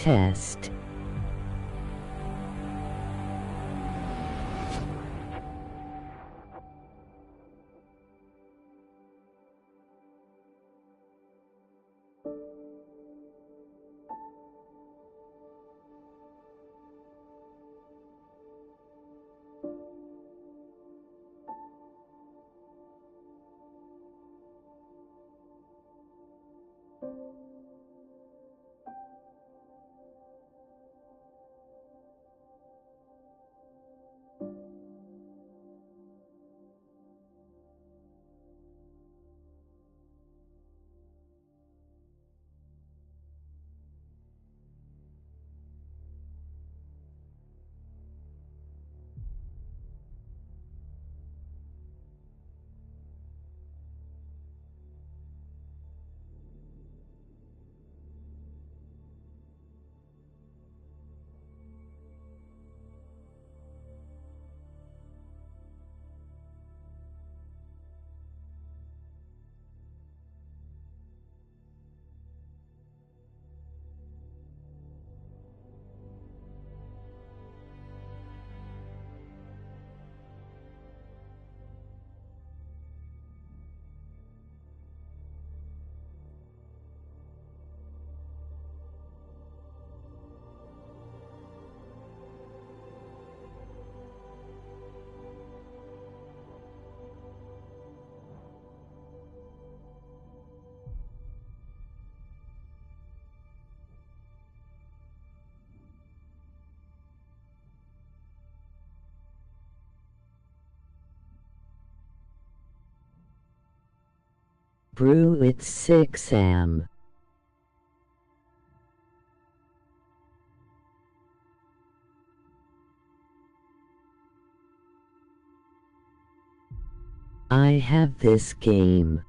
test. Brew it 6am. I have this game.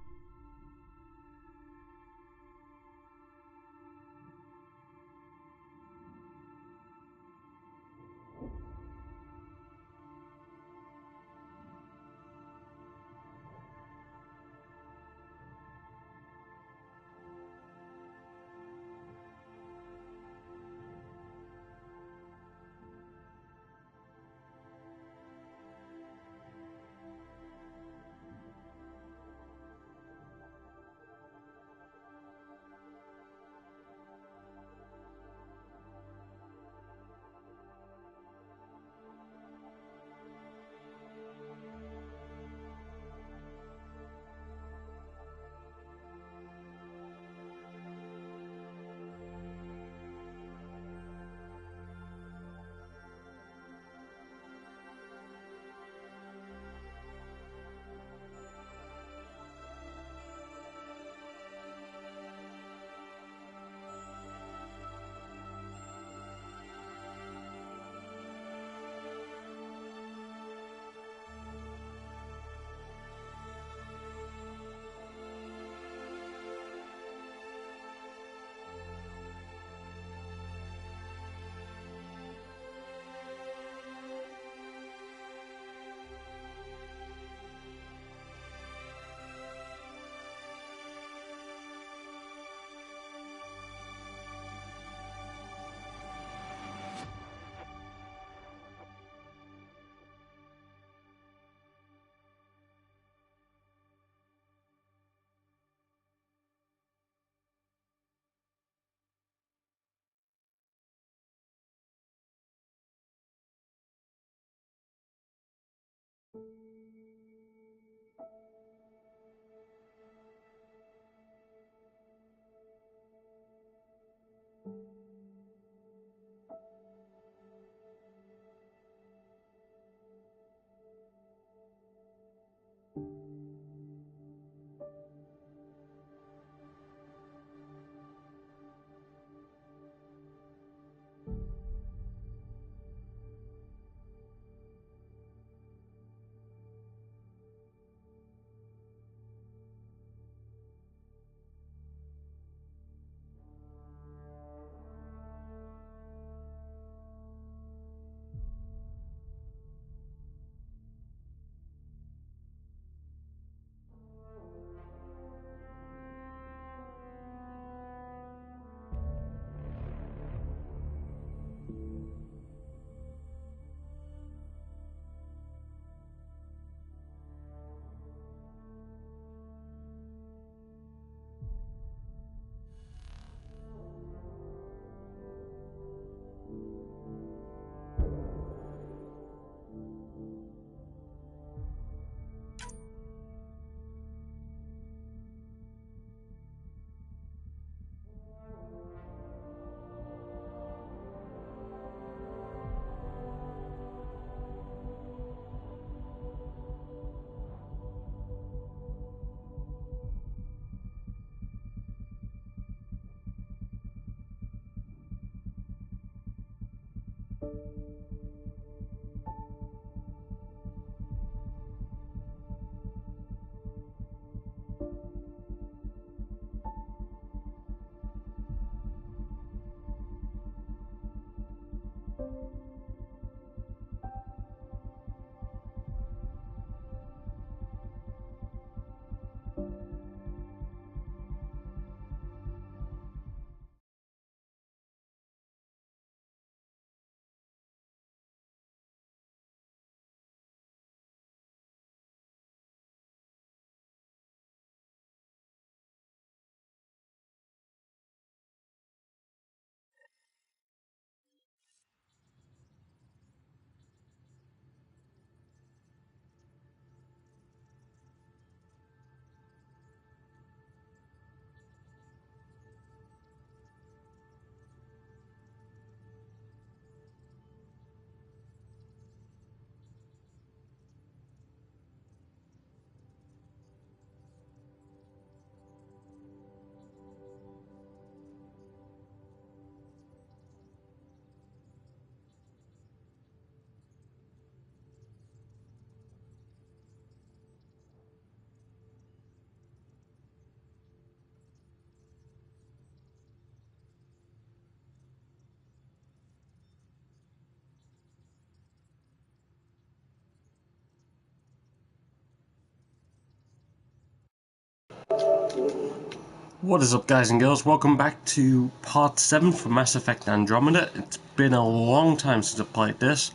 What is up, guys and girls? Welcome back to part 7 for Mass Effect Andromeda. It's been a long time since I played this,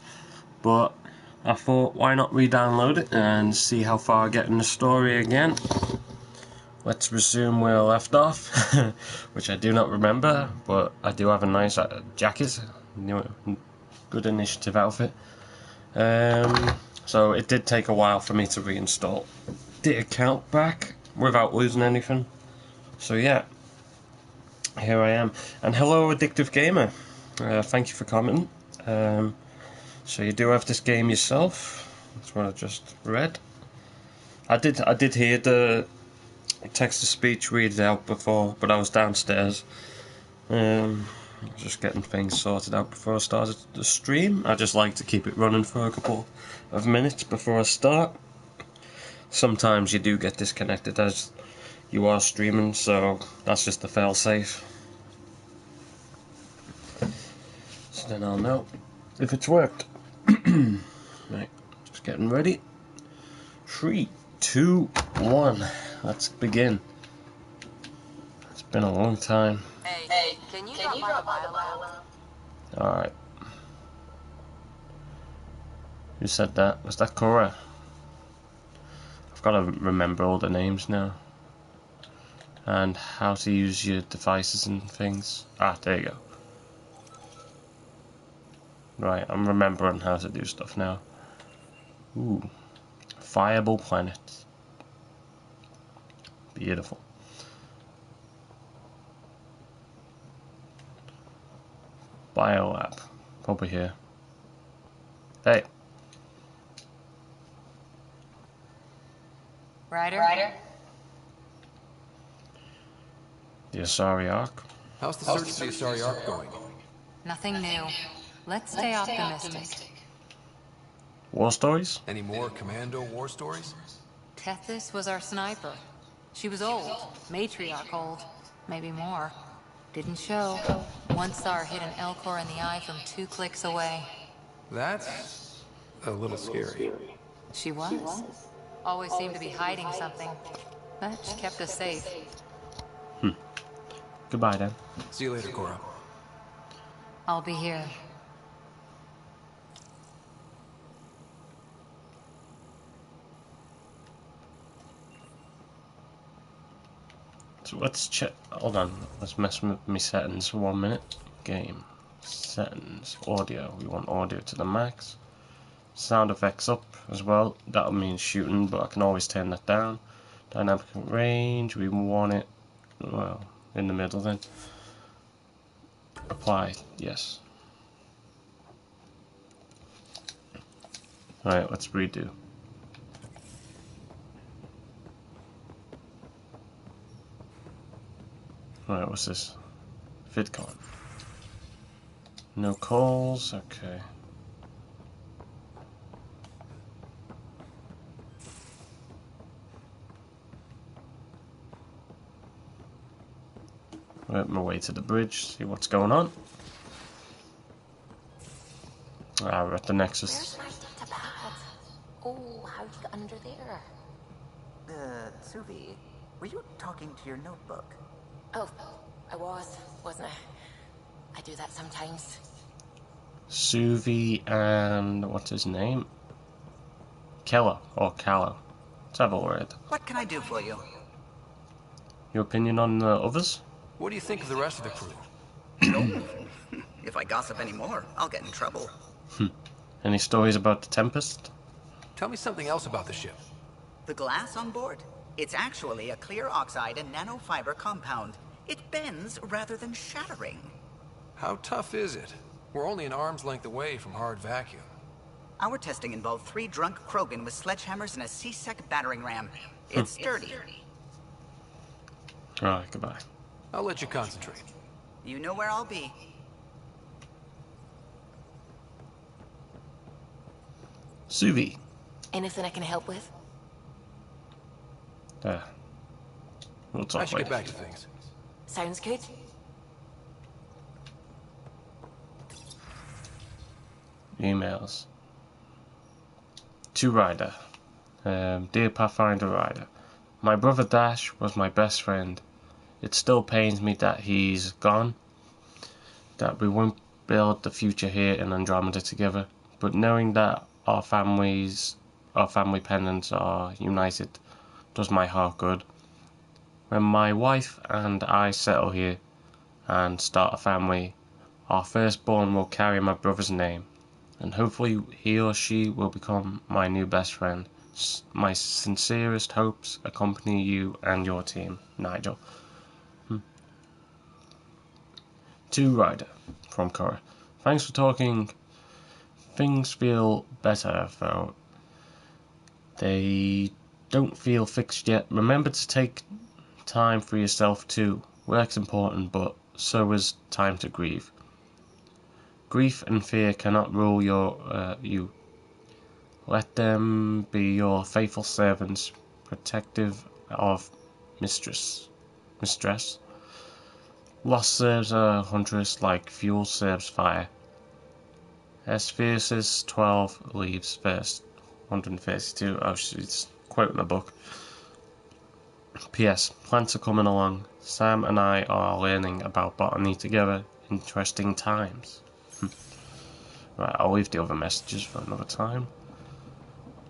but I thought why not re-download it and see how far I get in the story again. Let's resume where I left off, which I do not remember, but I do have a nice jacket, good initiative outfit. So it did take a while for me to reinstall the account back without losing anything. So yeah, here I am. And hello, Addictive Gamer. Thank you for commenting. So you do have this game yourself. That's what I just read. I did hear the text-to-speech read it out before, but I was downstairs. Just getting things sorted out before I started the stream. I just like to keep it running for a couple of minutes before I start. Sometimes you do get disconnected as you are streaming, so that's just the fail-safe. So then I'll know if it's worked. Right, just getting ready. 3, 2, 1. Let's begin. It's been a long time. Hey, can you drop by the bio lab? Alright. Who said that? Was that Cora? I've got to remember all the names now. And how to use your devices and things. Ah, there you go. Right, I'm remembering how to do stuff now. Ooh. Fireball planet. Beautiful. Biolab. Over here. Hey. Ryder? The Asari Ark. How's the search for the Asari Ark going? Nothing new. Let's stay optimistic. War stories? Any more Commando war stories? Tethys was our sniper. She was old, matriarch old, maybe more. Didn't show. Once saw her hit an Elcor in the eye from 2 clicks away. That's a little scary. She was. Always seemed to be hiding something, but she kept us safe. Goodbye then. See you later, Cora. I'll be here. So let's check. Hold on. Let's mess with my settings for 1 minute. Game. Settings. Audio. We want audio to the max. Sound effects up as well. That'll mean shooting, but I can always turn that down. Dynamic range. We want it, well, in the middle then. Apply. Yes. Alright, let's redo. Alright, what's this? VidCon. No calls, okay. Work my way to the bridge, see what's going on. Ah, we're at the Nexus. Where's my data pad? Oh, how'd you get under there? Suvi, were you talking to your notebook? Oh, I wasn't I? I do that sometimes. Suvi and what's his name? Keller or Callow. Let's have a word. What can I do for you? Your opinion on the others? What do you think of the rest of the crew? Oh, if I gossip anymore, I'll get in trouble. Any stories about the Tempest? Tell me something else about the ship. The glass on board? It's actually a clear oxide and nanofiber compound. It bends rather than shattering. How tough is it? We're only an arm's length away from hard vacuum. Our testing involved 3 drunk Krogan with sledgehammers and a C-Sec battering ram. It's sturdy. Alright, goodbye. I'll let you concentrate. You know where I'll be. Suvi. Anything I can help with? We'll I talk should get later. back to things. Sounds good. Emails. To Ryder. Dear Pathfinder Ryder, my brother Dash was my best friend. It still pains me that he's gone, that we won't build the future here in Andromeda together, but knowing that our family pendants are united does my heart good. When my wife and I settle here and start a family, our firstborn will carry my brother's name, and hopefully he or she will become my new best friend. My sincerest hopes accompany you and your team, Nigel. To Ryder, from Cora. Thanks for talking. Things feel better, though they don't feel fixed yet. Remember to take time for yourself too. Work's important, but so is time to grieve. Grief and fear cannot rule you. Let them be your faithful servants, protective of mistress. Loss serves a huntress like fuel serves fire. As fierce as 12 leaves first. 132. Oh, she's quoting a book. P.S. Plants are coming along. Sam and I are learning about botany together. Interesting times. Right, I'll leave the other messages for another time.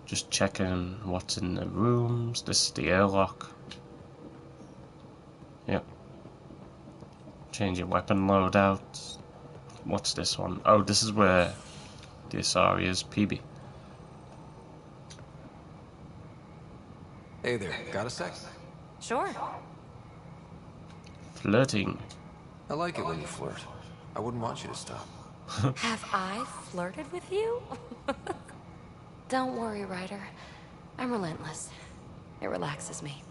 Just checking what's in the rooms. This is the airlock. Yep. Changing weapon loadouts. What's this one? Oh, this is where the Asari is. PB. Hey there, got a sec? Sure. Flirting. I like it when you flirt. I wouldn't want you to stop. Have I flirted with you? Don't worry, Ryder. I'm relentless. It relaxes me.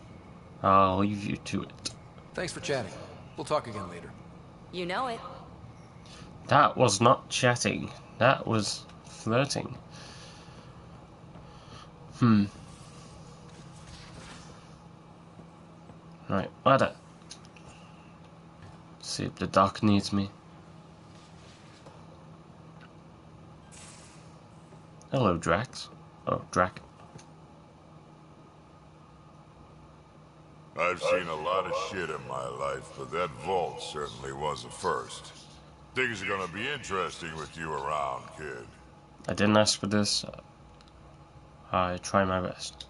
I'll leave you to it. Thanks for chatting. We'll talk again later. You know it. That was not chatting. That was flirting. Right, ladder. See if the doc needs me. Hello, Drax. Oh, Drac. I've seen a lot of shit in my life, but that vault certainly was a first. Things are gonna be interesting with you around, kid. I didn't ask for this. I try my best.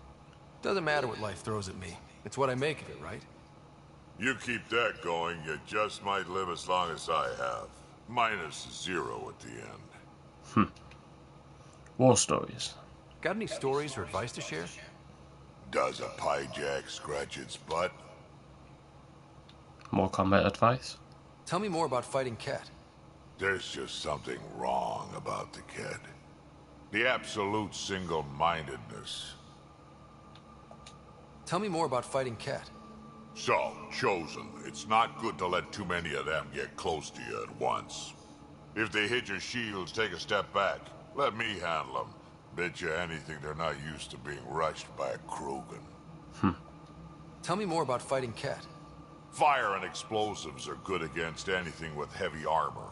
Doesn't matter what life throws at me. It's what I make of it, right? You keep that going, you just might live as long as I have. Minus 0 at the end. War stories. Got any stories or advice to share? Does a pie jack scratch its butt? More combat advice. Tell me more about fighting Cat. There's just something wrong about the kid. The absolute single-mindedness. Tell me more about fighting Cat. So, Chosen, it's not good to let too many of them get close to you at once. If they hit your shields, take a step back. Let me handle them. Bet you anything they're not used to being rushed by a Krogan. Tell me more about fighting Cat. Fire and explosives are good against anything with heavy armor.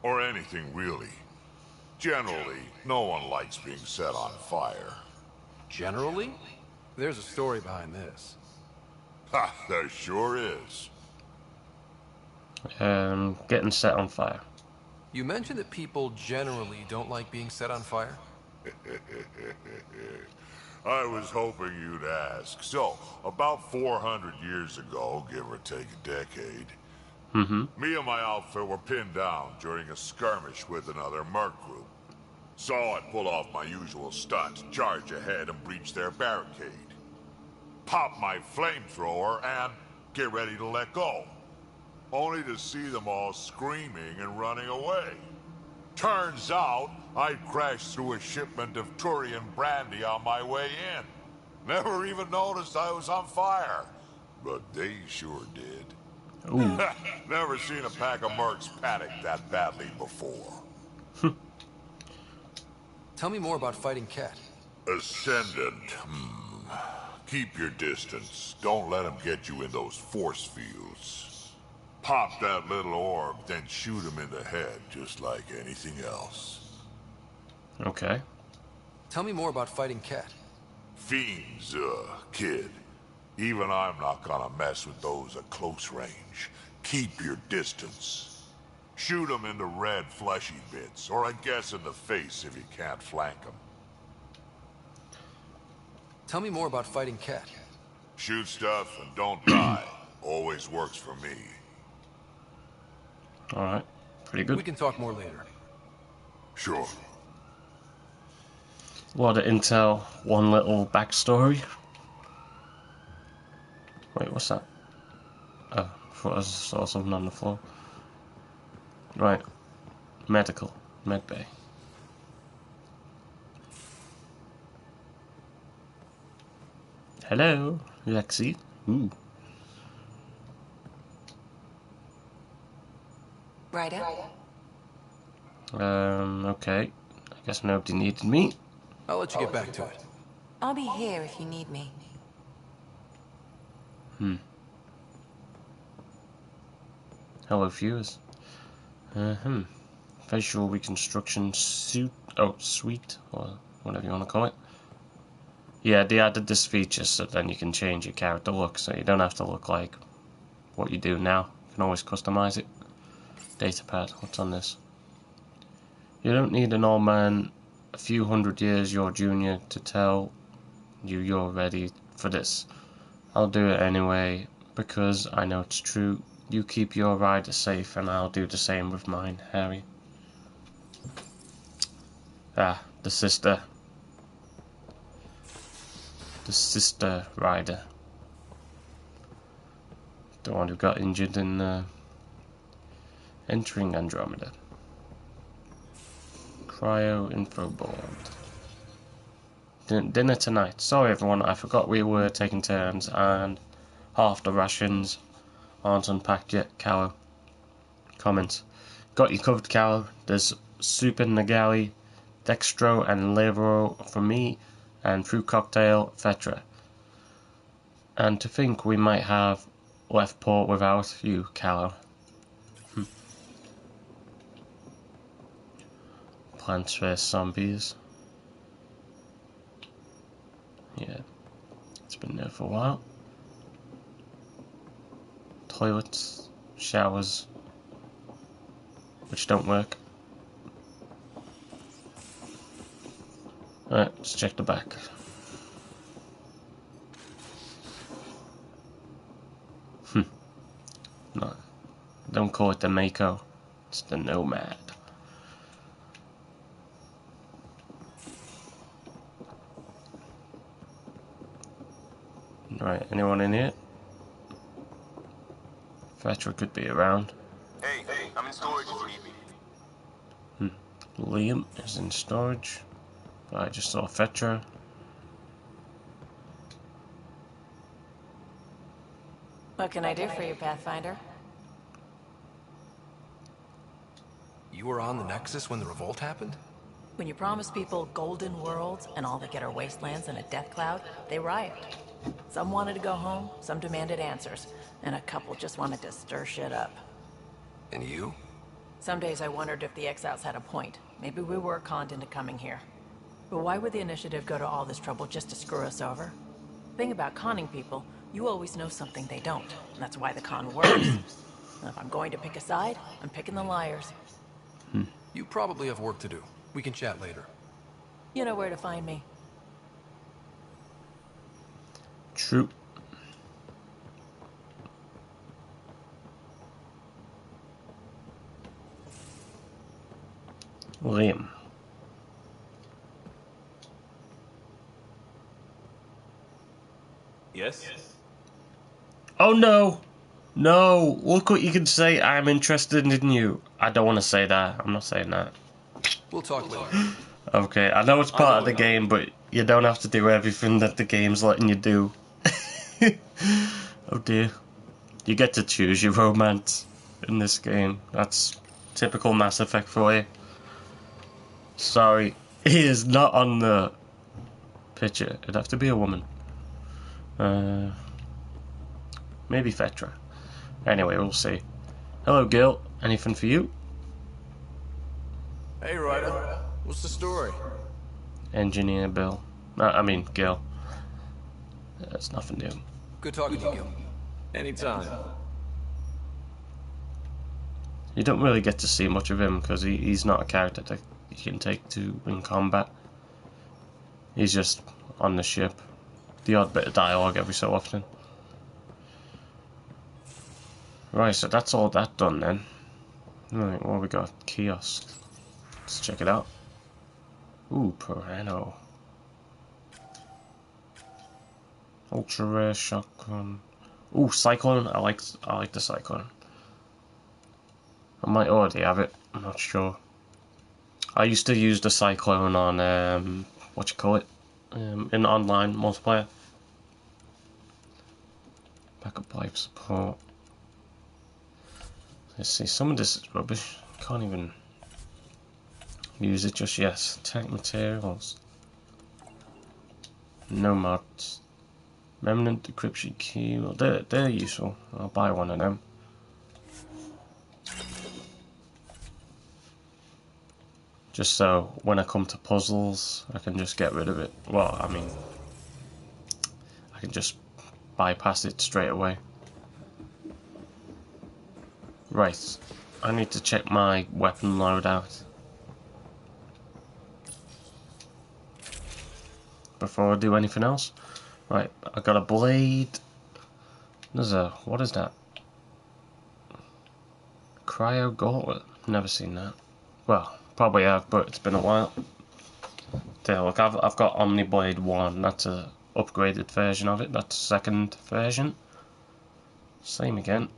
Or anything, really. Generally, no one likes being set on fire. Generally? There's a story behind this. Ha, there sure is. Getting set on fire. You mentioned that people generally don't like being set on fire? I was hoping you'd ask. So, about 400 years ago, give or take a decade, me and my outfit were pinned down during a skirmish with another merc group. So I pull off my usual stunt, charge ahead and breach their barricade. Pop my flamethrower and get ready to let go. Only to see them all screaming and running away. Turns out, I crashed through a shipment of Turian brandy on my way in. Never even noticed I was on fire. But they sure did. Ooh. Never seen a pack of mercs panic that badly before. Tell me more about fighting Cat. Ascendant. Keep your distance. Don't let him get you in those force fields. Pop that little orb, then shoot him in the head, just like anything else. Okay. Tell me more about fighting Cat. Fiends, kid. Even I'm not gonna mess with those at close range. Keep your distance. Shoot them in the red fleshy bits, or I guess in the face if you can't flank them. Tell me more about fighting Cat. Shoot stuff and don't die. Always works for me. Alright. Pretty good. We can talk more later. Sure. A lot of intel, one little backstory. Wait, what's that? Oh, I thought I saw something on the floor. Right. Medical. Medbay. Hello, Lexi. Ooh. Ryder? Okay. I guess nobody needed me. I'll let you get back to it. I'll be here if you need me. Hello, viewers. Facial reconstruction suite, or whatever you want to call it. Yeah, they added this feature so then you can change your character look, so you don't have to look like what you do now. You can always customize it. Datapad, what's on this? You don't need an old man a few hundred years your junior to tell you you're ready for this. I'll do it anyway, because I know it's true. You keep your rider safe and I'll do the same with mine, Harry. Ah, the sister. The sister rider. The one who got injured in entering Andromeda. Cryo info board. Dinner tonight. Sorry everyone, I forgot we were taking turns and half the rations aren't unpacked yet. Callow. Comments. Got you covered, Callow. There's soup in the galley, dextro and libero for me, and fruit cocktail, Fetra. And to think we might have left port without you, Callow. Plants vs zombies. Yeah, it's been there for a while. Toilets, showers, which don't work. Alright, let's check the back. No, don't call it the Mako, it's the Nomad. Right, anyone in here? Fetra could be around. Hey, I'm in storage if you need me. Liam is in storage. I just saw Fetra. What can I do for you, Pathfinder? You were on the Nexus when the revolt happened? When you promise people golden worlds and all they get are wastelands and a death cloud, they riot. Some wanted to go home, some demanded answers, and a couple just wanted to stir shit up. And you? Some days I wondered if the exiles had a point. Maybe we were conned into coming here. But why would the Initiative go to all this trouble just to screw us over? Thing about conning people, you always know something they don't, and that's why the con works. And if I'm going to pick a side, I'm picking the liars. You probably have work to do. We can chat later. You know where to find me. True. Liam. Yes? Oh no! No! Look what you can say. I'm interested in you. I don't want to say that. I'm not saying that. We'll talk later. Okay, I know it's part of the game, but you don't have to do everything that the game's letting you do. Oh dear. You get to choose your romance in this game. That's typical Mass Effect for you. Sorry, he is not on the picture. It'd have to be a woman. Maybe Fetra. Anyway, we'll see. Hello, Gil. Anything for you? Hey, Ryder. What's the story? Engineer Bill. I mean, Gil. That's nothing new. Good talking to you, Gil. Anytime. You don't really get to see much of him because he's not a character that you can take to in combat. He's just on the ship. The odd bit of dialogue every so often. Right, so that's all that done then. Right, what we got? Kiosk. Let's check it out. Ooh, Piranha. Ultra rare shotgun. Ooh, Cyclone. I like the Cyclone. I might already have it. I'm not sure. I used to use the Cyclone on what you call it, in online multiplayer. Backup life support. Let's see. Some of this is rubbish. Can't even use it just yet. Tank materials. No mods. Remnant decryption key. Well, they're useful. I'll buy one of them. Just so when I come to puzzles, I can just get rid of it. Well, I mean, I can just bypass it straight away. Right, I need to check my weapon loadout before I do anything else. Right, I got a blade. There's a, what is that? Cryo gauntlet. Never seen that. Well, probably have, but it's been a while. There, look, I've got Omniblade 1. That's a upgraded version of it. That's the second version. Same again.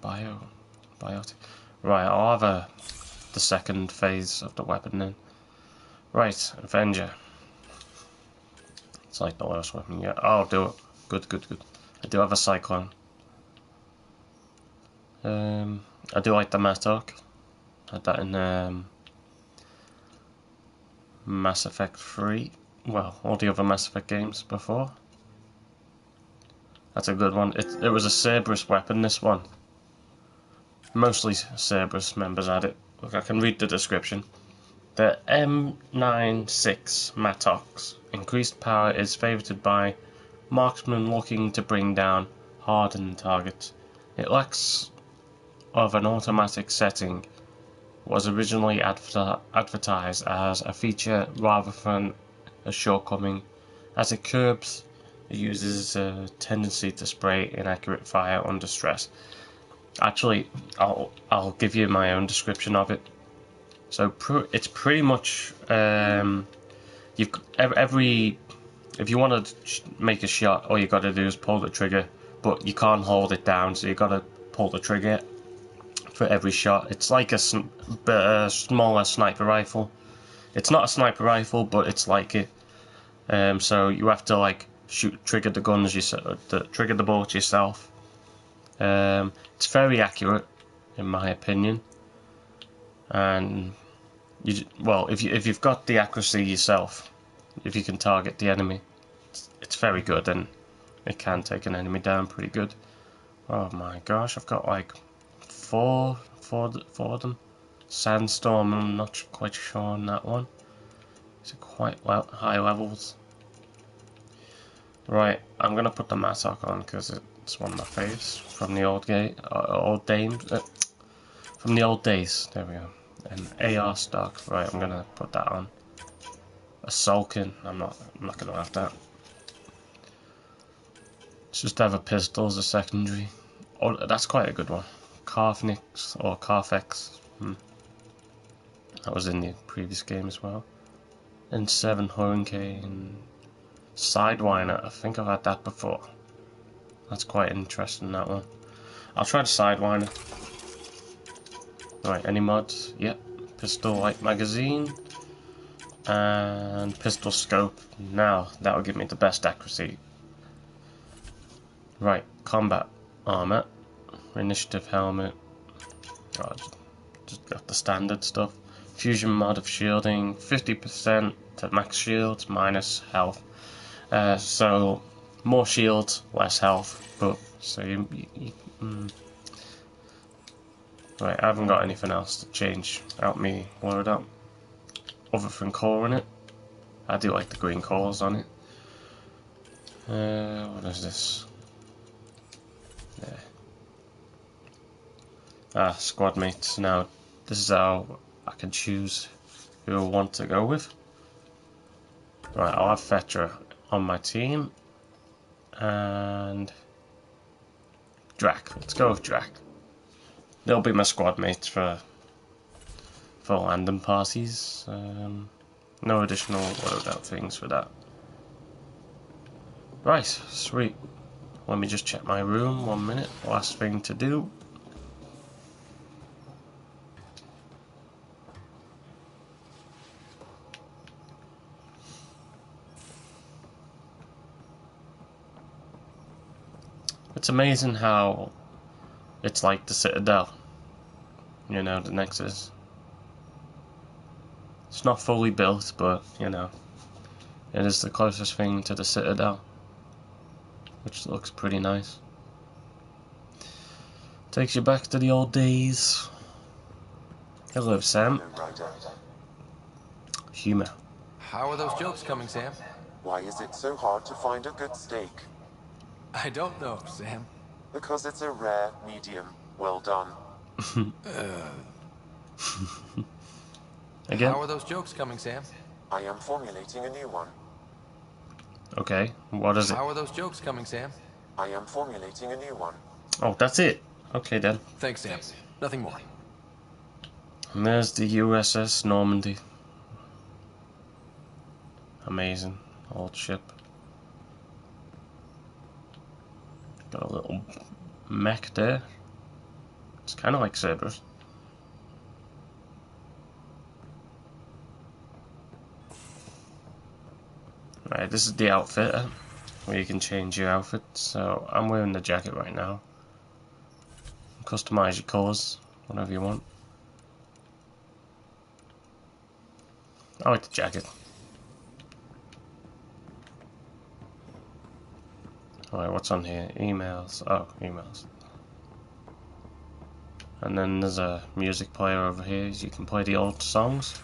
Biotic. Right, I'll have the second phase of the weapon then. Right, Avenger. It's like the last weapon yet. Oh, I'll do it. Good. I do have a Cyclone. I do like the Mattock. Had that in Mass Effect 3. Well, all the other Mass Effect games before. That's a good one. It was a Cerberus weapon, this one. Mostly Cerberus members had it. Look, I can read the description. The M96 Mattocks. Increased power is favoured by marksmen looking to bring down hardened targets. It lacks of an automatic setting. Was originally advertised as a feature rather than a shortcoming, as it curbs the user's tendency to spray inaccurate fire under stress. Actually, I'll give you my own description of it. So it's pretty much if you want to make a shot, all you got to do is pull the trigger, but you can't hold it down, so you got to pull the trigger for every shot. It's like a smaller sniper rifle. It's not a sniper rifle, but it's like it. So you have to like trigger the guns yourself, trigger the bullets yourself. It's very accurate, in my opinion. and well, if you've got the accuracy yourself, if you can target the enemy, it's very good, and it can take an enemy down pretty good. Oh my gosh, I've got like four of them. Sandstorm, I'm not quite sure on that one. It's quite high levels. Right, I'm gonna put the Mattock on because it's one of my faves from the from the old days. There we go. An AR stock. Right, I'm gonna put that on. A Sulkin. I'm not gonna have that. Let's just have a pistol as a secondary. Oh, that's quite a good one. Carfnix or Carfex. That was in the previous game as well. And 7 Hurricane. Sidewinder. I think I've had that before. That's quite interesting, that one. I'll try the Sidewinder. Right, any mods? Yep. Pistol light magazine. And pistol scope. Now, that will give me the best accuracy. Right, combat armor. Initiative helmet. Oh, just got the standard stuff. Fusion mod of shielding. 50% to max shields, minus health. So, more shields, less health. But, so Right, I haven't got anything else to change out me loadout. Other than core in it. I do like the green cores on it. What is this? Yeah. Squad mates. Now, this is how I can choose who I want to go with. Right, I'll have Fetra on my team. And Drac. Let's go with Drac. They'll be my squad mates for random parties. No additional loadout things for that. Right, sweet. Let me just check my room, 1 minute. Last thing to do. It's amazing how it's like the Citadel. You know, the Nexus. It's not fully built, but, you know, it is the closest thing to the Citadel. Which looks pretty nice. Takes you back to the old days. Hello, Sam. Humor. How are those jokes coming, Sam? Why is it so hard to find a good steak? I don't know, Sam. Because it's a rare, medium, well done. Again? How are those jokes coming, Sam? I am formulating a new one. Okay, what is it? How are those jokes coming, Sam? I am formulating a new one. Oh, that's it. Okay then. Thanks, Sam. Nothing more. And there's the USS Normandy. Amazing. Old ship. Got a little mech there. It's kind of like Cerberus. Right, this is the outfit where you can change your outfit. So I'm wearing the jacket right now. Customize your colours, whatever you want. I like the jacket. Alright, what's on here? Emails. Oh, emails. And then there's a music player over here. You can play the old songs.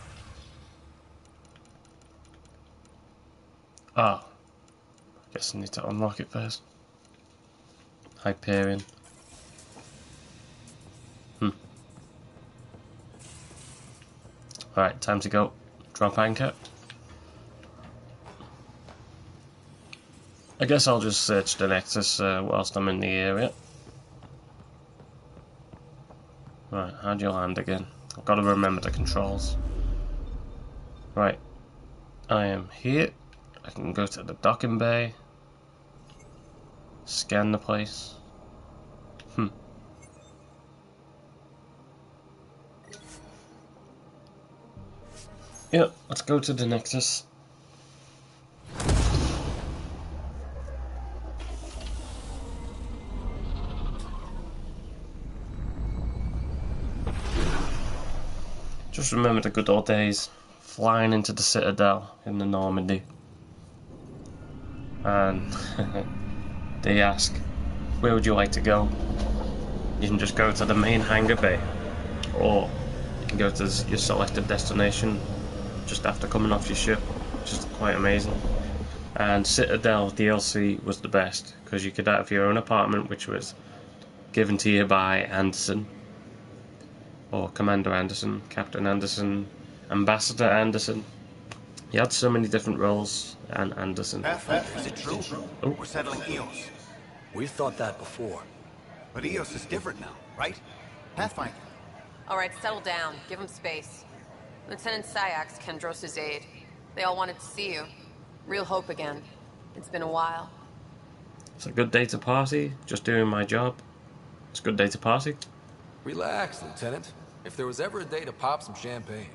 Oh. I guess I need to unlock it first. Hyperion. Alright, time to go. Drop anchor. I guess I'll just search the Nexus whilst I'm in the area. Right, how do you land again? I've got to remember the controls. Right, I am here. I can go to the docking bay. Scan the place. Yep, let's go to the Nexus. Just remember the good old days, flying into the Citadel in the Normandy. And they ask, where would you like to go? You can just go to the main hangar bay, or you can go to your selected destination just after coming off your ship, which is quite amazing. And Citadel DLC was the best, because you could have your own apartment, which was given to you by Anderson, or Commander Anderson, Captain Anderson, Ambassador Anderson. He had so many different roles, and Anderson. Pathfinder, is it true? Oh. We're settling Eos. We've thought that before. But Eos is different now, right? Pathfinder. All right, settle down. Give him space. Lieutenant Syax, Kendros' aide. They all wanted to see you. Real hope again. It's been a while. It's a good day to party, just doing my job. It's a good day to party. Relax, Lieutenant. If there was ever a day to pop some champagne.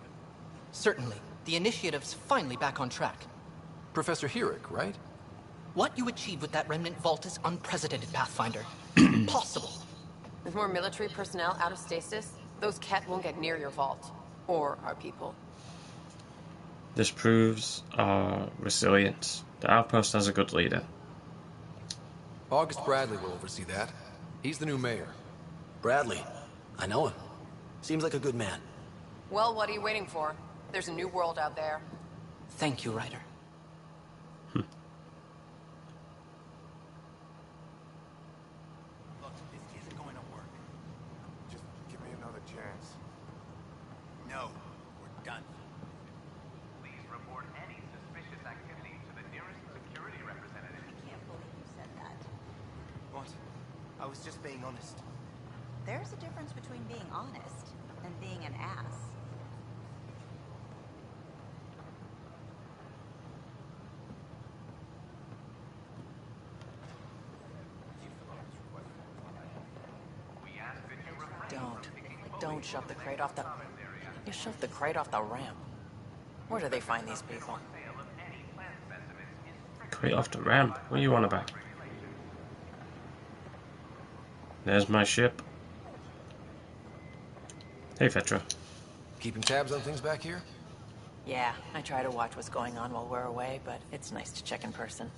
Certainly. The initiative's finally back on track. Professor Herrick, right? What you achieved with that remnant vault is unprecedented, Pathfinder. Impossible. With more military personnel out of stasis, those Ket won't get near your vault. Or our people. This proves our resilience. The outpost has a good leader. August Bradley will oversee that. He's the new mayor. Bradley. I know him. Seems like a good man. Well, what are you waiting for? There's a new world out there. Thank you, Ryder. Look, this isn't going to work. Just give me another chance. No, we're done. Please report any suspicious activity to the nearest security representative. I can't believe you said that. What? I was just being honest. There's a difference between being honest and being an ass. Don't shove the crate off the... You shoved the crate off the ramp. Where do they find these people? Crate off the ramp? What are you on about? There's my ship. Hey, Fetra. Keeping tabs on things back here? Yeah, I try to watch what's going on while we're away, but it's nice to check in person.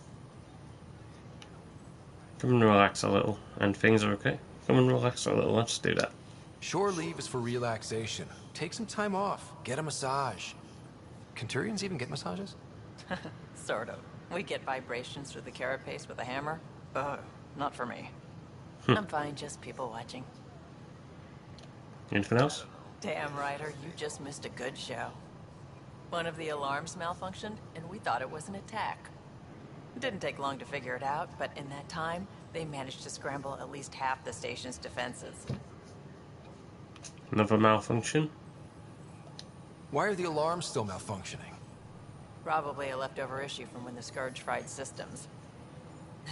Come and relax a little, and things are okay. Come and relax a little, let's do that. Shore leave is for relaxation. Take some time off. Get a massage. Kenturians even get massages? Sort of. We get vibrations through the carapace with a hammer. Ugh, not for me. I'm fine, just people watching. Anything else? Damn, Ryder, you just missed a good show. One of the alarms malfunctioned, and we thought it was an attack. It didn't take long to figure it out, but in that time, they managed to scramble at least half the station's defenses. Another malfunction? Why are the alarms still malfunctioning? Probably a leftover issue from when the Scourge fried systems.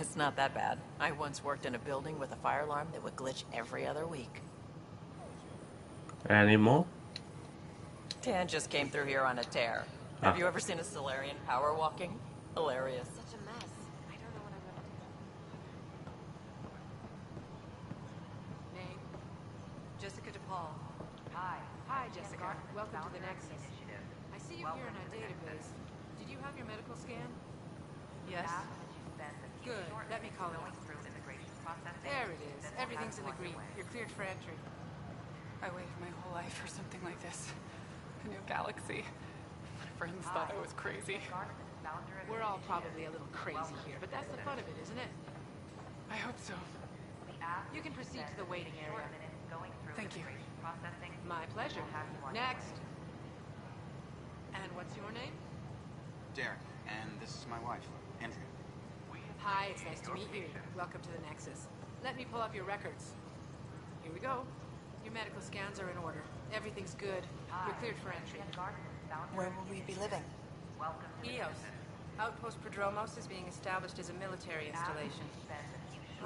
It's not that bad. I once worked in a building with a fire alarm that would glitch every other week. Any more? Dan just came through here on a tear. Have you ever seen a Solarian power walking? Hilarious. Such a mess. I don't know what I'm gonna do. Name? Jessica DePaul. Hi, Jessica. Welcome to the Nexus. I see you here in our database. Did you have your medical scan? Yes. Good. Let me call it up. There it is. Everything's in the green. You're cleared for entry. I waited my whole life for something like this. A new galaxy. My friends thought I was crazy. We're all probably a little crazy here, but that's the fun of it, isn't it? I hope so. You can proceed to the waiting area. Thank you. My pleasure. Next. And what's your name? Derek, and this is my wife, Andrea. Hi, it's nice to meet you. Welcome to the Nexus. Let me pull up your records. Here we go. Your medical scans are in order. Everything's good. You're cleared for entry. Where will we be living? Eos. Outpost Prodromos is being established as a military installation.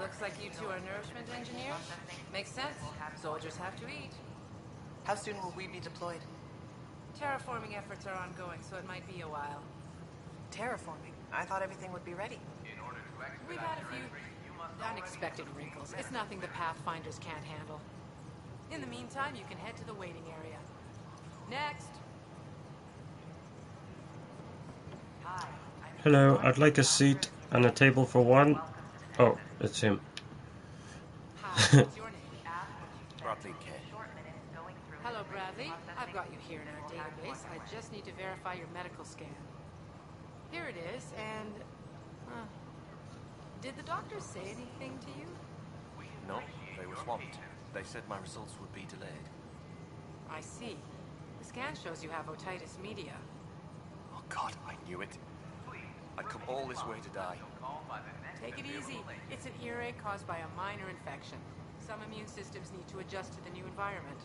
Looks like you two are nourishment engineers. Makes sense. Soldiers have to eat. How soon will we be deployed? Terraforming efforts are ongoing, so it might be a while. Terraforming? I thought everything would be ready. We've had a few unexpected wrinkles. It's nothing the Pathfinders can't handle. In the meantime, you can head to the waiting area. Next. Hello, I'd like a seat and a table for one. Oh, it's him. What's your name? Bradley K. Hello, Bradley. I've got you here in our database. I just need to verify your medical scan. Here it is, and... did the doctors say anything to you? No, they were swamped. They said my results would be delayed. I see. The scan shows you have otitis media. Oh God, I knew it. I'd come all this way to die. Take it easy. It's an earache caused by a minor infection. Some immune systems need to adjust to the new environment.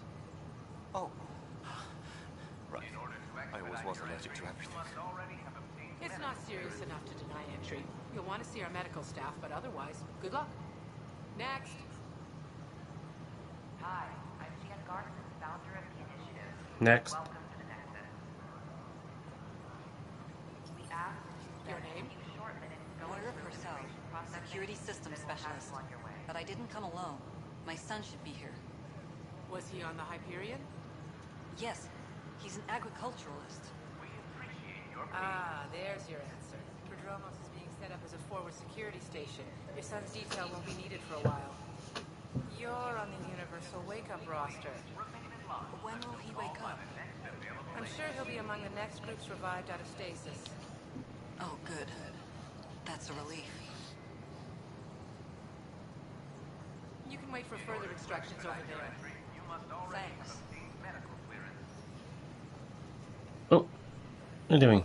Oh. Right. I always was allergic to everything. It's not serious enough to deny entry. You'll want to see our medical staff, but otherwise, good luck. Next. Hi, I'm Jan Garson, founder of the initiative. Next. Welcome to the Nexus. We ask your name? Moira Purcell, security systems specialist. But I didn't come alone. My son should be here. Was he on the Hyperion? Yes, he's an agriculturalist. There's your answer. Prodromos is being set up as a forward security station. Your son's detail won't be needed for a while. You're on the Universal Wake-Up roster. When will he wake up? I'm sure he'll be among the next groups revived out of stasis. Oh, good. That's a relief. You can wait for further instructions over there. Thanks. Oh, what are you doing?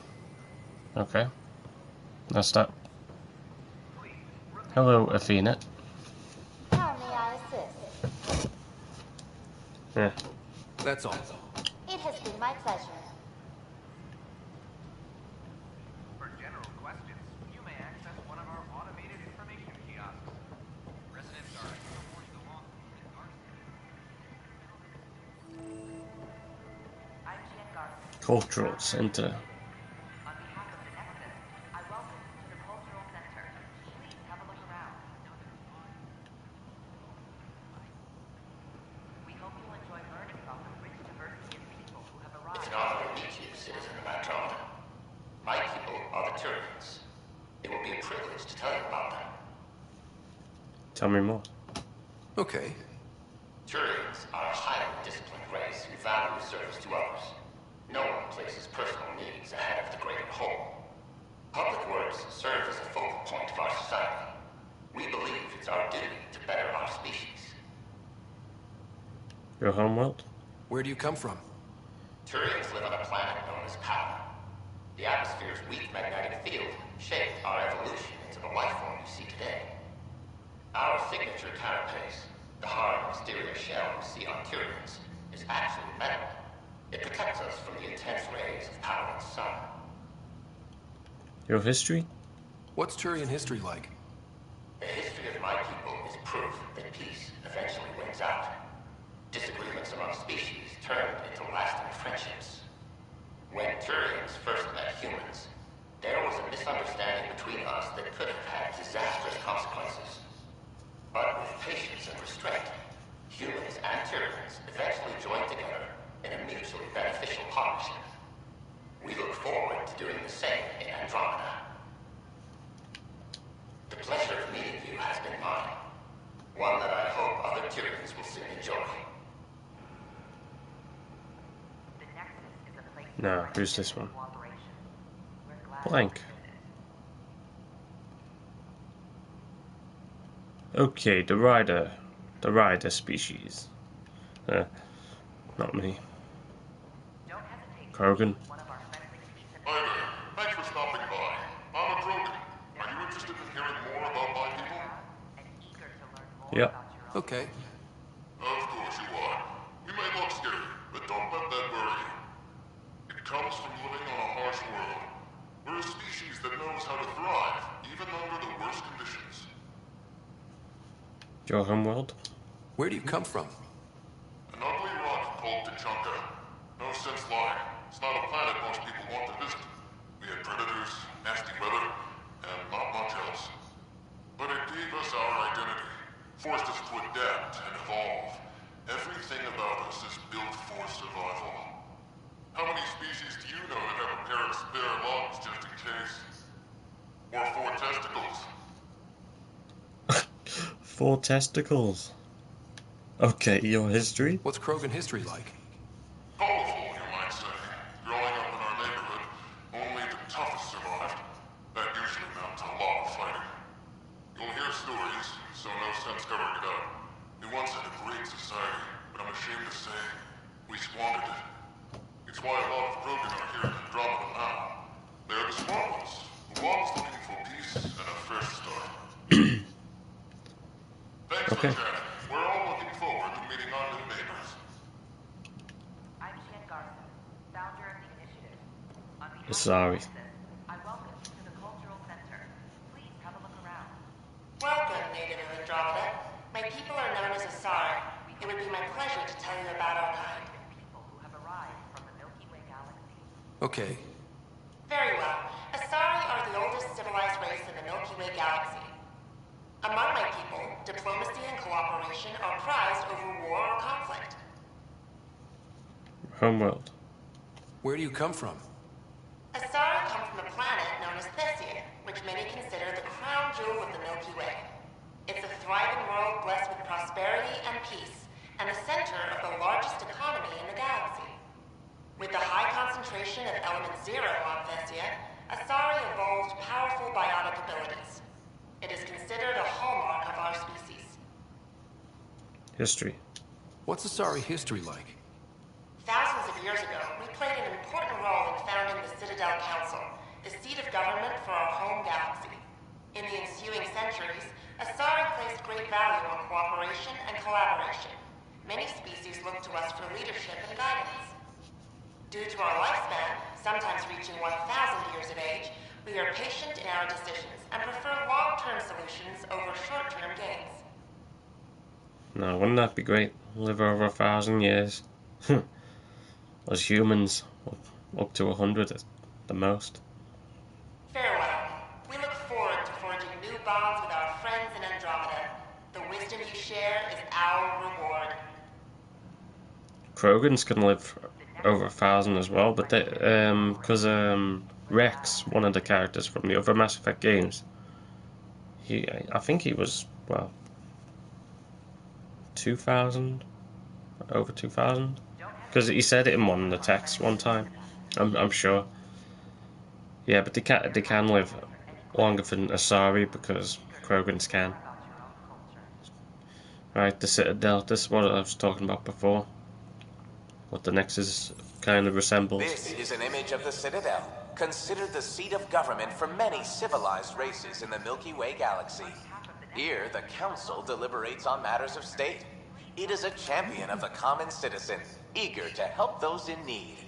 Okay. That's that. Hello, Athena. How may I assist? Yeah. That's all. It has been my pleasure. For general questions, you may access one of our automated information kiosks. Residents are forced along. I'm Jan Garson. Cultural Center. On behalf of the Nexus, I welcome you to the Cultural Center. Please have a look around. We hope you'll enjoy learning about the rich diversity of people who have arrived. It's an honor to meet you, citizen of Andromeda. My people are the Turians. It will be a privilege to tell you about them. Tell me more. Okay. Turians are a highly disciplined race who value service to others. No one places personal needs ahead of the greater whole. Public works serve as a focal point of our society. We believe it's our duty to better our species. Your homeworld? Where do you come from? Turians live on a planet known as Power. The atmosphere's weak magnetic field shaped our evolution into the life form you see today. Our signature carapace, the hard exterior shell you see on Turians, is actually metal. It protects us from the intense rays of Power's sun. Your history? What's Turian history like? The history of my people is proof that peace eventually wins out. Disagreements among species turned into lasting friendships. When Turians first met humans, there was a misunderstanding between us that could have had disastrous consequences. But with patience and restraint, humans and Turians eventually joined together in a mutually beneficial partnership. We look forward to doing the same in Andromeda. The pleasure of meeting you has been mine. One that I hope other Turians will soon enjoy. No, who's this one? Blank. Okay, the rider species. Not me. Krogan. Hi there. Thanks for stopping by. I'm a Krogan. Are you interested in hearing more about my people? Yep. Okay. Of course you are. We may look scary, but don't let that worry you. It comes from living on a harsh world. We're a species that knows how to thrive, even under the worst conditions. Your homeworld? Where do you come from? An ugly rock called Tachanka. No sense lying. It's not a planet most people want to visit. We had predators, nasty weather, and not much else. But it gave us our identity, forced us to adapt and evolve. Everything about us is built for survival. How many species do you know that have a pair of spare lungs just in case? Or 4 testicles? 4 testicles. Okay, your history? What's Krogan history like? Colorful, you might say. Growing up in our neighborhood, only the toughest survived. That usually meant a lot of fighting. You'll hear stories, so no sense covering it up. We once had a great society, but I'm ashamed to say, we squandered it. It's why a lot of Krogan are here in Andromeda now. They're the smart ones, the ones looking for peace and a fresh start. Thanks for chatting. We're all looking forward to meeting our new neighbors. I'm Shen Garson, founder of the initiative. On behalf Sorry. of I welcome you to the Cultural Center. Please have a look around. Welcome, native of Andromeda. My people are known as Asari. It would be my pleasure to tell you about our kind. People who have arrived from the Milky Way galaxy. Okay. Very well. Asari are the oldest civilized race in the Milky Way galaxy. Among my people, diplomacy and cooperation are prized over war or conflict. Homeworld. Where do you come from? Asari come from a planet known as Thesia, which many consider the crown jewel of the Milky Way. It's a thriving world blessed with prosperity and peace, and the center of the largest economy in the galaxy. With the high concentration of element 0 on Thesia, Asari evolved powerful biotic abilities. It is considered a hallmark of our species. History. What's Asari history like? Thousands of years ago, we played an important role in founding the Citadel Council, the seat of government for our home galaxy. In the ensuing centuries, Asari placed great value on cooperation and collaboration. Many species look to us for leadership and guidance. Due to our lifespan, sometimes reaching 1,000 years of age, we are patient in our decisions and prefer long-term solutions over short-term gains. Now, wouldn't that be great? Live over 1,000 years. As humans, up to 100 at the most. Farewell. We look forward to forging new bonds with our friends in Andromeda. The wisdom you share is our reward. Krogans can live over 1,000 as well, but they, because Rex, one of the characters from the other Mass Effect games, I think he was, well, 2,000, over 2,000, because he said it in one of the texts one time. I'm sure. Yeah, but they can live longer than Asari because Krogans can. Right, the Citadel. This is what I was talking about before. What the Nexus kind of resembles. This is an image of the Citadel, considered the seat of government for many civilized races in the Milky Way galaxy. Here, the Council deliberates on matters of state. It is a champion of the common citizen, eager to help those in need.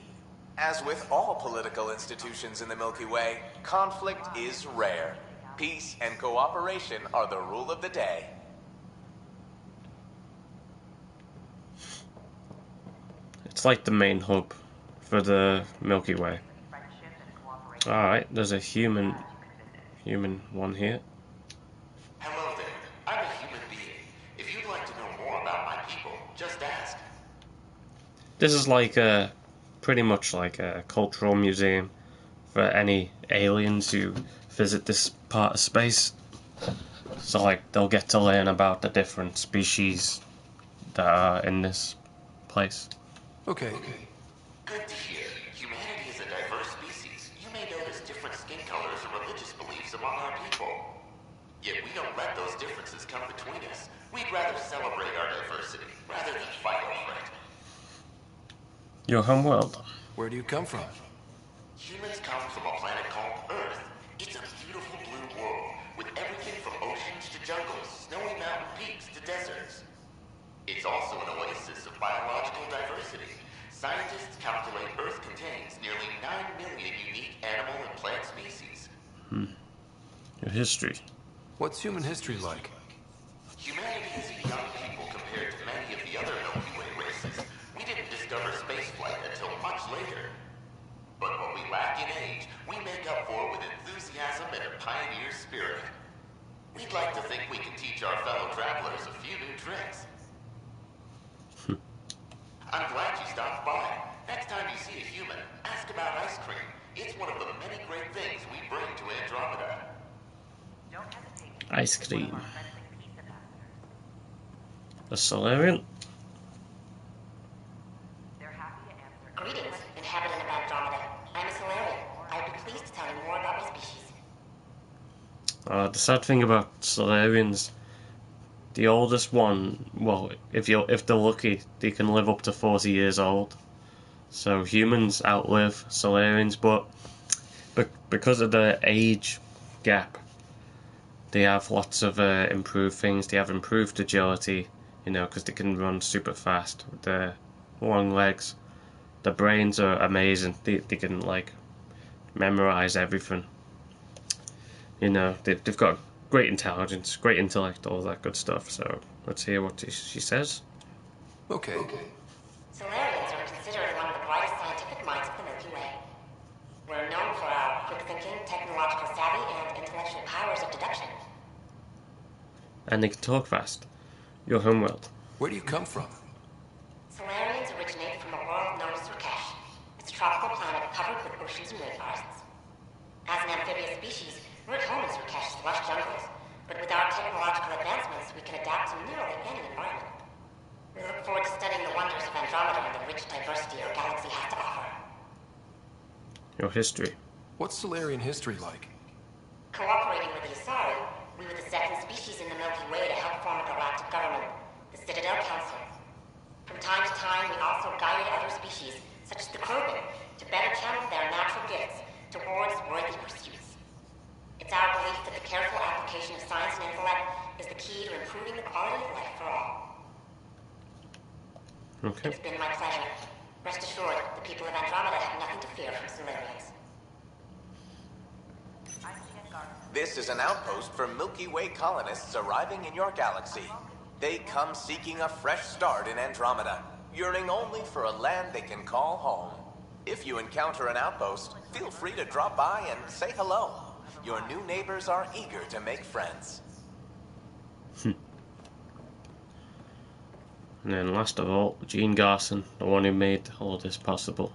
As with all political institutions in the Milky Way, conflict is rare. Peace and cooperation are the rule of the day. It's like the main hub for the Milky Way. Alright, there's a human one here. Hello there. I'm a human being. If you'd like to know more about my people, just ask. This is like pretty much like a cultural museum for any aliens who visit this part of space. So like they'll get to learn about the different species that are in this place. Okay. Good to hear. Humanity is a diverse species. You may notice different skin colors or religious beliefs among our people. Yet we don't let those differences come between us. We'd rather celebrate our diversity, rather than fight over it. Your home world. Where do you come from? Humans come from a planet called Earth. It's a beautiful blue world, with everything from oceans to jungles, snowy mountain peaks to deserts. It's also an oasis of biological diversity. Scientists calculate Earth contains nearly 9 million unique animal and plant species. Your history. What's human history like? Humanity is a young people compared to many of the other Milky Way races. We didn't discover spaceflight until much later. But what we lack in age, we make up for with enthusiasm and a pioneer spirit. We'd like to think we can teach our fellow travelers a few new tricks. I'm glad you stopped by. Next time you see a human, It's one of the many great things we bring to Andromeda. Ice cream. A Solarian? Greetings, inhabitant of Andromeda. I'm a Solarian. I'd be pleased to tell you more about my species. The sad thing about Solarians, the oldest one, well, if they're lucky, they can live up to 40 years old. So humans outlive Solarians, but because of the age gap, they have lots of improved things. They have improved agility, you know, because they can run super fast with their long legs. The brains are amazing. They can like memorize everything. You know, they've got great intelligence, great intellect, all that good stuff. So let's hear what she says. Okay. Solarians are considered among the brightest scientific minds of the Milky Way. We're known for our quick thinking, technological savvy, and intellectual powers of deduction. And they can talk fast. Your homeworld. Where do you come from? Solarians originate from a world known as Surkesh. It's a tropical planet covered with oceans and rainforests. As an amphibious species, we're at home in Surkesh's lush jungles, but with our technological advancements, we can adapt to nearly any environment. We look forward to studying the wonders of Andromeda and the rich diversity our galaxy has to offer. Your history. What's Solarian history like? Cooperating with the Asari, we were the second species in the Milky Way to help form a galactic government, the Citadel Council. From time to time, we also guided other species, such as the Krogan, to better channel their natural gifts towards worthy pursuits. It's our belief that the careful application of science and intellect is the key to improving the quality of life for all. Okay. It's been my pleasure. Rest assured, the people of Andromeda have nothing to fear from Solarians. This is an outpost for Milky Way colonists arriving in your galaxy. They come seeking a fresh start in Andromeda, yearning only for a land they can call home. If you encounter an outpost, feel free to drop by and say hello. Your new neighbors are eager to make friends. And then last of all, Gene Garson, the one who made all this possible.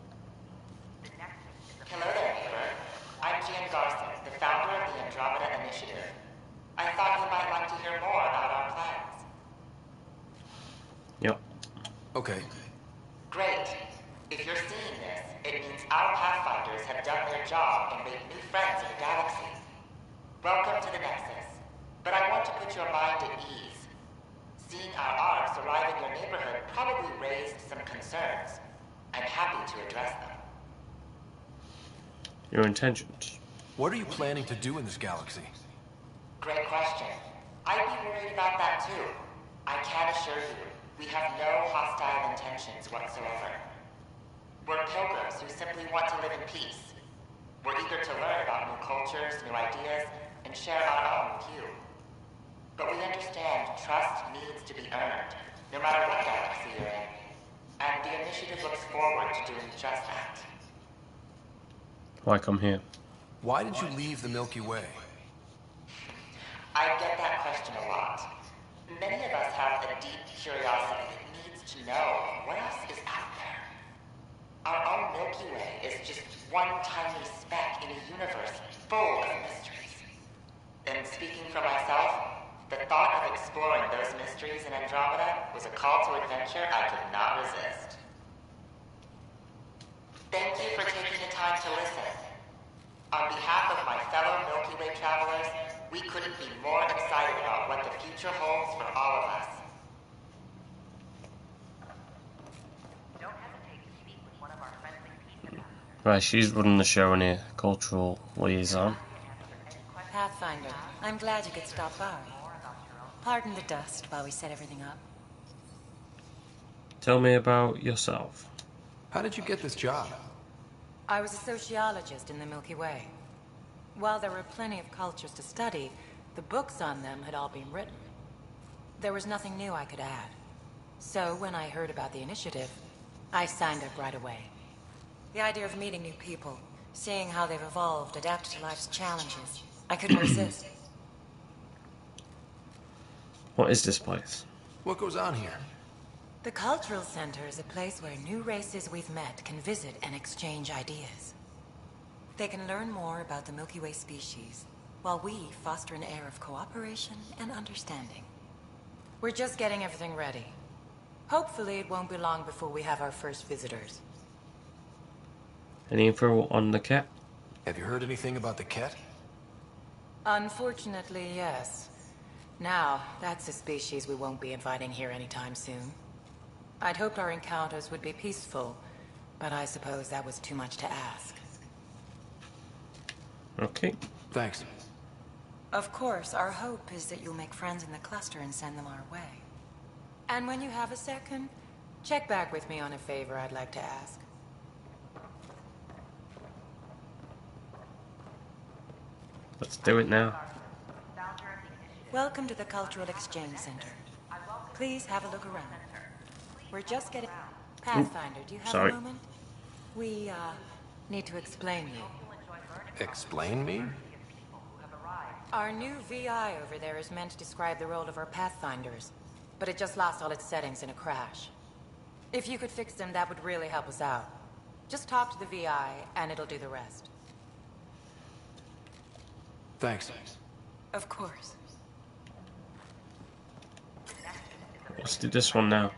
Hello there, neighbor. I'm Gene Garson, the founder of the Andromeda Initiative. I thought you might like to hear more about our plans. Yep. Okay. Great. If you're seeing this, it means our Pathfinders have done their job and made new friends in the galaxy. Welcome to the Nexus. But I want to put your mind at ease. Seeing our arcs arrive in your neighborhood probably raised some concerns. I'm happy to address them. Your intentions. What are you planning to do in this galaxy? Great question. I'd be worried about that too. I can assure you, we have no hostile intentions whatsoever. We're pilgrims who simply want to live in peace. We're eager to learn about new cultures, new ideas, and share our own with you. But we understand trust needs to be earned, no matter what galaxy you're in. And the initiative looks forward to doing just that. Why come here? Why did you leave the Milky Way? I get that question a lot. Many of us have a deep curiosity that needs to know what else is out there. Our own Milky Way is just one tiny speck in a universe full of mysteries. And speaking for myself, the thought of exploring those mysteries in Andromeda was a call to adventure I could not resist. Thank you for taking the time to listen. On behalf of my fellow Milky Way travelers, we couldn't be more excited about what the future holds for all of us. Don't hesitate to speak with one of our friendly peace ambassadors. Right, she's running the show in here. Cultural liaison. Pathfinder, I'm glad you could stop by. Pardon the dust while we set everything up. Tell me about yourself. How did you get this job? I was a sociologist in the Milky Way. While there were plenty of cultures to study, the books on them had all been written. There was nothing new I could add. So when I heard about the initiative, I signed up right away. The idea of meeting new people, seeing how they've evolved, adapted to life's challenges, I couldn't resist. What is this place? What goes on here? The Cultural Center is a place where new races we've met can visit and exchange ideas. They can learn more about the Milky Way species, while we foster an air of cooperation and understanding. We're just getting everything ready. Hopefully it won't be long before we have our first visitors. Any info on the cat? Have you heard anything about the cat? Unfortunately, yes. Now, that's a species we won't be inviting here anytime soon. I'd hoped our encounters would be peaceful, but I suppose that was too much to ask. Okay. Thanks. Of course, our hope is that you'll make friends in the cluster and send them our way. And when you have a second, check back with me on a favor I'd like to ask. Let's do it now. Welcome to the Cultural Exchange Center. Please have a look around. We're just getting... Pathfinder, do you have Sorry. a moment? We, need to explain you. Explain me? Our new VI over there is meant to describe the role of our Pathfinders, but it just lost all its settings in a crash. If you could fix them, that would really help us out. Just talk to the VI, and it'll do the rest. Thanks. Of course. Let's do this one now.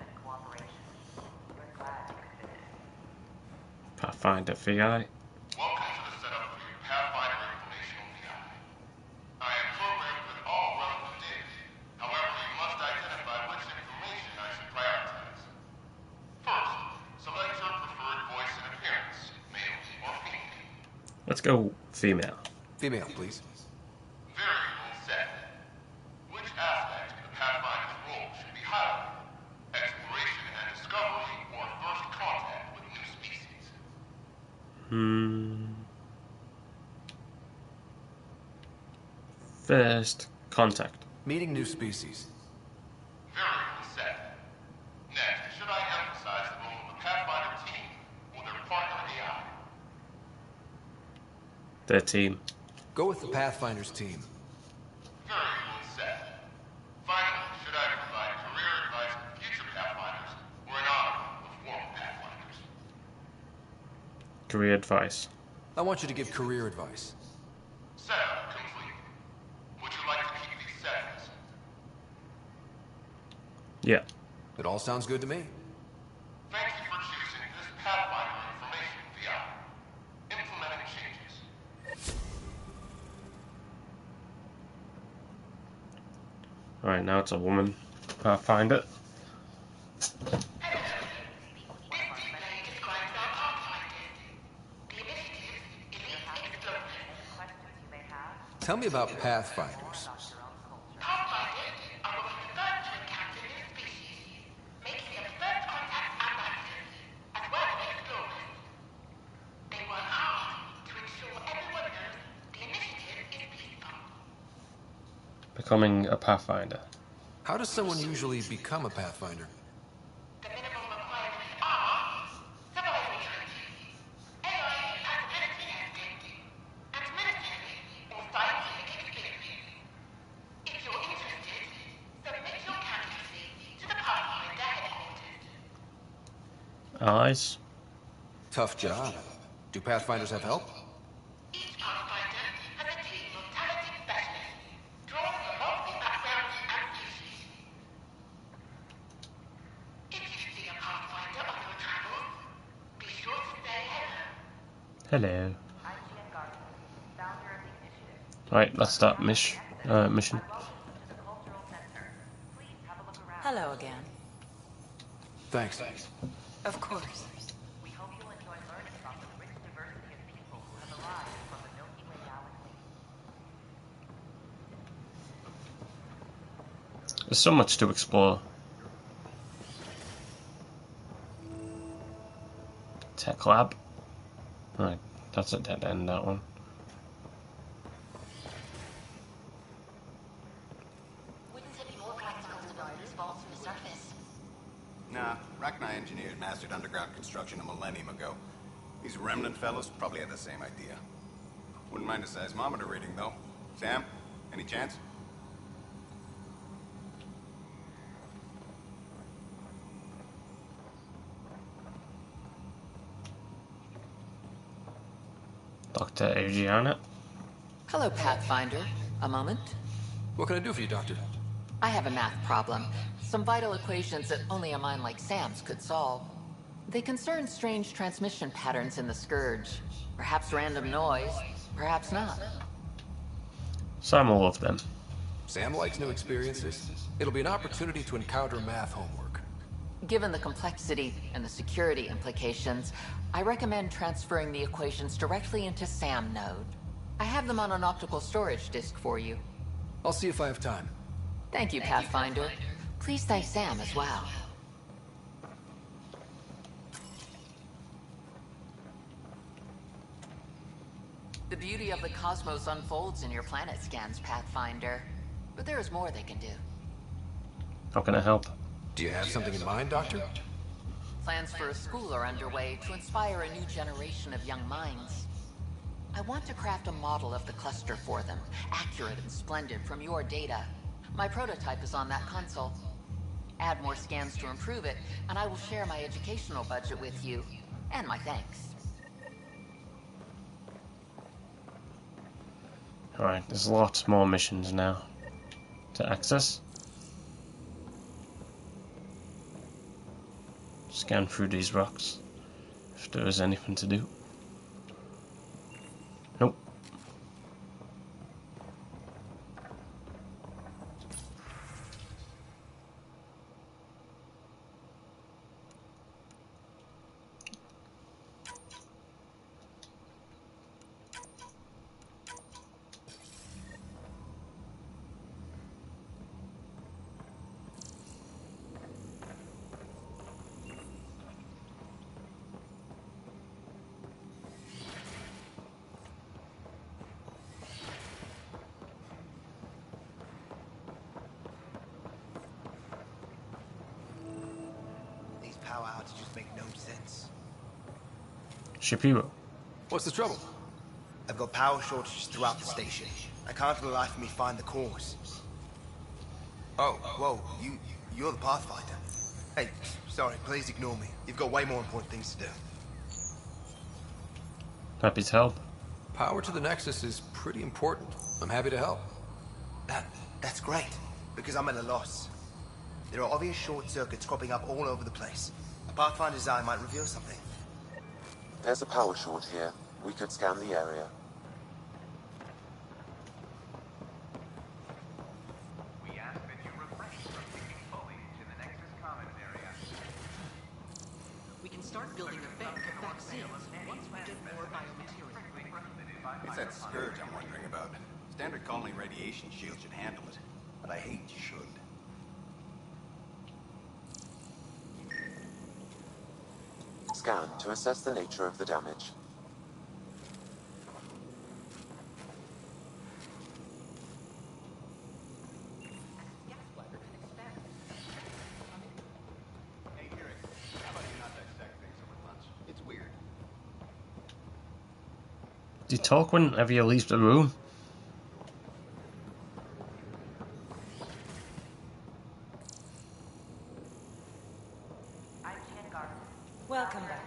Pathfinder VI. Welcome to the setup for your Pathfinder Informational VI. I am programmed with all relevant data. However, you must identify which information I should prioritize. First, select your preferred voice and appearance, male or female. Let's go female. Female, please. Variable set. Which aspect of the Pathfinder's role should be highlighted? Exploration and discovery or first contact with new species? First contact. Meeting new species. Variable set. Next, should I emphasize the role of the Pathfinder team or their partner AI? Their team. Go with the Pathfinder's team. Variable set. Finally, should I provide career advice to future Pathfinders or an honor of former Pathfinders? Career advice. I want you to give career advice. Setup complete. Would you like to keep these settings? Yeah. It all sounds good to me. Thank you for choosing this Pathfinder Information VI. Implementing changes. Alright, now it's a woman. Pathfinder. Tell me about Pathfinders. Pathfinders are one of the first to encounter new species, making them first contact ambassadors, as well as explorers. They work hard to ensure everyone knows the initiative is peaceful. Becoming a Pathfinder. How does someone usually become a Pathfinder? The minimum requirements are survival training, AI compatibility testing, and military or scientific experience. If you're interested, submit your candidacy to the Pathfinder headquarters. Eyes. Tough job. Do Pathfinders have help? Each Pathfinder has a team of talented specialists, drawn from multiple backgrounds and species. If you see a Pathfinder on your travels, be sure to say hello. Hello. Right, let's start mission. Hello again. Thanks. Of course. We hope you'll enjoy learning about the rich diversity of people who have arrived from the Milky Way galaxy. There's so much to explore. Tech lab. Right, that's a dead end, that one. Wouldn't it be more practical to build these vaults from the surface? Nah, Rachni engineers mastered underground construction a millennium ago. These remnant fellows probably had the same idea. Wouldn't mind a seismometer reading, though. Sam, any chance? Dr. Adriana. Hello, Pathfinder. A moment? What can I do for you, Doctor? I have a math problem. Some vital equations that only a mind like Sam's could solve. They concern strange transmission patterns in the Scourge. Perhaps random noise, perhaps not. Sam will love them. Sam likes new experiences. It'll be an opportunity to encounter math homework. Given the complexity and the security implications, I recommend transferring the equations directly into SAM node. I have them on an optical storage disk for you. I'll see if I have time. Thank you, Pathfinder. Please thank Sam as well. The beauty of the cosmos unfolds in your planet scans, Pathfinder. But there is more they can do. How can I help? Do you have something in mind, Doctor? Plans for a school are underway to inspire a new generation of young minds. I want to craft a model of the cluster for them, accurate and splendid from your data. My prototype is on that console. Add more scans to improve it, and I will share my educational budget with you, and my thanks. Alright, there's lots more missions now to access. Scan through these rocks if there is anything to do. Nope. Power outages make no sense. Shapiro. What's the trouble? I've got power shortages throughout the station. I can't for the life of me find the cause. Oh, whoa, you're the Pathfinder. Hey, sorry, please ignore me. You've got way more important things to do. Happy to help. Power to the Nexus is pretty important. I'm happy to help. That's great, because I'm at a loss. There are obvious short circuits cropping up all over the place. A Pathfinder design might reveal something. There's a power short here. We could scan the area. We ask that you refrain from picking foliage in the Nexus Commons area. We can start building a vaccines once we get more biomaterial. It's that Scourge I'm wondering about. Standard colony radiation shield should handle it, but I hate should. Scan to assess the nature of the damage. Hey, Eric, how about you not dissect things over lunch? It's weird. Do you talk whenever you leave the room? Welcome back.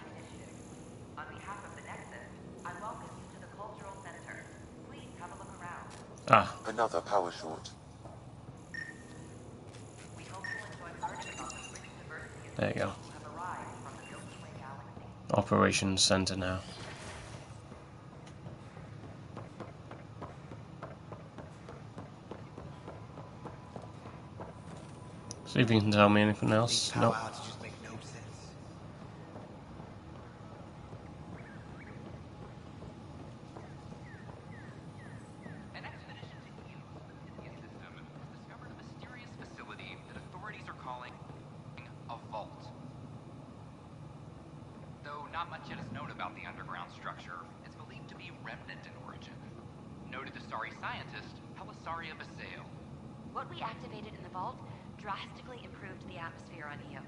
On behalf of the Nexus, I welcome you to the Cultural Center. Please have a look around. Ah. Another power short. We hope you'll enjoy learning about the rich diversity of There you go. people who have arrived from the Milky Way galaxy. Operations Center now. See if you can tell me anything else. Nope. An expedition to Eve, the system, discovered a mysterious facility that authorities are calling a vault. Though not much yet is known about the underground structure, it's believed to be remnant in origin. Noted Asari scientist Pelisaria Basale. What we activated in the vault drastically improved the atmosphere on Eos.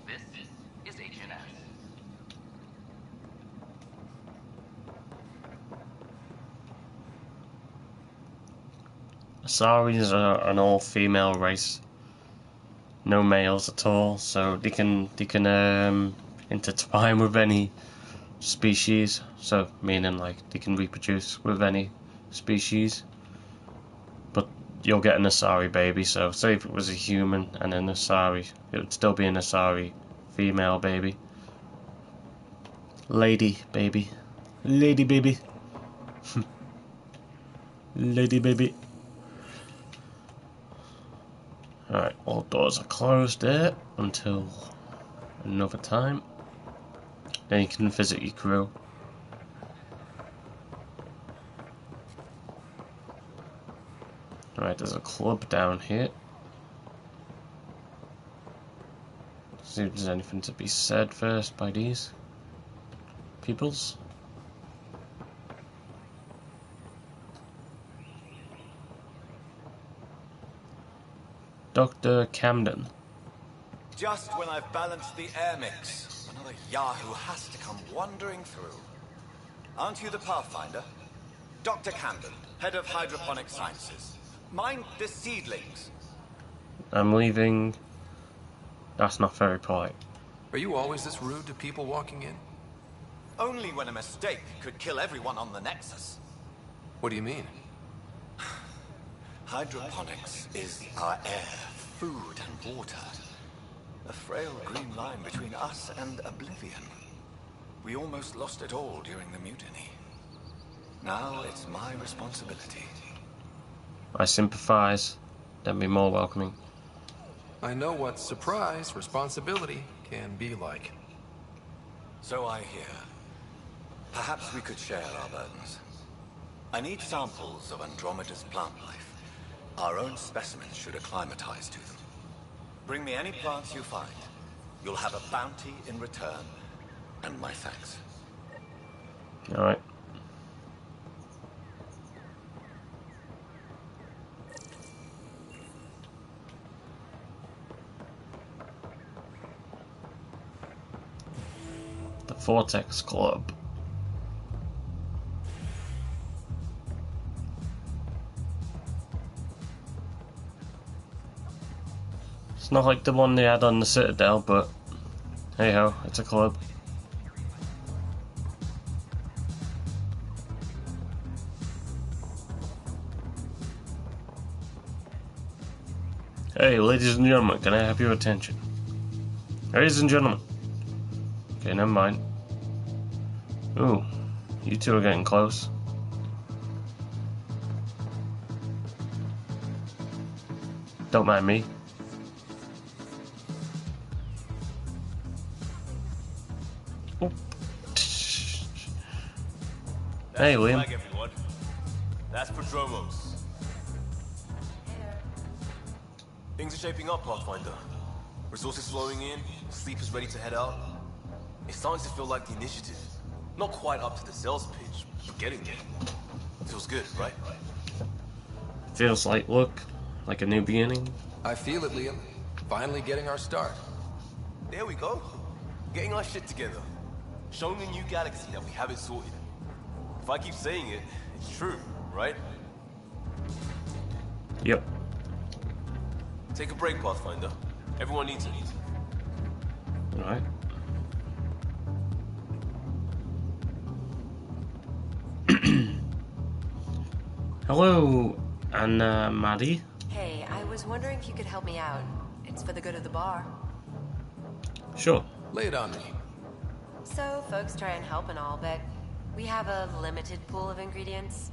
This is HNS. Asaris are an all-female race. No males at all, so they can intertwine with any species, so meaning like they can reproduce with any species. But you'll get an Asari baby, so say if it was a human and an Asari, it would still be an Asari female baby. Lady baby. Lady baby. Lady baby. Alright, all doors are closed there until another time. Then you can visit your crew. Alright, there's a club down here. See if there's anything to be said first by these peoples. Dr. Camden. Just when I've balanced the air mix, another Yahoo has to come wandering through. Aren't you the Pathfinder? Dr. Camden, head of hydroponic sciences. Mind the seedlings. I'm leaving. That's not very polite. Are you always this rude to people walking in? Only when a mistake could kill everyone on the Nexus. What do you mean? Hydroponics is our air, food, and water. A frail green line between us and oblivion. We almost lost it all during the mutiny. Now it's my responsibility. I sympathize. Then be more welcoming. I know what surprise responsibility can be like. So I hear. Perhaps we could share our burdens. I need samples of Andromeda's plant life. Our own specimens should acclimatize to them. Bring me any plants you find. You'll have a bounty in return, and my thanks. Alright. The Vortex Club. It's not like the one they had on the Citadel, but hey ho, it's a club. Hey, ladies and gentlemen, can I have your attention? Ladies and gentlemen. Okay, never mind. Ooh, you two are getting close. Don't mind me. Hey, Liam. Flag, everyone. That's Prodromos. Things are shaping up, Pathfinder. Resources flowing in, sleepers ready to head out. It's starting to feel like the initiative. Not quite up to the sales pitch, but getting there. Feels good, right? Feels like, look, like a new beginning. I feel it, Liam. Finally getting our start. There we go. Getting our shit together. Showing a new galaxy that we haven't sorted. If I keep saying it, it's true, right? Yep. Take a break, Pathfinder. Everyone needs it. Alright. Hello, Anna Maddie. Hey, I was wondering if you could help me out. It's for the good of the bar. Sure. Lay it on me. So, folks try and help and all, but we have a limited pool of ingredients.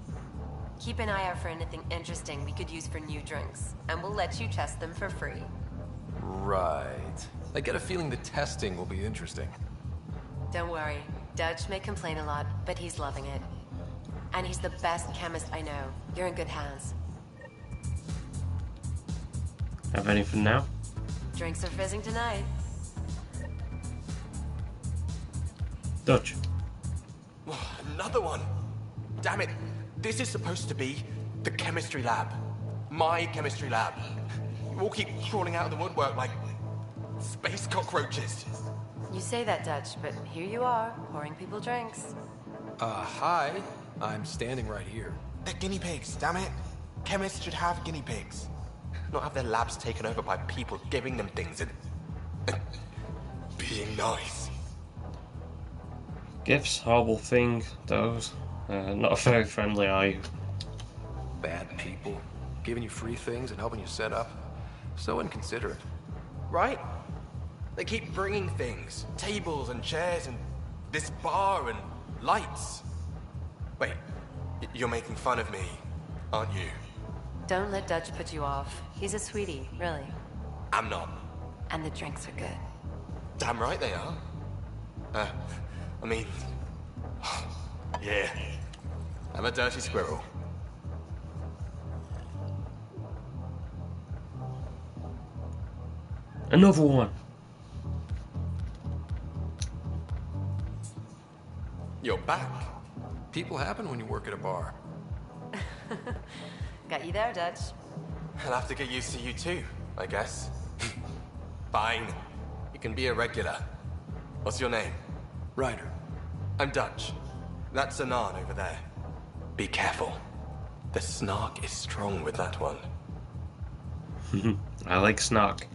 Keep an eye out for anything interesting we could use for new drinks, and we'll let you test them for free. Right. I get a feeling the testing will be interesting. Don't worry. Dutch may complain a lot, but he's loving it. And he's the best chemist I know. You're in good hands. Have anything now? Drinks are fizzing tonight. Dutch. Another one! Damn it! This is supposed to be the chemistry lab. My chemistry lab. You all keep crawling out of the woodwork like space cockroaches. You say that, Dutch, but here you are, pouring people drinks. Hi. I'm standing right here. They're guinea pigs, damn it. Chemists should have guinea pigs. Not have their labs taken over by people giving them things and being nice. Gifts, horrible thing, those. Not very friendly, are you? Bad people, giving you free things and helping you set up. So inconsiderate. Right? They keep bringing things. Tables and chairs and this bar and lights. Wait, you're making fun of me, aren't you? Don't let Dutch put you off. He's a sweetie, really. I'm not. And the drinks are good. Damn right they are. I mean... yeah. I'm a dirty squirrel. Another one. You're back. People happen when you work at a bar. Got you there, Dutch. I'll have to get used to you too, I guess. Fine. You can be a regular. What's your name? Ryder. I'm Dutch. That's Anan over there. Be careful. The snark is strong with that one. I like snark.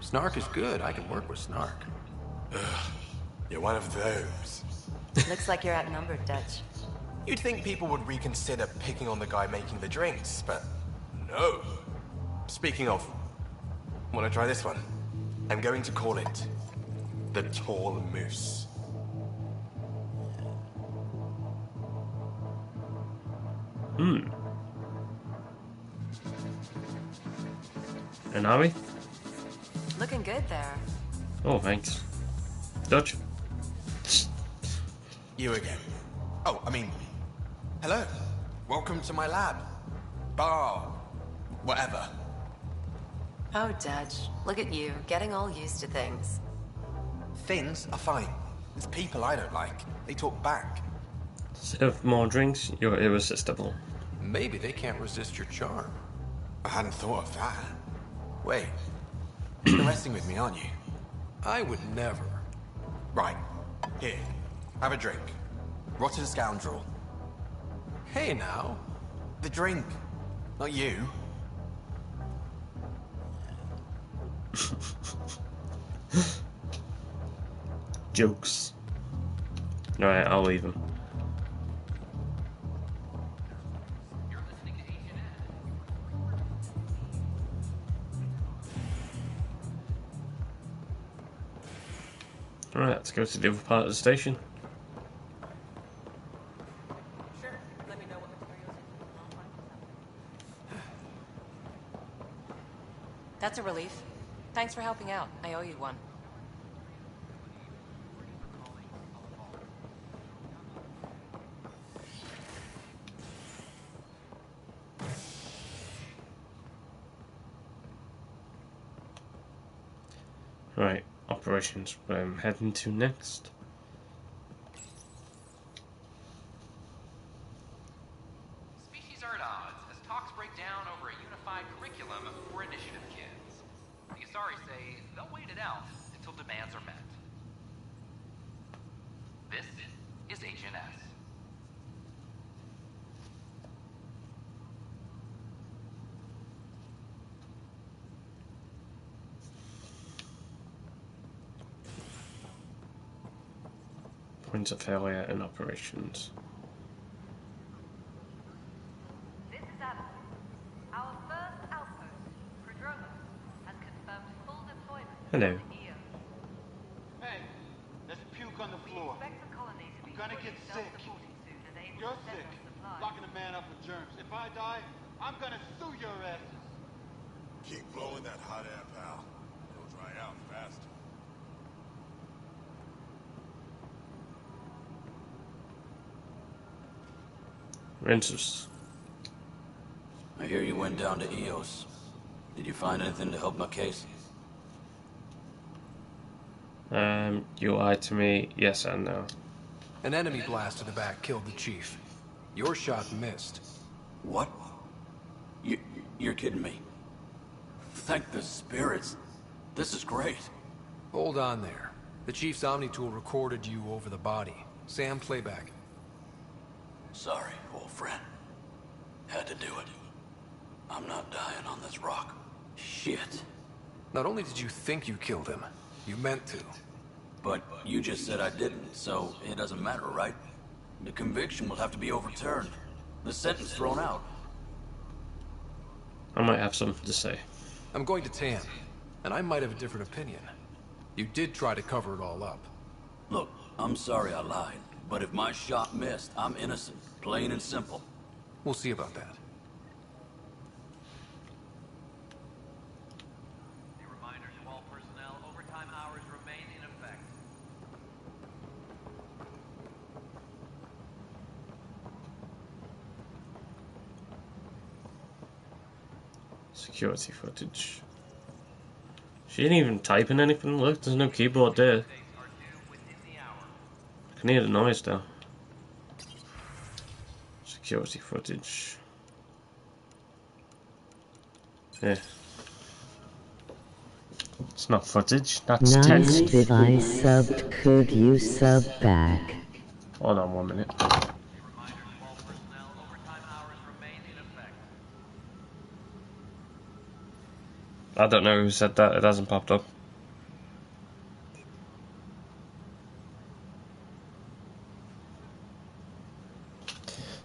Snark is good. I can work with snark. Ugh, you're one of those. Looks like you're outnumbered, Dutch. You'd think people would reconsider picking on the guy making the drinks, but no. Speaking of, wanna try this one? I'm going to call it the Tall Moose. And are we? Looking good there. Oh, thanks. Dutch? You again. Oh, I mean, hello. Welcome to my lab. Bar. Whatever. Oh, Dutch. Look at you, getting all used to things. Things are fine. It's people I don't like. They talk back. Serve more drinks, you're irresistible. Maybe they can't resist your charm. I hadn't thought of that. Wait. You're messing with me, aren't you? I would never. Right. Here. Have a drink. Rotten scoundrel. Hey now. The drink. Not you. Jokes. Alright, I'll leave him. Alright, let's go to the other part of the station. Sure. Let me know what materials you need. That's a relief. Thanks for helping out. I owe you one. Right, operations, where I'm heading to next. Species are at odds as talks break down over a unified curriculum for initiative kids. The Asari say they'll wait it out until demands are met. This is Agent S. Points of failure in operations. This is Adam. Our first outpost, Prodromos, has confirmed full deployment. Hello. Hey, there's puke on the floor. I'm gonna get sick. You're sick. Locking a man up with germs. If I die, I'm gonna sue your asses. Keep blowing that hot air, pal. It'll dry out fast. Renters. I hear you went down to EOS. Did you find anything to help my case? You lied to me, yes and no. An enemy blast to the back killed the chief. Your shot missed. What? You're kidding me. Thank the spirits. This is great. Hold on there. The chief's Omni tool recorded you over the body. Sam, playback. Sorry, old friend. Had to do it. I'm not dying on this rock. Shit. Not only did you think you killed him, you meant to. But you just said I didn't, so it doesn't matter, right? The conviction will have to be overturned. The sentence thrown out. I might have something to say. I'm going to Tan, and I might have a different opinion. You did try to cover it all up. Look, I'm sorry I lied, but if my shot missed, I'm innocent. Plain and simple. We'll see about that. A reminder to all personnel, overtime hours remain in effect. Security footage. She ain't even typing anything. Look, there's no keyboard there. I can hear the noise though. Security footage. Yeah. It's not footage, that's Nice text. if I subbed, could you sub back? Hold on 1 minute. I don't know who said that, it hasn't popped up.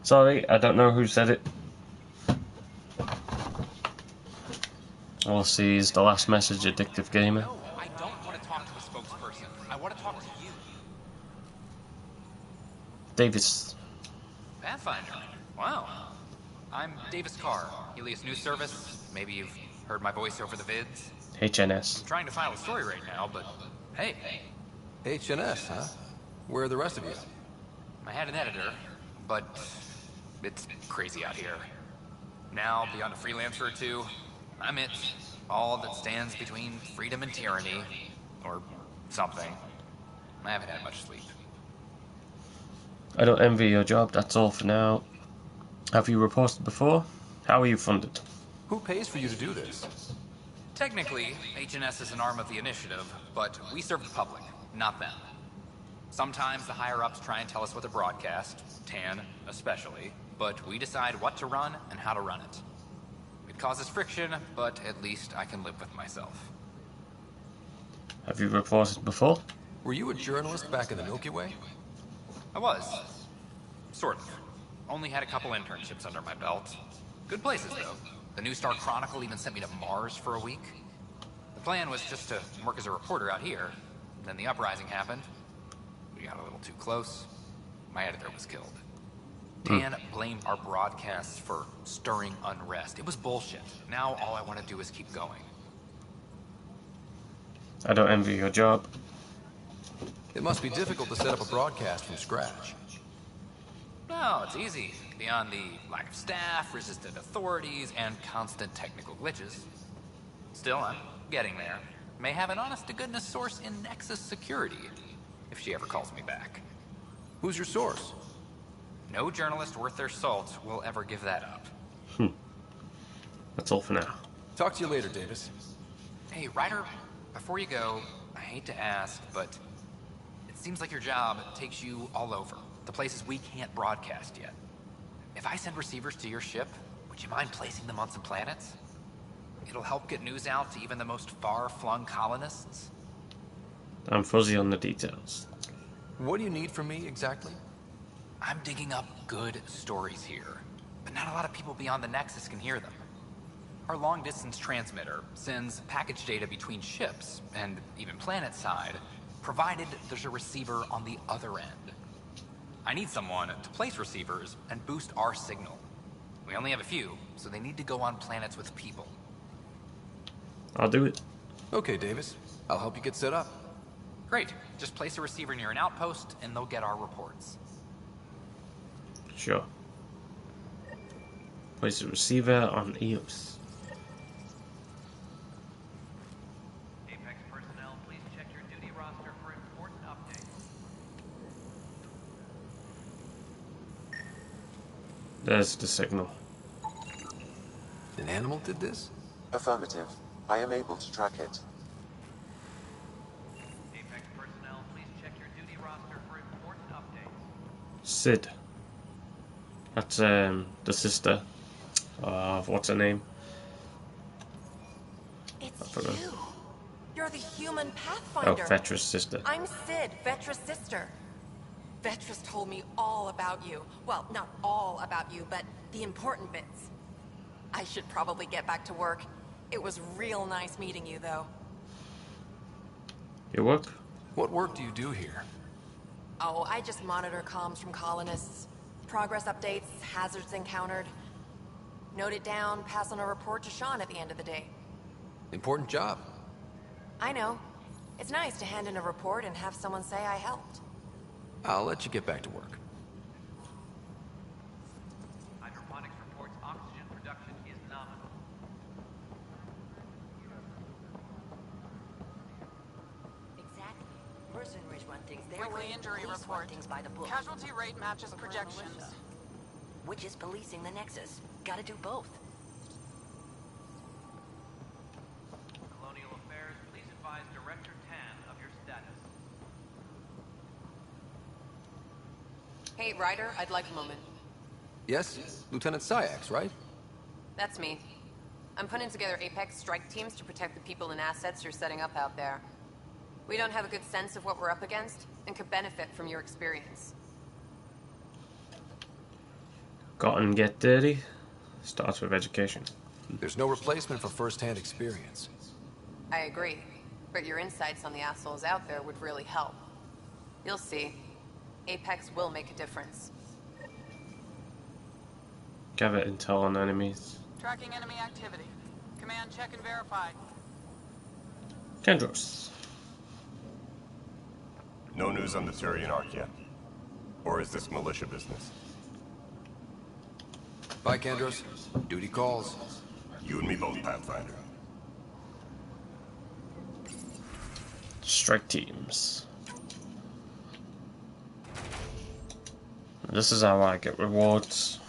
Sorry, I don't know who said it. All I see is the last message, Addictive Gamer. No, I don't want to talk to a spokesperson. I want to talk to you. Davis. Pathfinder. Wow. I'm Davis Carr, Helios News Service. Maybe you've heard my voice over the vids. HNS. I'm trying to file a story right now, but hey. HNS, huh? Where are the rest of you? I had an editor, but it's crazy out here. Now, beyond a freelancer or two, I'm it. All that stands between freedom and tyranny. Or something. I haven't had much sleep. I don't envy your job, that's all for now. Have you reported before? How are you funded? Who pays for you to do this? Technically, HNS is an arm of the initiative, but we serve the public, not them. Sometimes the higher-ups try and tell us what to broadcast, Tan especially, but we decide what to run and how to run it. It causes friction, but at least I can live with myself. Have you reported before? Were you a journalist back in the Milky Way? I was. Sort of. Only had a couple internships under my belt. Good places, though. The New Star Chronicle even sent me to Mars for a week. The plan was just to work as a reporter out here. Then the uprising happened. We got a little too close. My editor was killed. Tan blamed our broadcasts for stirring unrest. It was bullshit. Now all I want to do is keep going. I don't envy your job. It must be difficult to set up a broadcast from scratch. No, it's easy. Beyond the lack of staff, resistant authorities, and constant technical glitches. Still, I'm getting there. May have an honest-to-goodness source in Nexus Security, if she ever calls me back. Who's your source? No journalist worth their salt will ever give that up. That's all for now. Talk to you later, Davis. Hey, Ryder, before you go, I hate to ask, but it seems like your job takes you all over. The places we can't broadcast yet. If I send receivers to your ship, would you mind placing them on some planets? It'll help get news out to even the most far-flung colonists. I'm fuzzy on the details. What do you need from me, exactly? I'm digging up good stories here, but not a lot of people beyond the Nexus can hear them. Our long-distance transmitter sends package data between ships, and even planet-side, provided there's a receiver on the other end. I need someone to place receivers and boost our signal. We only have a few, so they need to go on planets with people. I'll do it. Okay, Davis. I'll help you get set up. Great. Just place a receiver near an outpost, and they'll get our reports. Sure. Place a receiver on EOS. Apex personnel, please check your duty roster for important updates. There's the signal. An animal did this? Affirmative. I am able to track it. Apex personnel, please check your duty roster for important updates. Sid. That's the sister of what's her name? It's you. You're the human Pathfinder. Oh, Vetra's sister. I'm Sid, Vetra's sister. Vetra's told me all about you. Well, not all about you, but the important bits. I should probably get back to work. It was real nice meeting you, though. Your work? What work do you do here? Oh, I just monitor comms from colonists. Progress updates, hazards encountered. Note it down, pass on a report to Sean at the end of the day. Important job. I know. It's nice to hand in a report and have someone say I helped. I'll let you get back to work. Hydroponics reports oxygen production is nominal. Exactly. Mercenaries run things their Weekly way, injury police report. run things by the book. Casualty rate matches projections. Which is policing the Nexus. Gotta do both. Colonial Affairs, please advise Director Tan of your status. Hey, Ryder, I'd like a moment. Yes? Lieutenant Syax, right? That's me. I'm putting together Apex strike teams to protect the people and assets you're setting up out there. We don't have a good sense of what we're up against, and could benefit from your experience. Got and get dirty. Starts with education. There's no replacement for first-hand experience. I agree, but your insights on the assholes out there would really help. You'll see. Apex will make a difference. Gather intel on enemies. Tracking enemy activity. Command check and verify. Kendros. No news on the Turian Ark yet? Or is this militia business? Bye, Kendros. Duty calls. You and me both, Pathfinder. Strike teams. This is how I get rewards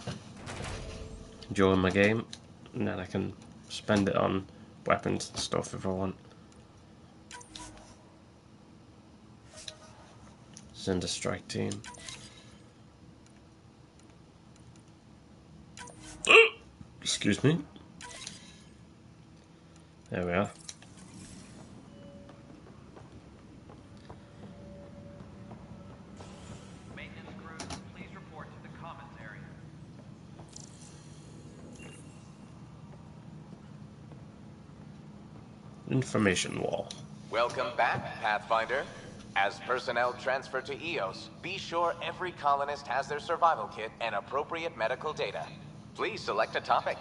during my game, and then I can spend it on weapons and stuff if I want. Send a strike team. Excuse me. There we are. Maintenance crews, please report to the commons area. Information wall. Welcome back, Pathfinder. As personnel transfer to EOS, be sure every colonist has their survival kit and appropriate medical data. Please select a topic.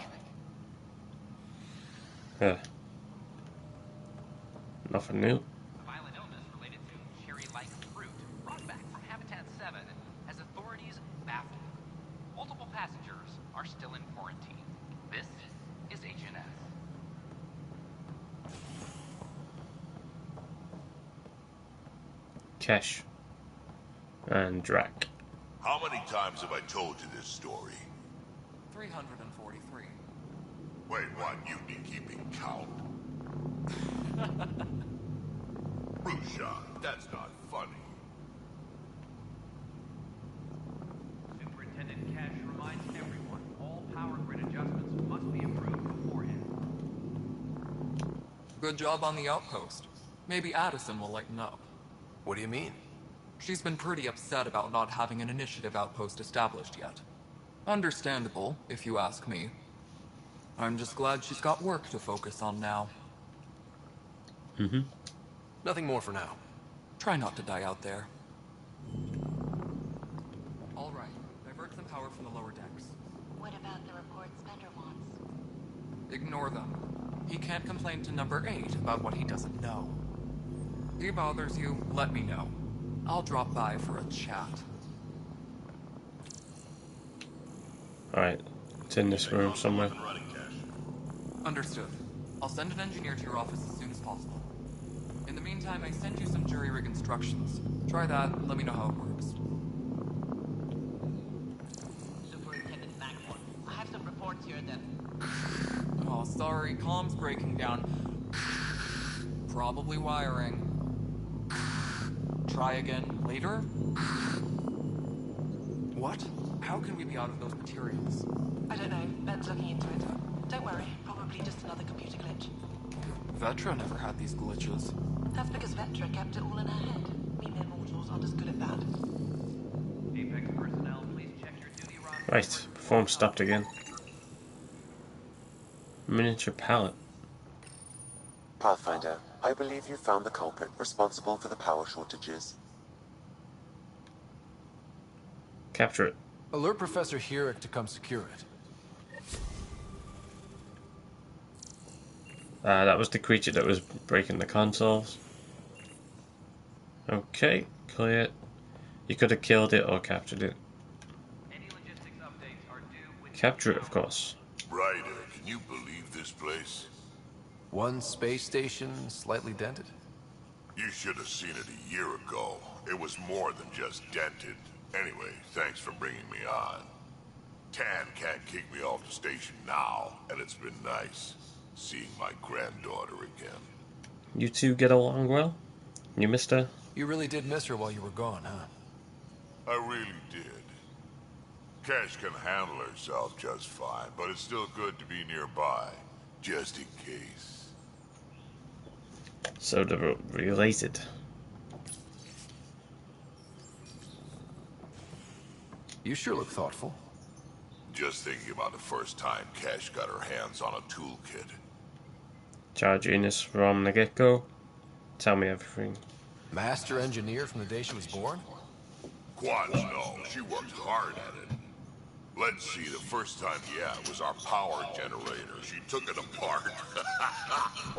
Yeah. Nothing new. A violent illness related to cherry-like fruit brought back from Habitat 7 has authorities baffled. Multiple passengers are still in quarantine. This is HNS. Kesh. And Drac. How many times have I told you this story? 343. Wait, what? You've been keeping count? Rusha, that's not funny. Superintendent Cash reminds everyone all power grid adjustments must be approved beforehand. Good job on the outpost. Maybe Addison will lighten up. What do you mean? She's been pretty upset about not having an initiative outpost established yet. Understandable, if you ask me. I'm just glad she's got work to focus on now. Mm-hmm. Nothing more for now. Try not to die out there. All right, divert some power from the lower decks. What about the reports Spender wants? Ignore them. He can't complain to number 8 about what he doesn't know. If he bothers you, let me know. I'll drop by for a chat. Alright, it's in this room somewhere. Understood. I'll send an engineer to your office as soon as possible. In the meantime, I sent you some jury rig instructions. Try that, and let me know how it works. Superintendent Mackmore, I have some reports here that... Oh, sorry, comm's breaking down. Probably wiring. Try again later? What? How can we be out of those materials? I don't know. Ben's looking into it. Don't worry. Probably just another computer glitch. Vetra never had these glitches. That's because Vetra kept it all in her head. We mere mortals aren't as good at that. Apex personnel, please check your duty roster. Right, perform stopped again. Miniature pallet. Pathfinder, I believe you found the culprit responsible for the power shortages. Capture it. Alert Professor Herrick to come secure it. That was the creature that was breaking the consoles. Okay, clear. You could have killed it or captured it. Any logistics updates are due within Capture it, of course. Ryder, can you believe this place? One space station slightly dented. You should have seen it a year ago. It was more than just dented. Anyway, thanks for bringing me on. Tan can't kick me off the station now, and it's been nice seeing my granddaughter again. You two get along well? You missed her? You really did miss her while you were gone, huh? I really did. Cash can handle herself just fine, but it's still good to be nearby, just in case. So they're related. You sure look thoughtful. Just thinking about the first time Cash got her hands on a toolkit. Child genius from the get-go. Tell me everything. Master engineer from the day she was born? Quads, no. She worked hard at it. Let's see, the first time, yeah, was our power generator. She took it apart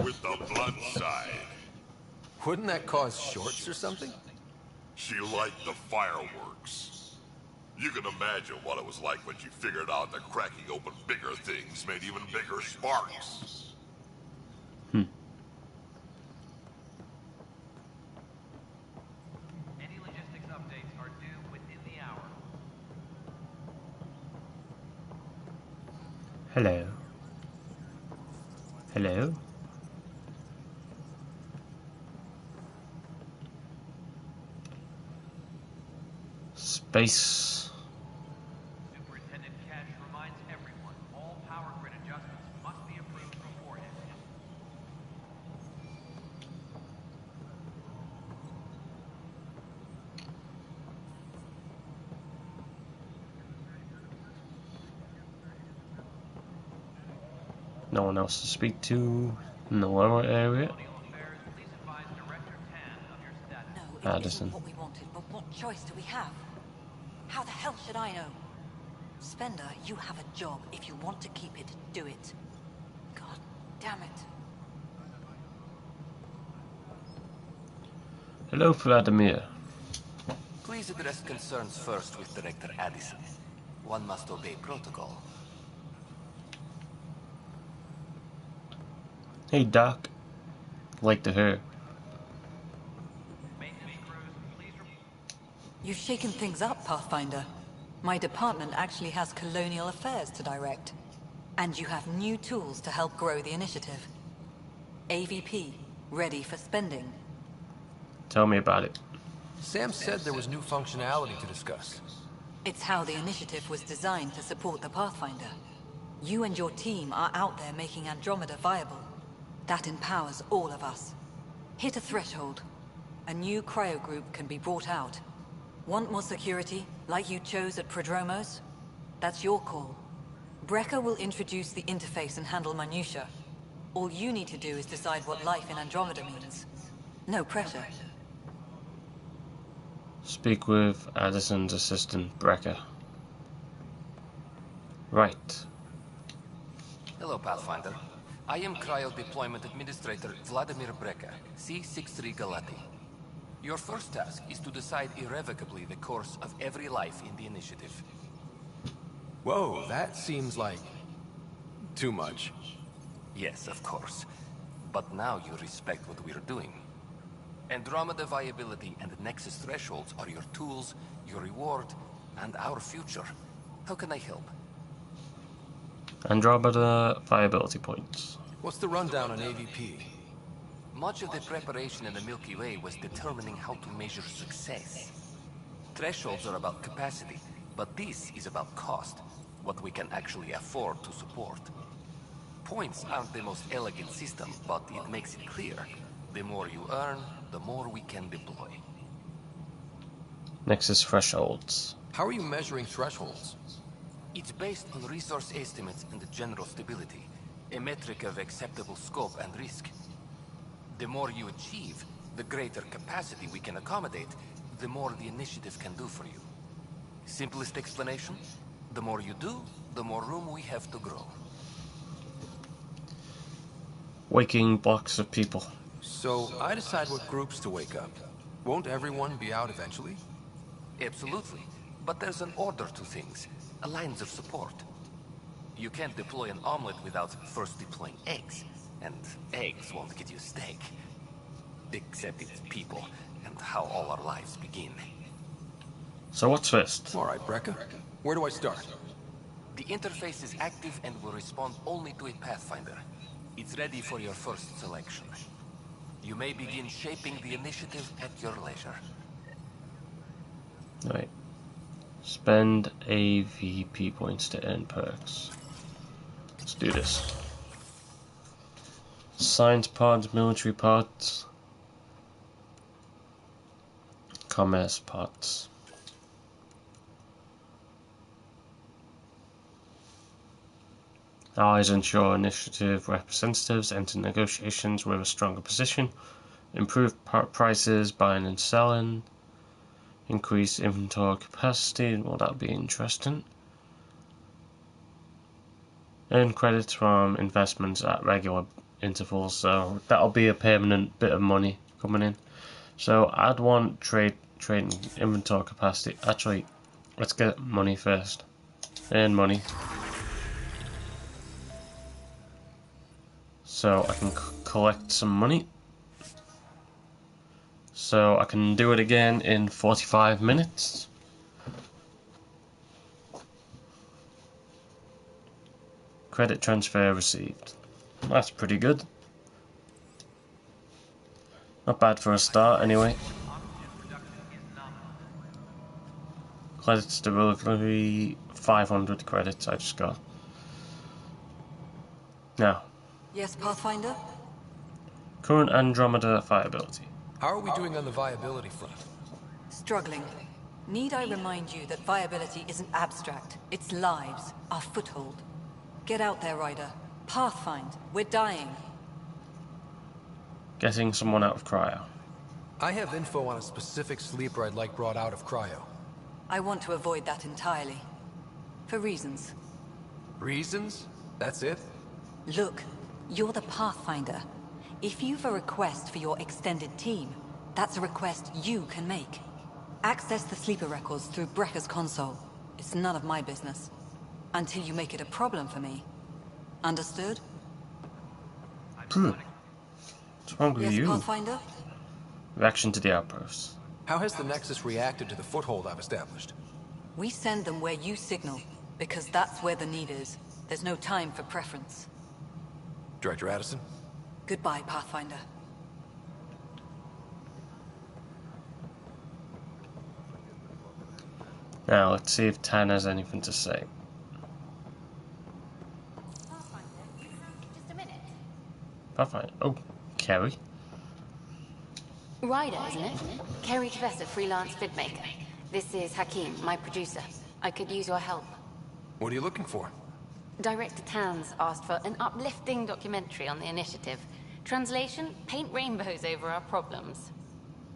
with the blunt side. Wouldn't that cause shorts or something? She liked the fireworks. You can imagine what it was like when she figured out that cracking open bigger things made even bigger sparks. Any logistics updates are due within the hour. Hello. Hello. Space. Superintendent Cash reminds everyone all power grid adjustments must be approved beforehand. No one else to speak to in the lower area. Addison. What we wanted, but what choice do we have? How the hell should I know? Spender, you have a job. If you want to keep it, do it. God damn it. Hello, Vladimir. Please address concerns first with Director Addison. One must obey protocol. Hey, Doc. Like to hear. You've shaken things up, Pathfinder. My department actually has colonial affairs to direct. And you have new tools to help grow the initiative. AVP, ready for spending. Tell me about it. Sam said there was new functionality to discuss. It's how the initiative was designed to support the Pathfinder. You and your team are out there making Andromeda viable. That empowers all of us. Hit a threshold. A new cryo group can be brought out. Want more security, like you chose at Prodromos? That's your call. Brecker will introduce the interface and handle minutiae. All you need to do is decide what life in Andromeda means. No pressure. Speak with Addison's assistant, Brecker. Right. Hello, Pathfinder. I am Cryo Deployment Administrator Vladimir Brecker, C-63 Galati. Your first task is to decide irrevocably the course of every life in the initiative. Whoa, that seems like... too much. Yes, of course. But now you respect what we're doing. Andromeda viability and Nexus thresholds are your tools, your reward, and our future. How can I help? Andromeda viability points. What's the rundown on AVP? Much of the preparation in the Milky Way was determining how to measure success. Thresholds are about capacity, but this is about cost, what we can actually afford to support. Points aren't the most elegant system, but it makes it clear. The more you earn, the more we can deploy. Nexus thresholds. How are you measuring thresholds? It's based on resource estimates and the general stability, a metric of acceptable scope and risk. The more you achieve, the greater capacity we can accommodate, the more the initiative can do for you. Simplest explanation, the more you do, the more room we have to grow. Waking blocks of people. So I decide what groups to wake up. Won't everyone be out eventually? Absolutely. But there's an order to things, lines of support. You can't deploy an omelet without first deploying eggs. And eggs won't get you steak. Except it's people, and how all our lives begin. So what's first? Alright, Brekka. Where do I start? The interface is active and will respond only to a Pathfinder. It's ready for your first selection. You may begin shaping the initiative at your leisure. Right. Spend AVP points to earn perks. Let's do this. Science pods, military pods, commerce pods. Allies ensure initiative representatives enter negotiations with a stronger position, improve prices, buying and selling, increase inventory capacity. Well, that'll be interesting. Earn credits from investments at regular intervals, so that'll be a permanent bit of money coming in. So I'd want trading inventory capacity. Actually, let's get money first. Earn money. So I can collect some money. So I can do it again in 45 minutes. Credit transfer received. That's pretty good. Not bad for a start, anyway. Credits delivery 500 credits I just got. Now. Yes, Pathfinder? Current Andromeda viability. How are we doing on the viability front? Struggling. Need I remind you that viability isn't abstract? It's lives, our foothold. Get out there, Ryder. Pathfind. We're dying. Getting someone out of cryo. I have info on a specific sleeper I'd like brought out of cryo. I want to avoid that entirely. For reasons. Reasons? That's it? Look, you're the Pathfinder. If you've a request for your extended team, that's a request you can make. Access the sleeper records through Brekka's console. It's none of my business. Until you make it a problem for me. Understood? What's wrong with yes, you? Pathfinder? Reaction to the outposts. How has the Nexus reacted to the foothold I've established? We send them where you signal, because that's where the need is. There's no time for preference. Director Addison? Goodbye, Pathfinder. Now, let's see if Tan has anything to say. Just a minute. Pathfinder. Oh, Kerry. Ryder, isn't it? Kerry Kvessa, freelance vidmaker. This is Hakim, my producer. I could use your help. What are you looking for? Director Tans asked for an uplifting documentary on the initiative. Translation, paint rainbows over our problems.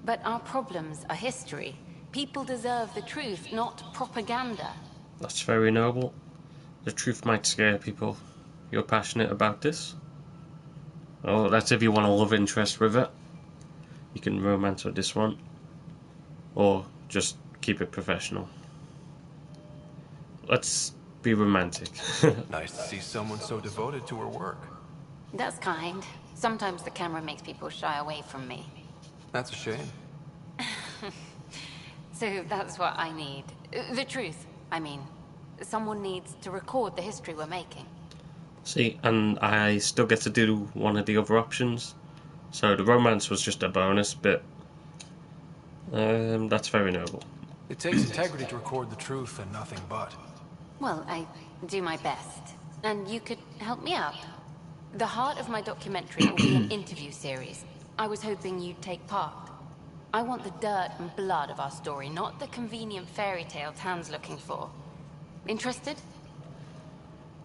But our problems are history. People deserve the truth, not propaganda. That's very noble. The truth might scare people. You're passionate about this? Oh, that's if you want a love interest with it. You can romance with this one. Or just keep it professional. Let's be romantic. Nice to see someone so devoted to her work. That's kind. Sometimes the camera makes people shy away from me. That's a shame. So that's what I need. The truth, I mean. Someone needs to record the history we're making. See, and I still get to do one of the other options. So the romance was just a bonus bit. That's very noble. It takes integrity to record the truth and nothing but. Well, I do my best. And you could help me out. The heart of my documentary will be an interview series. I was hoping you'd take part. I want the dirt and blood of our story, not the convenient fairy tale Tan's looking for. Interested?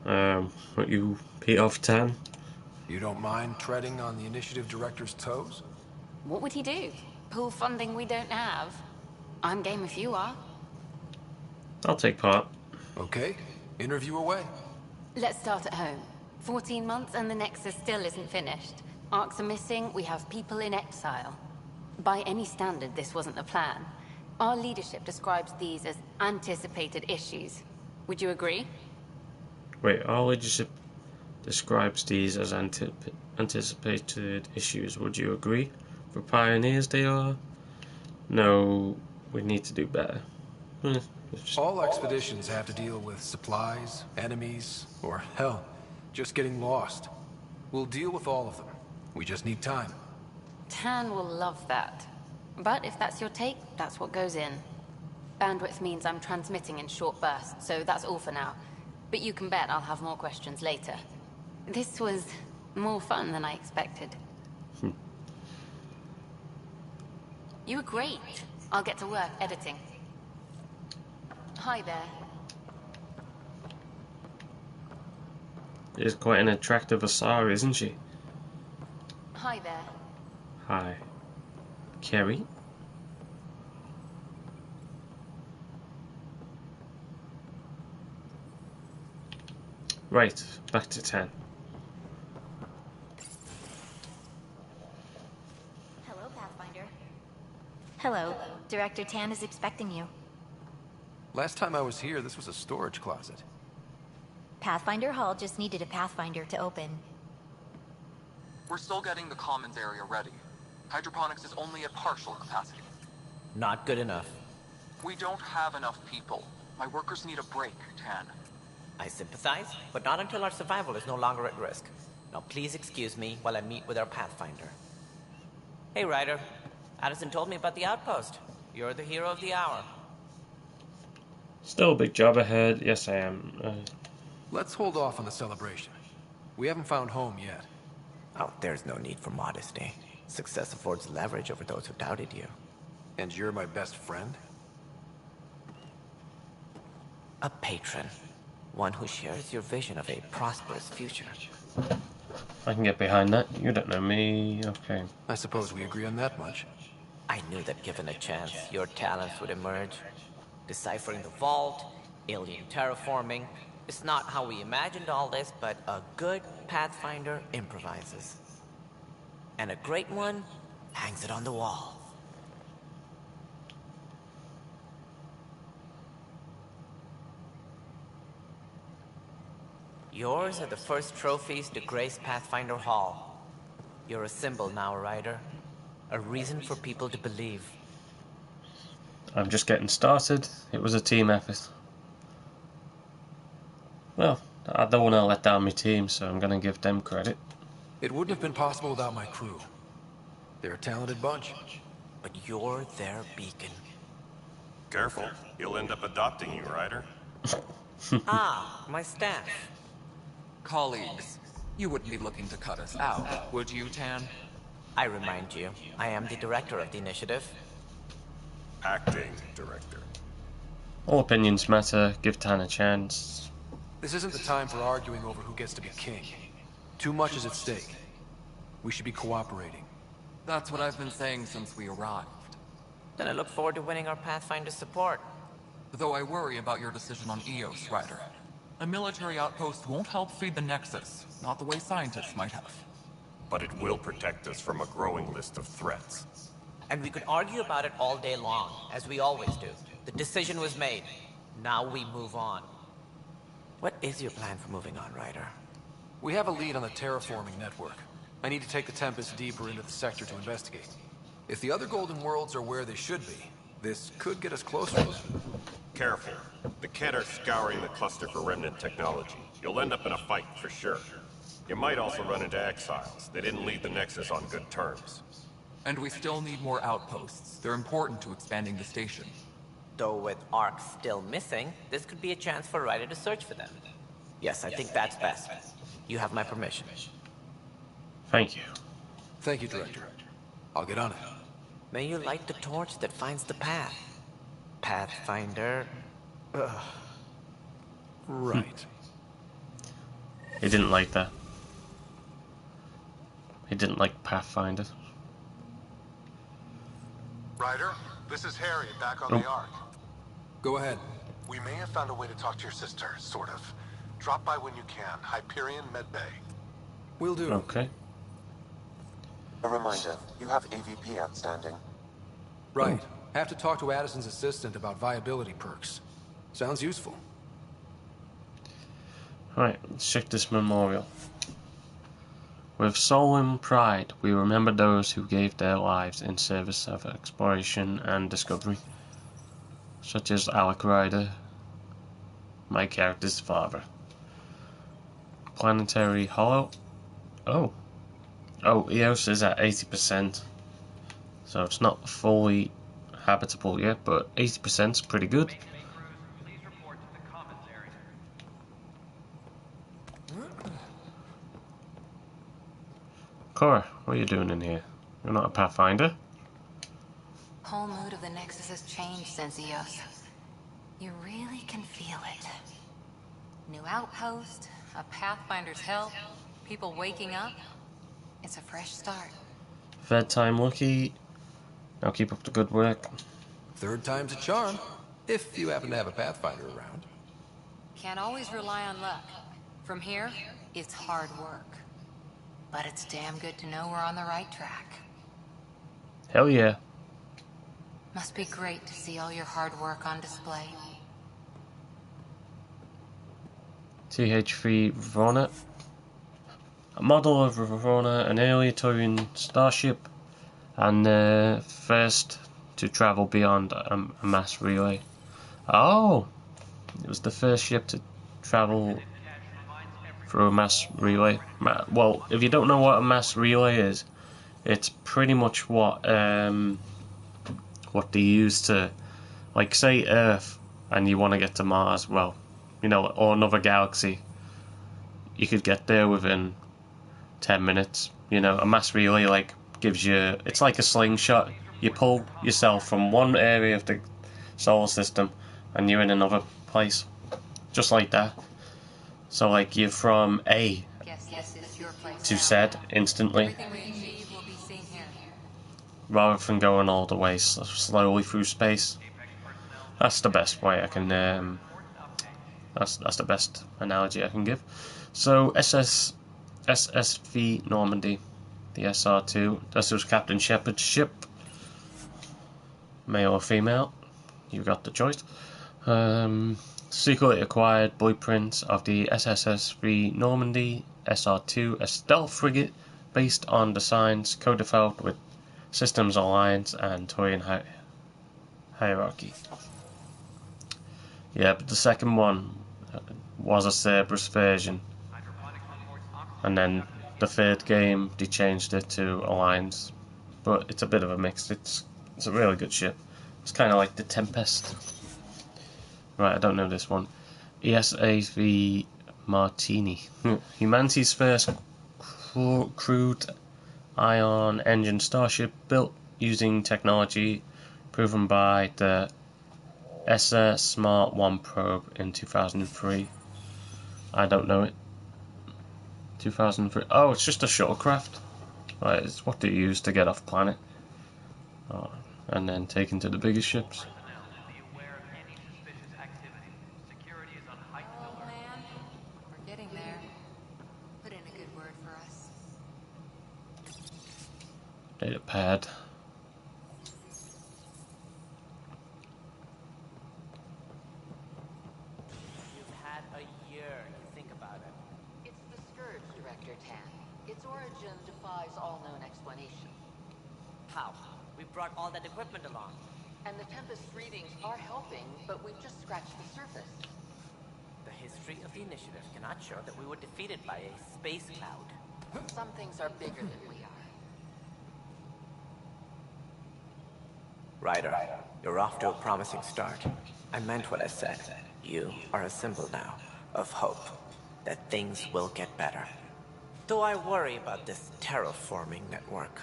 What you Pete off Tan? You don't mind treading on the initiative director's toes? What would he do? Pull funding we don't have? I'm game if you are. I'll take part. Okay, interview away. Let's start at home. 14 months and the Nexus still isn't finished. Arcs are missing, we have people in exile. By any standard, this wasn't the plan. Our leadership describes these as anticipated issues. Would you agree? Wait, our leadership describes these as anticipated issues. Would you agree? For pioneers they are? No, we need to do better. All expeditions have to deal with supplies, enemies, or hell, just getting lost. We'll deal with all of them. We just need time. Tan will love that. But if that's your take, that's what goes in. Bandwidth means I'm transmitting in short bursts, so that's all for now. But you can bet I'll have more questions later. This was more fun than I expected. You were great. I'll get to work editing. Hi there. She's quite an attractive Asara, isn't she? Hi there. Hi. Kerry? Right, back to 10. Hello, Pathfinder. Hello. Director Tan is expecting you. Last time I was here, this was a storage closet. Pathfinder Hall just needed a Pathfinder to open. We're still getting the commons area ready. Hydroponics is only at partial capacity. Not good enough. We don't have enough people. My workers need a break, Tan. I sympathize, but not until our survival is no longer at risk. Now please excuse me while I meet with our Pathfinder. Hey, Ryder. Addison told me about the outpost. You're the hero of the hour. Still a big job ahead. Yes, I am. Let's hold off on the celebration. We haven't found home yet. Oh, there's no need for modesty. Success affords leverage over those who doubted you. And you're my best friend? A patron. One who shares your vision of a prosperous future. I can get behind that. You don't know me. Okay. I suppose we agree on that much. I knew that given a chance, your talents would emerge. Deciphering the vault, alien terraforming. It's not how we imagined all this, but a good Pathfinder improvises. And a great one hangs it on the wall. Yours are the first trophies to grace Pathfinder Hall. You're a symbol now, Ryder. A reason for people to believe. I'm just getting started. It was a team effort. Well, I don't want to let down my team, so I'm going to give them credit. It wouldn't have been possible without my crew. They're a talented bunch. But you're their beacon. Careful, he'll end up adopting you, Ryder. Ah, my staff. Colleagues, you wouldn't be looking to cut us out, would you, Tan? I remind you, I am the director of the initiative. Acting director. All opinions matter. Give Tan a chance. This isn't the time for arguing over who gets to be king. Too much is at stake. We should be cooperating. That's what I've been saying since we arrived. Then I look forward to winning our Pathfinder support. Though I worry about your decision on Eos, Ryder. A military outpost won't help feed the Nexus, not the way scientists might have. But it will protect us from a growing list of threats. And we could argue about it all day long, as we always do. The decision was made. Now we move on. What is your plan for moving on, Ryder? We have a lead on the terraforming network. I need to take the Tempest deeper into the sector to investigate. If the other Golden Worlds are where they should be, this could get us closer. Careful. The Kett are scouring the cluster for remnant technology. You'll end up in a fight for sure. You might also run into exiles. They didn't leave the Nexus on good terms. And we still need more outposts. They're important to expanding the station. Though with Ark still missing, this could be a chance for Ryder to search for them. Yes, I think that's best. You have my permission. Thank you. Thank you, Director. I'll get on it. May you light the torch that finds the path. Pathfinder. Ugh. Right. He didn't like that. He didn't like Pathfinder. Ryder, this is Harry, back on the Ark. Go ahead. We may have found a way to talk to your sister, sort of. Drop by when you can. Hyperion Medbay. Will do. Okay. A reminder, you have AVP outstanding. Right. Have to talk to Addison's assistant about viability perks. Sounds useful. Right, let's check this memorial. With solemn pride, we remember those who gave their lives in service of exploration and discovery, such as Alec Ryder, my character's father. Planetary Hollow. Oh, EOS is at 80%, so it's not fully habitable yet, but 80% is pretty good. Cora, what are you doing in here? You're not a Pathfinder. Whole mood of the Nexus has changed since EOS. You really can feel it. New outpost, a Pathfinder's help, people waking up. It's a fresh start. Third time lucky. Now keep up the good work. Third time's a charm, if you happen to have a Pathfinder around. Can't always rely on luck. From here, it's hard work. But it's damn good to know we're on the right track. Hell yeah. Must be great to see all your hard work on display. TH3 Ravonna. A model of Ravonna, an early Turian starship, and first to travel beyond a mass relay. Oh! It was the first ship to travel through a mass relay. Well, if you don't know what a mass relay is, it's pretty much what they use to, like, say Earth, and you want to get to Mars, well, you know, or another galaxy. You could get there within 10 minutes. You know, a mass relay, like, gives you, it's like a slingshot. You pull yourself from one area of the solar system, and you're in another place. Just like that. So, like, you're from A to Z instantly, rather than going all the way slowly through space. That's the best way I can, that's the best analogy I can give. So, SSV Normandy, the SR2, this was Captain Shepard's ship. Male or female, you got the choice. Secretly acquired blueprints of the SSV Normandy SR2, a stealth frigate based on designs co-developed with Systems Alliance and Turian Hierarchy. Yeah, but the second one was a Cerberus version, and then the third game they changed it to Alliance, but it's a bit of a mix. It's a really good ship. It's kind of like the Tempest. Right, I don't know this one. ESAV Martini. Humanity's first crewed ion engine starship built using technology proven by the ESA Smart 1 probe in 2003. I don't know it. 2003. Oh, it's just a shuttlecraft. Right, it's what they use to get off planet. Oh, and then taken to the biggest ships. Data pad. You've had a year to think about it. It's the Scourge, Director Tan. Its origin defies all known explanation. How? We brought all that equipment along. And the Tempest readings are helping, but we've just scratched the surface. The history of the initiative cannot show that we were defeated by a space cloud. Some things are bigger than we are. Ryder, you're off to a promising start. I meant what I said. You are a symbol now of hope that things will get better. Though I worry about this terraforming network.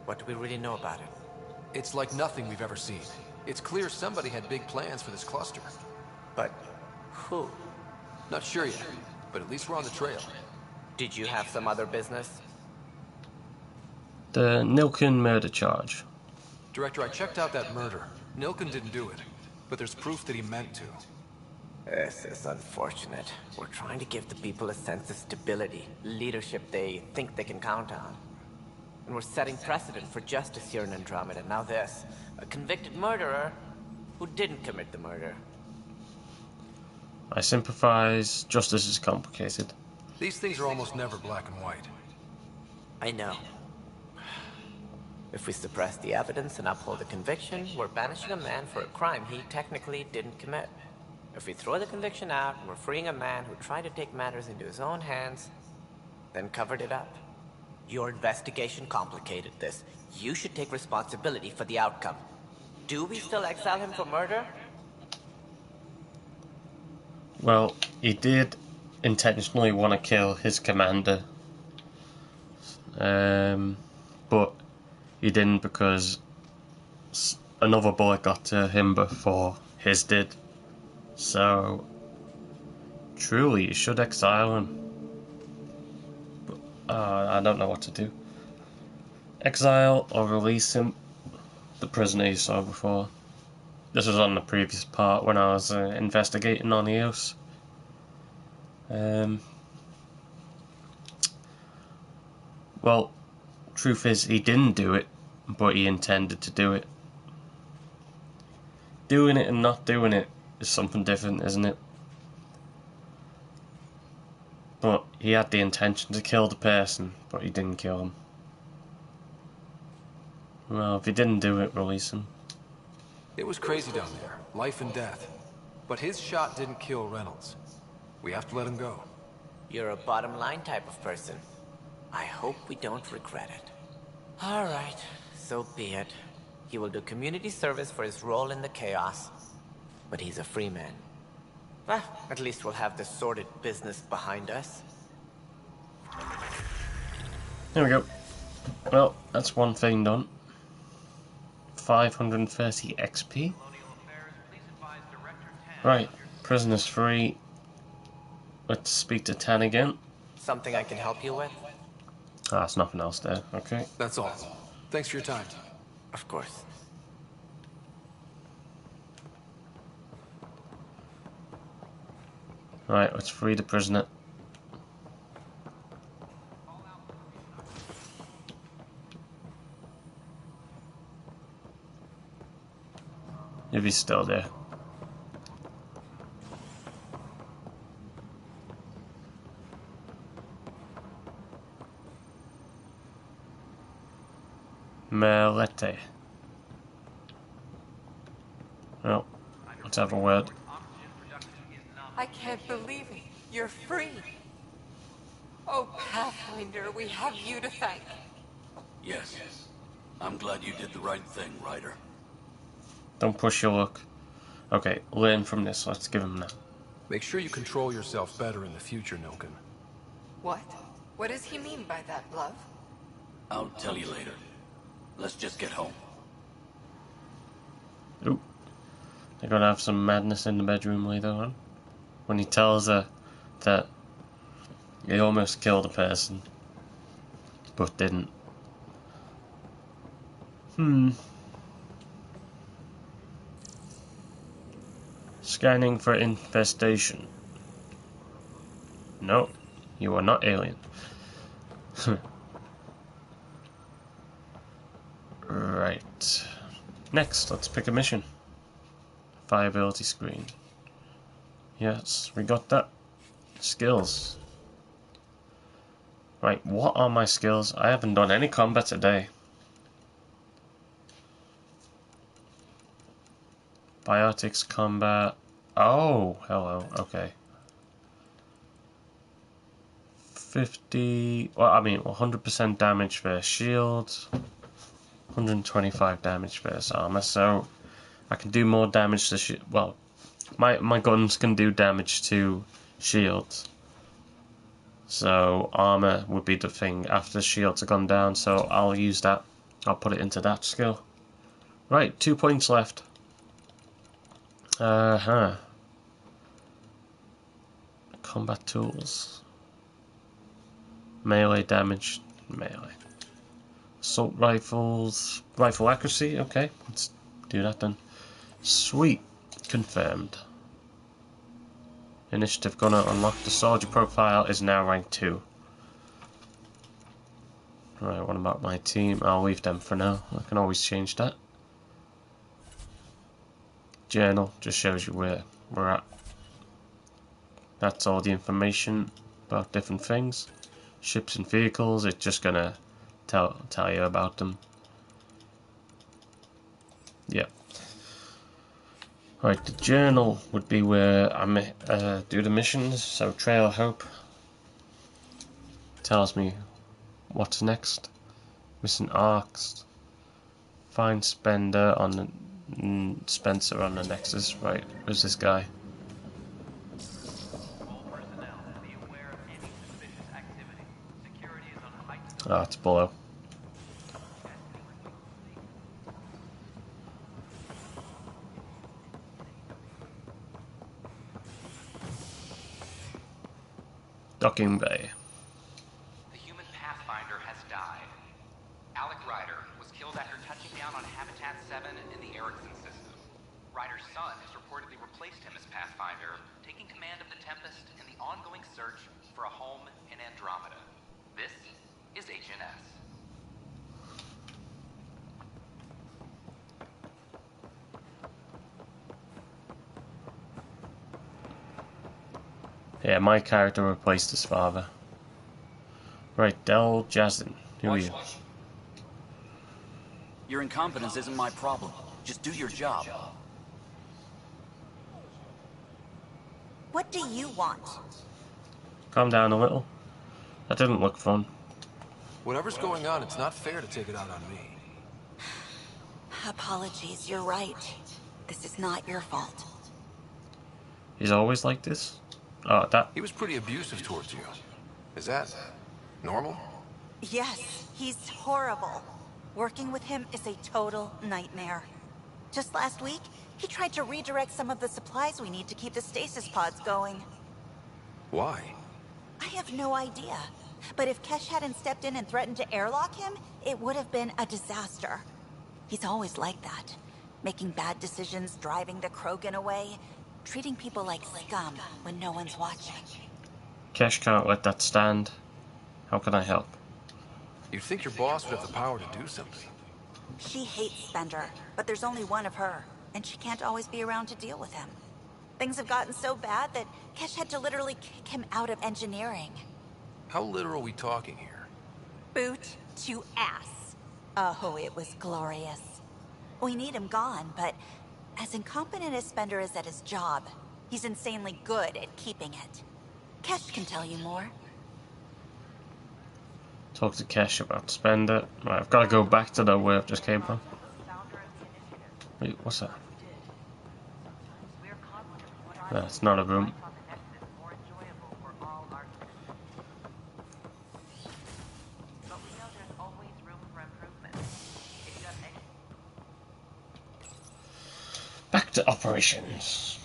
What do we really know about it? It's like nothing we've ever seen. It's clear somebody had big plans for this cluster. But who? Not sure yet, but at least we're on the trail. Did you have some other business? The Nilkin murder charge. Director, I checked out that murder. Nilkin didn't do it, but there's proof that he meant to. This is unfortunate. We're trying to give the people a sense of stability, leadership they think they can count on. And we're setting precedent for justice here in Andromeda. Now this, a convicted murderer who didn't commit the murder. I sympathize. Justice is complicated. These things are almost never black and white. I know. If we suppress the evidence and uphold the conviction, we're banishing a man for a crime he technically didn't commit. If we throw the conviction out, we're freeing a man who tried to take matters into his own hands, then covered it up. Your investigation complicated this. You should take responsibility for the outcome. Do we still exile him for murder? Well, he did intentionally want to kill his commander. But he didn't because another bullet got to him before his did. So, truly, you should exile him. But, I don't know what to do. Exile or release him. The prisoner you saw before. This was on the previous part when I was investigating on EOS. Well, truth is, he didn't do it, but he intended to do it. Doing it and not doing it is something different, isn't it? But he had the intention to kill the person, but he didn't kill him. Well, if he didn't do it, release him. It was crazy down there, life and death. But his shot didn't kill Reynolds. We have to let him go. You're a bottom line type of person. I hope we don't regret it. Alright, so be it. He will do community service for his role in the chaos. But he's a free man. Well, at least we'll have this sordid business behind us. There we go. Well, that's one thing done. 530 XP. Right, prisoners free. Let's speak to Tan again. Something I can help you with? Ah, there's nothing else there. Okay. That's all. Thanks for your time. Of course. Right, let's free the prisoner. If he's still there. Melete. Well, let's have a word. I can't believe it. You're free. Oh, Pathfinder, we have you to thank. Yes. I'm glad you did the right thing, Ryder. Don't push your luck. Okay, learn from this. Let's give him that. Make sure you control yourself better in the future, Nilkin. What? What does he mean by that, love? I'll tell you later. Let's just get home. Ooh. They're gonna have some madness in the bedroom later on. When he tells her that he almost killed a person, but didn't. Scanning for infestation. No, you are not alien. Right. Next, let's pick a mission. Viability screen. Yes, we got that. Skills. Right, what are my skills? I haven't done any combat today. Biotics combat. Oh, hello. Okay. 50. Well, I mean, 100% damage versus shields. 125 damage versus armor. So I can do more damage to well, my guns can do damage to shields. So armor would be the thing after shields have gone down. So I'll use that I'll put it into that skill. Right, 2 points left. Combat tools. Melee damage, melee. Assault rifles, rifle accuracy, okay, let's do that then. Sweet, confirmed. Initiative gonna unlock. The soldier profile is now rank 2. Right, what about my team? I'll leave them for now. I can always change that. Journal just shows you where we're at. That's all the information about different things. Ships and vehicles, it's just gonna tell you about them. Yep. Right, the journal would be where I do the missions. So Trail of Hope tells me what's next. Missing arcs. Find Spencer on the Nexus. Right, who's this guy? Oh, it's below. Docking Bay. The human Pathfinder has died. Alec Ryder was killed after touching down on Habitat 7 in the Erickson system. Ryder's son has reportedly replaced him as Pathfinder, taking command of the Tempest in the ongoing search for a home in Andromeda. This is HNS. Yeah, my character replaced his father. Right, Del Jazin. Who are you? Your incompetence isn't my problem. Just do your job. What do you want? Calm down a little. That didn't look fun. Whatever's going on, it's not fair to take it out on me. Apologies, you're right. This is not your fault. He's always like this? Oh, that... He was pretty abusive towards you. Is that normal? Yes, he's horrible. Working with him is a total nightmare. Just last week, he tried to redirect some of the supplies we need to keep the stasis pods going. Why? I have no idea. But if Kesh hadn't stepped in and threatened to airlock him, it would have been a disaster. He's always like that. Making bad decisions, driving the Krogan away, treating people like scum when no one's watching. Kesh can't let that stand. How can I help? You'd think your boss would have the power to do something. She hates Spender, but there's only one of her, and she can't always be around to deal with him. Things have gotten so bad that Kesh had to literally kick him out of engineering. How literal are we talking here? Boot to ass. Oh, it was glorious. We need him gone, but as incompetent as Spender is at his job, he's insanely good at keeping it. Kesh can tell you more. Talk to Kesh about Spender. Right, I've got to go back to the where I've just came from. Wait, what's that? No, it's not a room. Back to operations.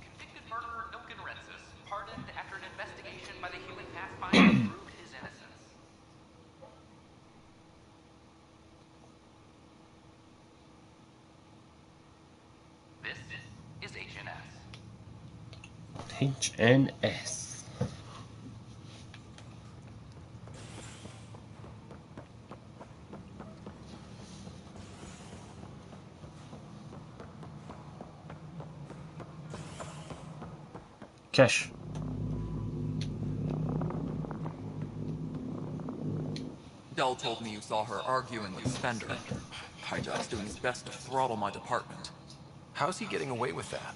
Convicted murderer Ilkin Rensis, pardoned after an investigation by the human Pathfinder proved his innocence. This is HNS. HNS. Kesh. Del told me you saw her arguing with Spender. Hijack's doing his best to throttle my department. How's he getting away with that?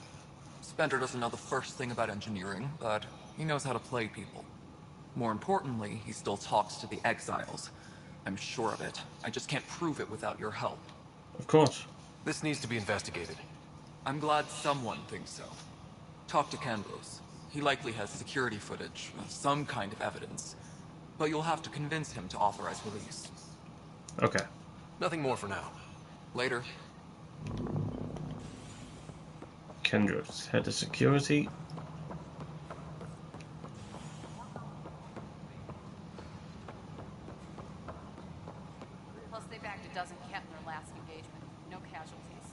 Spender doesn't know the first thing about engineering, but he knows how to play people. More importantly, he still talks to the exiles. I'm sure of it. I just can't prove it without your help. Of course. This needs to be investigated. I'm glad someone thinks so. Talk to Candros. He likely has security footage, some kind of evidence. But you'll have to convince him to authorize release. Okay. Nothing more for now. Later. Kendra's head of security. Plus, they bagged a dozen Ket in their last engagement. No casualties.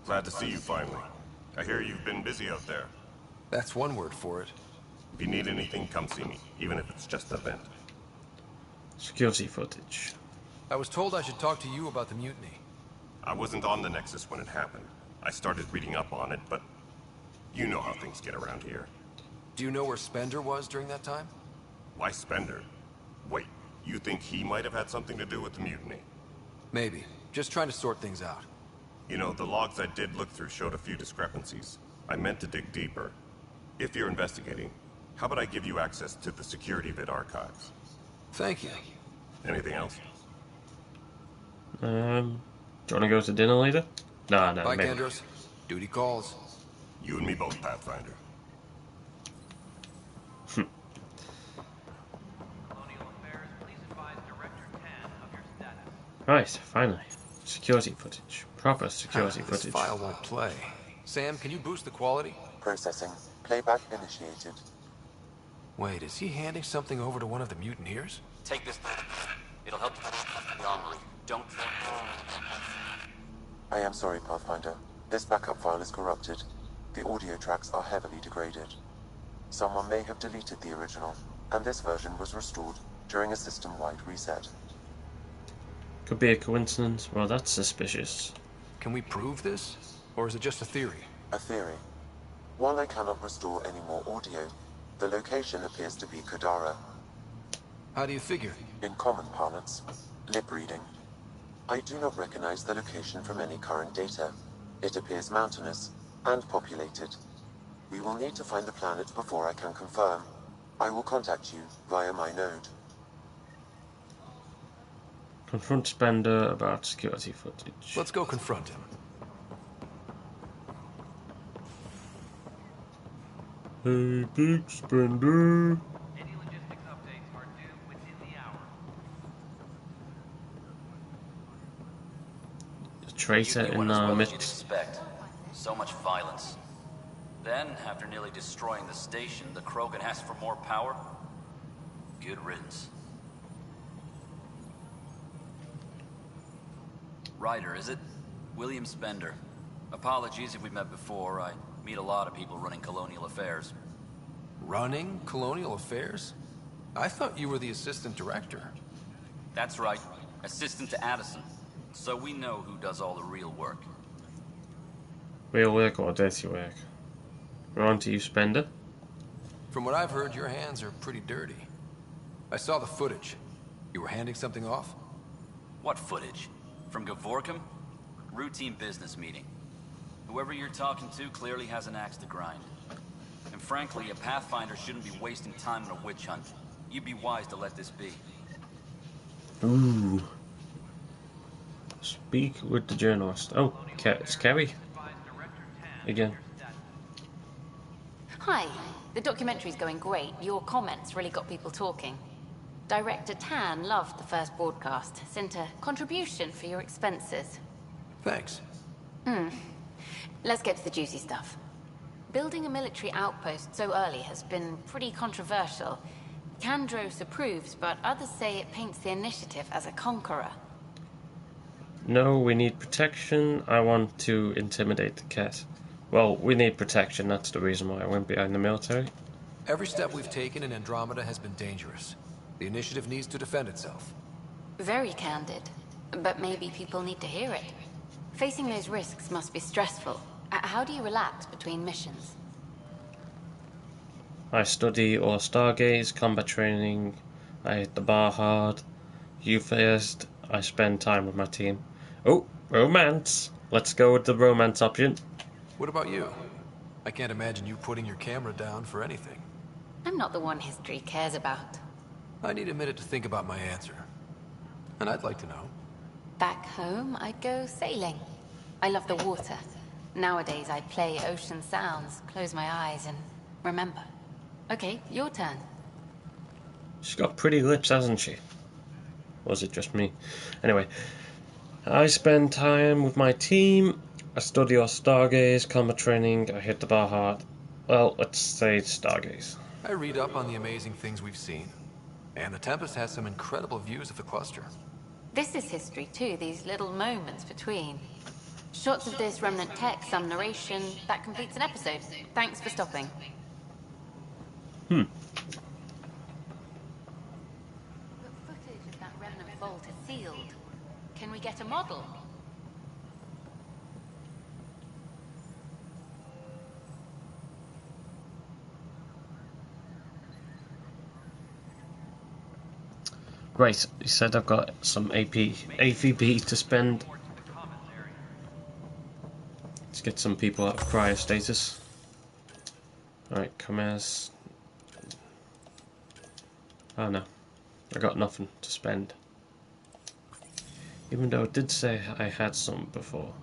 Glad to see you finally. I hear you've been busy out there. That's one word for it. If you need anything, come see me, even if it's just a vent. Security footage. I was told I should talk to you about the mutiny. I wasn't on the Nexus when it happened. I started reading up on it, but you know how things get around here. Do you know where Spender was during that time? Why Spender? Wait, you think he might have had something to do with the mutiny? Maybe. Just trying to sort things out. You know, the logs I did look through showed a few discrepancies. I meant to dig deeper. If you're investigating, how about I give you access to the security vid archives? Thank you. Anything else? Do you want to go to dinner later? No, Bye, maybe. Kendros. Duty calls. You and me both, Pathfinder. Right, finally. Security footage. Proper security This footage. file won't play. Sam, can you boost the quality? Processing. Playback initiated. Wait, is he handing something over to one of the mutineers? Take this. It'll help you the armory. Don't. I am sorry, Pathfinder. This backup file is corrupted. The audio tracks are heavily degraded. Someone may have deleted the original, and this version was restored during a system-wide reset. Could be a coincidence. Well, that's suspicious. Can we prove this? Or is it just a theory? A theory. While I cannot restore any more audio, the location appears to be Kadara. How do you figure? In common parlance, lip reading. I do not recognize the location from any current data. It appears mountainous and populated. We will need to find the planet before I can confirm. I will contact you via my node. Confront Spender about security footage. Let's go confront him. Hey, big Spender. Any logistics updates are due within the hour. The traitor in our midst. Expect. So much violence. Then, after nearly destroying the station, the Krogan asked for more power? Good riddance. Ryder, is it? William Spender. Apologies if we've met before. I meet a lot of people running colonial affairs. Running colonial affairs? I thought you were the assistant director. That's right. Assistant to Addison. So we know who does all the real work. Real work or dirty work? We're on to you, Spender. From what I've heard, your hands are pretty dirty. I saw the footage. You were handing something off? What footage? From Gavorkum? Routine business meeting. Whoever you're talking to clearly has an axe to grind. And frankly, a Pathfinder shouldn't be wasting time on a witch hunt. You'd be wise to let this be. Ooh. Speak with the journalist. Oh, it's Kerry. Again. Hi. The documentary's going great. Your comments really got people talking. Director Tan loved the first broadcast. Sent a contribution for your expenses. Thanks. Let's get to the juicy stuff. Building a military outpost so early has been pretty controversial. Kandros approves, but others say it paints the Initiative as a conqueror. No, we need protection. I want to intimidate the cat. Well, we need protection. That's the reason why I went behind the military. Every step we've taken in Andromeda has been dangerous. The Initiative needs to defend itself. Very candid. But maybe people need to hear it. Facing those risks must be stressful. How do you relax between missions? I study or stargaze, combat training. I hit the bar hard. You first. I spend time with my team. Oh, romance. Let's go with the romance option. What about you? I can't imagine you putting your camera down for anything. I'm not the one history cares about. I need a minute to think about my answer. And I'd like to know. Back home, I'd go sailing. I love the water. Nowadays, I play ocean sounds, close my eyes, and remember. Okay, your turn. She's got pretty lips, hasn't she? Or was it just me? Anyway, I spend time with my team. I study or stargaze, combat training. I hit the bar hard. Well, let's say stargaze. I read up on the amazing things we've seen. And the Tempest has some incredible views of the cluster. This is history too, these little moments between. Shots of this remnant tech, some narration. That completes an episode. Thanks for stopping. Hmm. But footage of that remnant vault is sealed. Can we get a model? Right, he said I've got some AVP to spend. Let's get some people out of cryo status. Alright, come as. Oh no, I got nothing to spend. Even though it did say I had some before.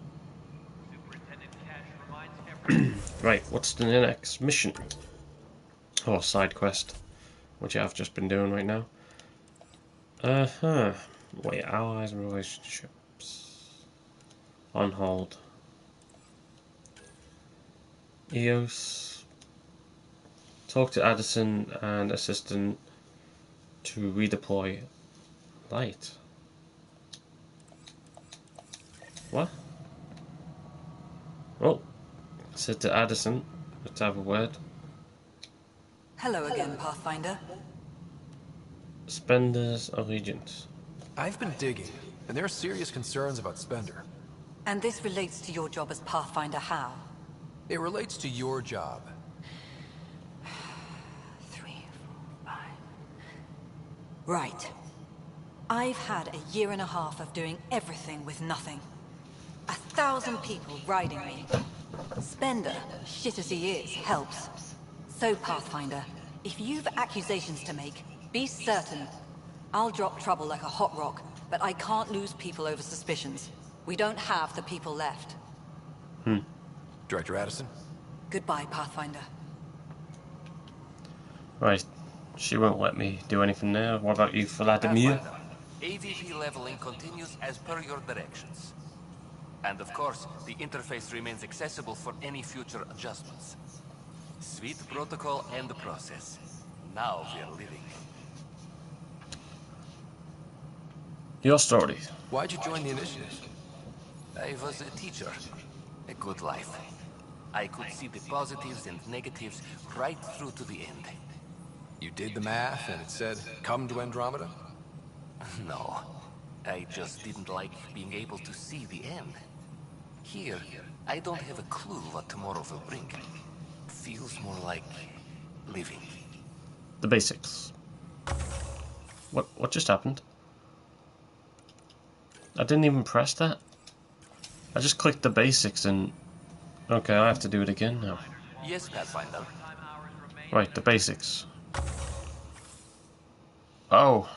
Right, what's the next mission? Or side quest, which I've just been doing right now. Wait, allies and relationships. On hold. EOS. Talk to Addison and assistant to redeploy light. What? Oh, said to Addison. Let's have a word. Hello again, Pathfinder. Spender's allegiance. I've been digging, and there are serious concerns about Spender. And this relates to your job as Pathfinder how? It relates to your job. 3, 4, 5. Right. I've had a year and a half of doing everything with nothing. 1,000 people riding me. Spender, shit as he is, helps. So, Pathfinder, if you've accusations to make, be certain. I'll drop trouble like a hot rock, but I can't lose people over suspicions. We don't have the people left. Director Addison? Goodbye, Pathfinder. Right, she won't let me do anything there. What about you, Vladimir? AVP leveling continues as per your directions. And of course, the interface remains accessible for any future adjustments. Sweet protocol and the process. Now we're living. Your story. Why'd you join the initiative? I was a teacher. A good life. I could see the positives and negatives right through to the end. You did the math and it said, come to Andromeda? No. I just didn't like being able to see the end. Here, I don't have a clue what tomorrow will bring. Feels more like living. The basics. What just happened? I didn't even press that. I just clicked the basics and... Okay, I have to do it again now. Yes, Pathfinder. Right, the basics. Oh.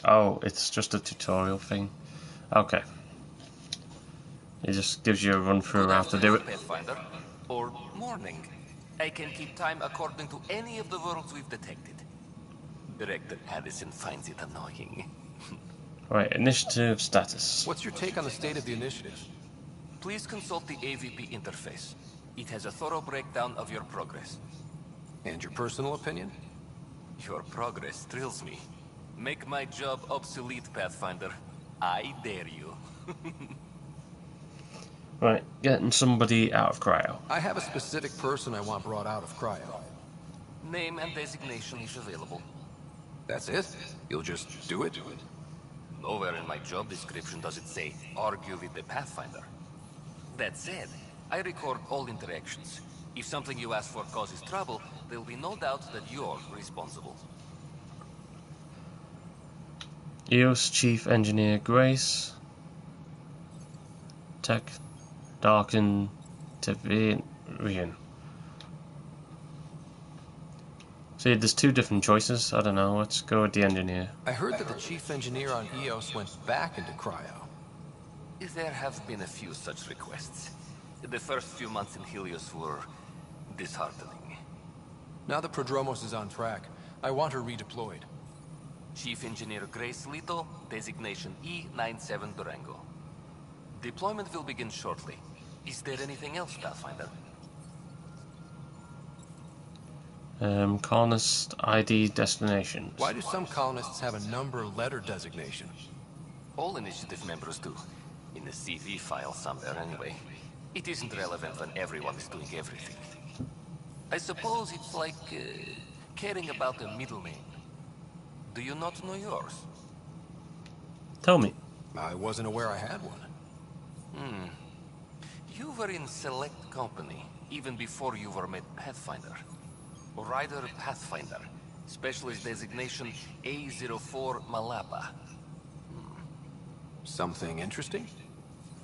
Oh, it's just a tutorial thing. Okay. It just gives you a run through how to do it. Pathfinder. Or morning. I can keep time according to any of the worlds we've detected. Director Addison finds it annoying. Right, initiative status. What's your take on the state of the initiative? Please consult the AVP interface. It has a thorough breakdown of your progress. And your personal opinion? Your progress thrills me. Make my job obsolete, Pathfinder. I dare you. Right, getting somebody out of cryo. I have a specific person I want brought out of cryo. Name and designation if available. That's it? You'll just do it? Nowhere in my job description does it say, argue with the Pathfinder. That said, I record all interactions. If something you ask for causes trouble, there'll be no doubt that you're responsible. EOS Chief Engineer Grace. Tech Darken Tavarian. See, there's two different choices. I don't know. Let's go with the engineer. I heard that the chief engineer on EOS went back into cryo. There have been a few such requests. The first few months in Helios were disheartening. Now that Prodromos is on track, I want her redeployed. Chief Engineer Grace Lito, designation E97 Durango. Deployment will begin shortly. Is there anything else, Pathfinder? Colonist ID destinations. Why do some colonists have a number letter designation? All initiative members do. In the CV file somewhere, anyway. It isn't relevant when everyone is doing everything. I suppose it's like caring about a middle name. Do you not know yours? Tell me. I wasn't aware I had one. You were in select company, even before you were made Pathfinder. Rider Pathfinder. Specialist designation A04 Malapa. Something interesting?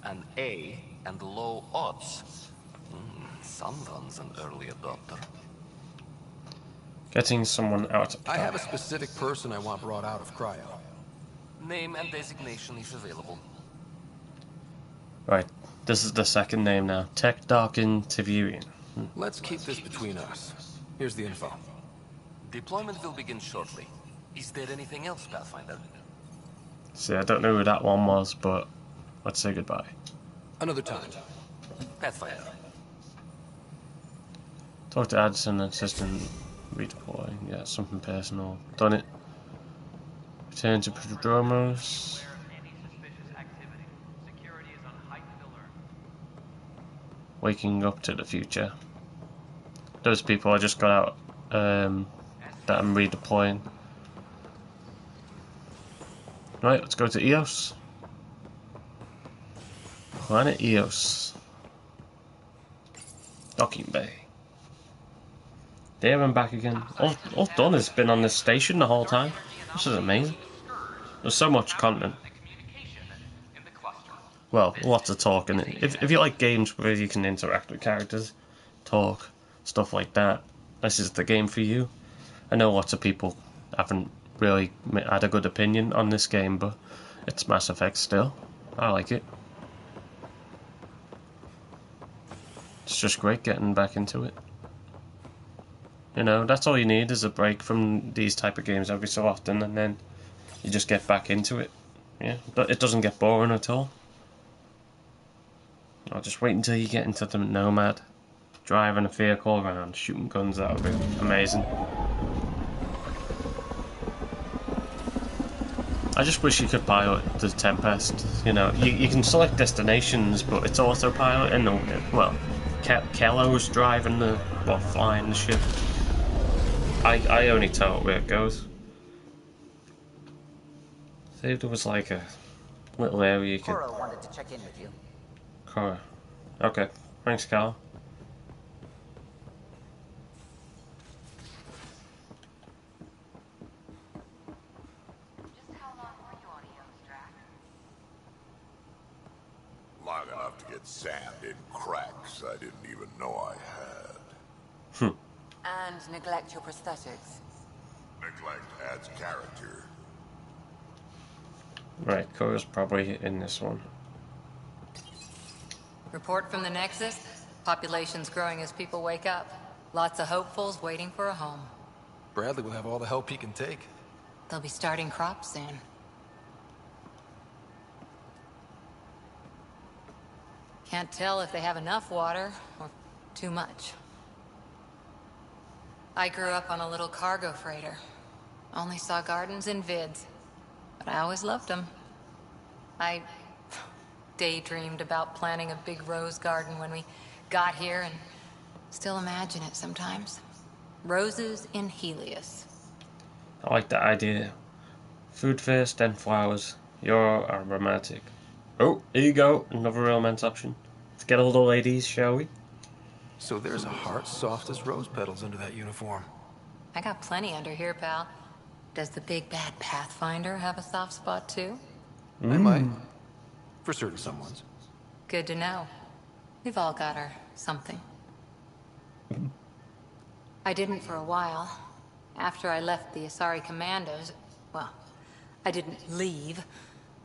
An A and low odds. Someone's an early adopter. Getting someone out. I have a specific person I want brought out of cryo. Name and designation if available. Right, this is the second name now. Tech Darkin Tivurian. Let's keep this between us. Here's the info. Deployment will begin shortly. Is there anything else, Pathfinder? See, I don't know who that one was, but let's say goodbye. Another time. Pathfinder. Talk to Addison, assistant redeploy. Yeah, something personal. Done it. Return to Prodromos. Waking up to the future. Those people I just got out that I'm redeploying. Right, let's go to EOS. Planet EOS. Docking Bay. There I'm back again. All done has been on this station the whole time. This is amazing. There's so much content. Well, lots of talking. If you like games where you can interact with characters, talk, stuff like that, this is the game for you. I know lots of people haven't really had a good opinion on this game, but it's Mass Effect still. I like it. It's just great getting back into it. You know, that's all you need is a break from these type of games every so often, and then you just get back into it. Yeah, but it doesn't get boring at all. I'll just wait until you get into the Nomad. Driving a vehicle around, shooting guns out of it. Amazing. I just wish you could pilot the Tempest. You know, you can select destinations, but it's autopilot, and well, Kello's driving flying the ship. I only tell it where it goes. See if there was like a little area you could. Cora wanted to check in with you. Cora. Okay. Thanks, Cal. Long enough to get sand in cracks I didn't even know I had. And neglect your prosthetics. Neglect adds character. Right, Cora's probably in this one. Report from the Nexus. Population's growing as people wake up. Lots of hopefuls waiting for a home. Bradley will have all the help he can take. They'll be starting crops soon. Can't tell if they have enough water or too much. I grew up on a little cargo freighter. Only saw gardens in vids, but I always loved them. I daydreamed about planting a big rose garden when we got here and still imagine it sometimes. Roses in Helios. I like that idea. Food first, then flowers. You're a romantic. Oh, here you go. Another romance option. Let's get all the ladies, shall we? So there's a heart soft as rose petals under that uniform. I got plenty under here, pal. Does the big bad Pathfinder have a soft spot too? I might. For certain someones. Good to know. We've all got our something. I didn't for a while. After I left the Asari Commandos, well, I didn't leave.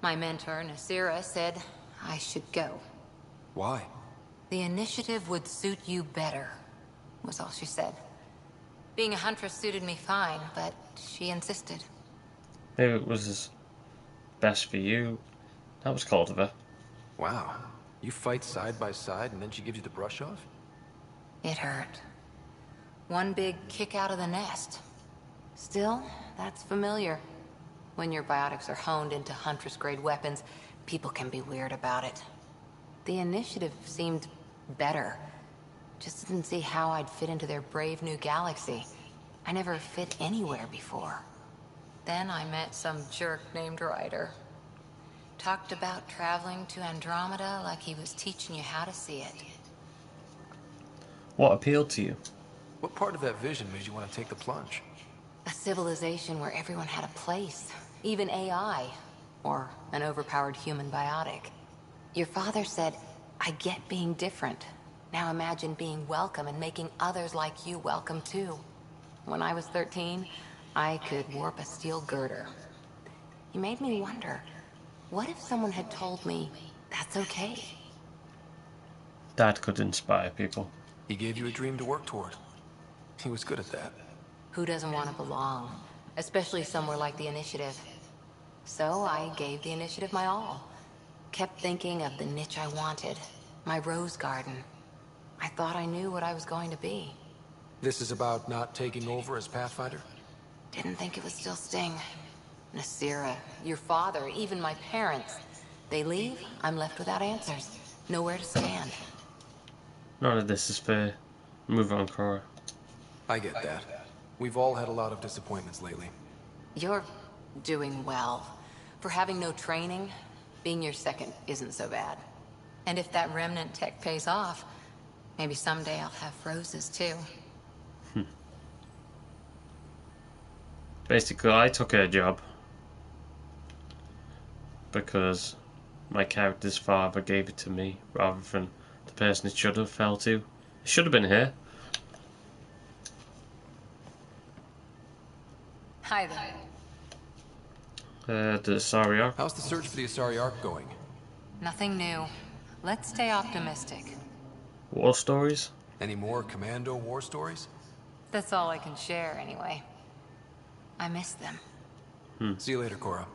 My mentor, Nasira, said I should go. Why? The initiative would suit you better, was all she said. Being a huntress suited me fine, but she insisted. Maybe it was best for you. That was cold of her. Wow. You fight side by side and then she gives you the brush off? It hurt. One big kick out of the nest. Still, that's familiar. When your biotics are honed into Huntress-grade weapons, people can be weird about it. The initiative seemed better. Just didn't see how I'd fit into their brave new galaxy. I never fit anywhere before. Then I met some jerk named Ryder. Talked about traveling to Andromeda like he was teaching you how to see it. What appealed to you? What part of that vision made you want to take the plunge? A civilization where everyone had a place. Even AI. Or an overpowered human biotic. Your father said, I get being different. Now imagine being welcome and making others like you welcome too. When I was 13, I could warp a steel girder. He made me wonder, what if someone had told me that's okay? Dad could inspire people. He gave you a dream to work toward. He was good at that. Who doesn't want to belong? Especially somewhere like the Initiative. So I gave the Initiative my all. Kept thinking of the niche I wanted. My rose garden. I thought I knew what I was going to be. This is about not taking over as Pathfinder? Didn't think it would still sting. Nasira, your father, even my parents. They leave, I'm left without answers. Nowhere to stand. None of this is fair. Move on, Cora. I get that. We've all had a lot of disappointments lately. You're doing well. For having no training, being your second isn't so bad. And if that remnant tech pays off, maybe someday I'll have roses too. Basically, I took her job because my character's father gave it to me rather than the person it should have fell to. It should have been here. Hi there. The Asari Arc. How's the search for the Asari Arc going? Nothing new. Let's stay optimistic. War stories? Any more Commando war stories? That's all I can share anyway. I miss them. See you later, Cora.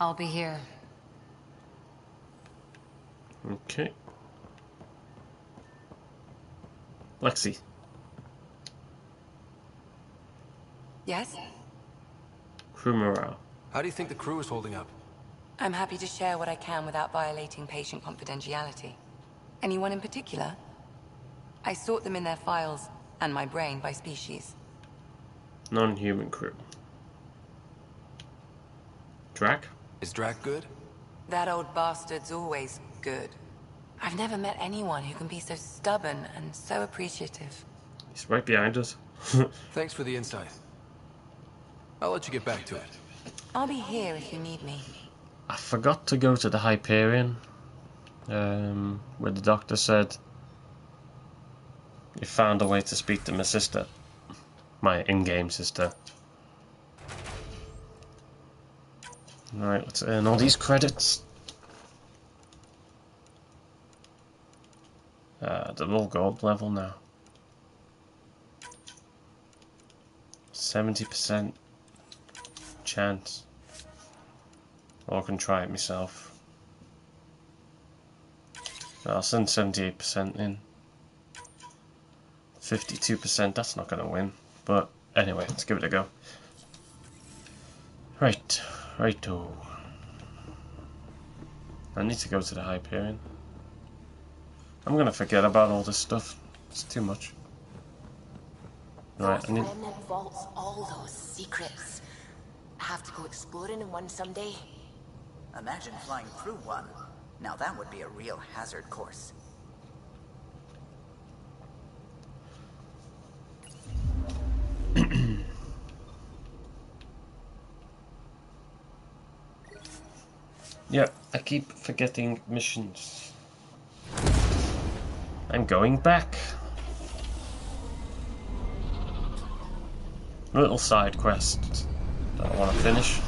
I'll be here. Okay. Lexi. Yes? Crew morale. How do you think the crew is holding up? I'm happy to share what I can without violating patient confidentiality. Anyone in particular? I sort them in their files, and my brain, by species. Non-human crew. Drac? Is Drac good? That old bastard's always good. I've never met anyone who can be so stubborn and so appreciative. He's right behind us. Thanks for the insight. I'll let you get back to it. I'll be here if you need me. I forgot to go to the Hyperion, where the doctor said he found a way to speak to my sister. My in-game sister. Alright, let's earn all these credits. Double gold level now. 70% chance. Or I can try it myself. I'll send 78% in. 52%, that's not going to win. But anyway, let's give it a go. Righto. I need to go to the Hyperion. I'm going to forget about all this stuff. It's too much. Right, I need... Remnant vaults, all those secrets. Have to go exploring in one someday. Imagine flying through one. Now that would be a real hazard course. Yeah, I keep forgetting missions. I'm going back. Little side quest that I want to finish.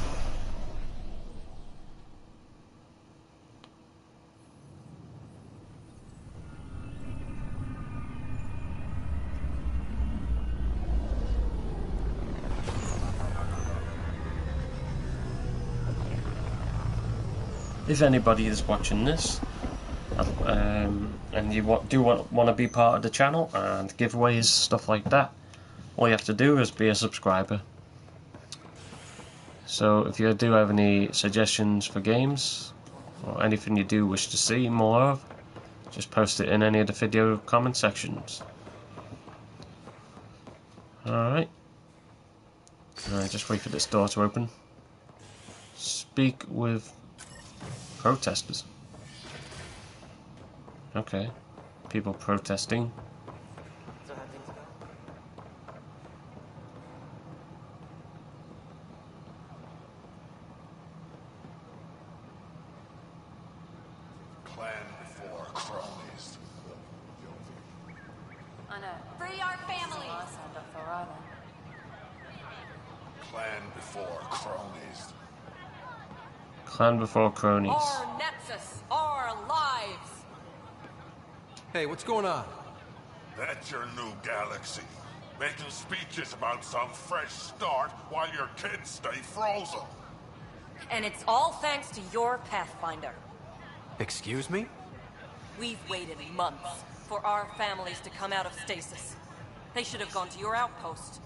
if anybody is watching this, and you want to be part of the channel and giveaways, stuff like that, all you have to do is be a subscriber. So if you do have any suggestions for games, or anything you do wish to see more of, just post it in any of the video comment sections. Alright. Just wait for this door to open. Speak with protesters. Okay. People protesting. Clan before cronies. I know. Free our families! I signed up for either. Clan before cronies. Clan before cronies. Our Nexus, our lives! Hey, what's going on? That's your new galaxy. Making speeches about some fresh start while your kids stay frozen. And it's all thanks to your Pathfinder. Excuse me? We've waited months for our families to come out of stasis. They should have gone to your outpost.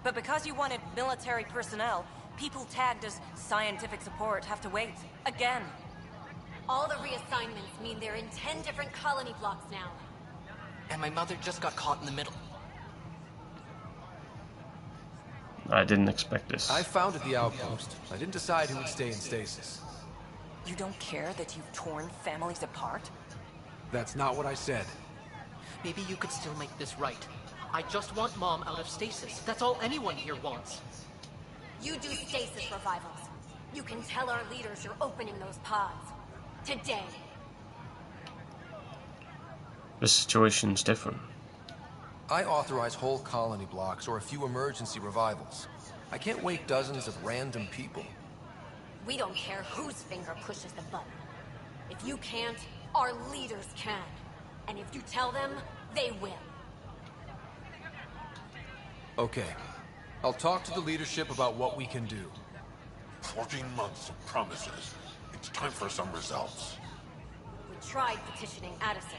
But because you wanted military personnel, people tagged as scientific support have to wait. Again. All the reassignments mean they're in 10 different colony blocks now. And my mother just got caught in the middle. I didn't expect this. I founded the outpost. I didn't decide who would stay in stasis. You don't care that you've torn families apart? That's not what I said. Maybe you could still make this right. I just want Mom out of stasis. That's all anyone here wants. You do stasis revivals. You can tell our leaders you're opening those pods. Today. The situation's different. I authorize whole colony blocks or a few emergency revivals. I can't wait dozens of random people. We don't care whose finger pushes the button. If you can't, our leaders can. And if you tell them, they will. Okay. I'll talk to the leadership about what we can do. 14 months of promises. It's time for some results. We tried petitioning Addison.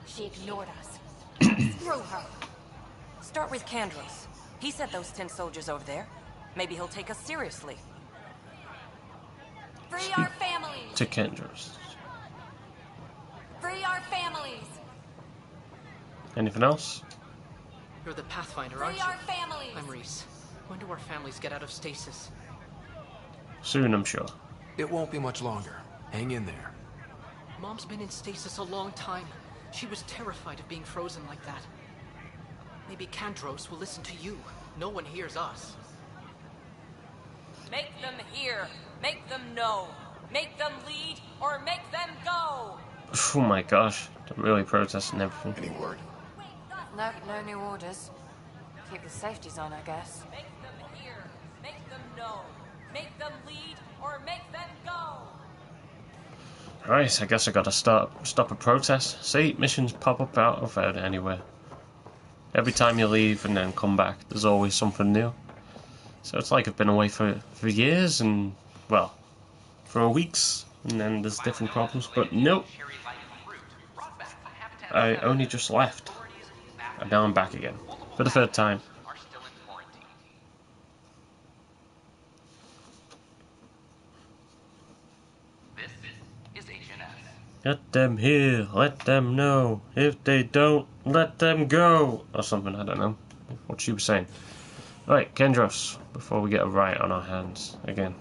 She ignored us. Screw her. Start with Kandros. He sent those 10 soldiers over there. Maybe he'll take us seriously. Free our families! To Kendros. Free our families! Anything else? You're the Pathfinder, aren't Free you? our families! I'm Reese. When do our families get out of stasis? Soon, I'm sure. It won't be much longer. Hang in there. Mom's been in stasis a long time. She was terrified of being frozen like that. Maybe Kandros will listen to you. No one hears us. Make them hear. Make them know. Make them lead or make them go. Oh my gosh. They're really protesting everything. Any word? No new orders. Keep the safeties on, I guess. Make them hear. Make them know. Make them lead or make them go. Right, I guess I gotta stop a protest. See, missions pop up out of anywhere. Every time you leave and then come back, there's always something new. So it's like I've been away for years and, well, for weeks, and then there's different problems, but nope. I only just left, and now I'm back again, for the third time. Let them hear, let them know. If they don't, let them go. Or something, I don't know what she was saying. Right, Kendros, before we get a riot on our hands again.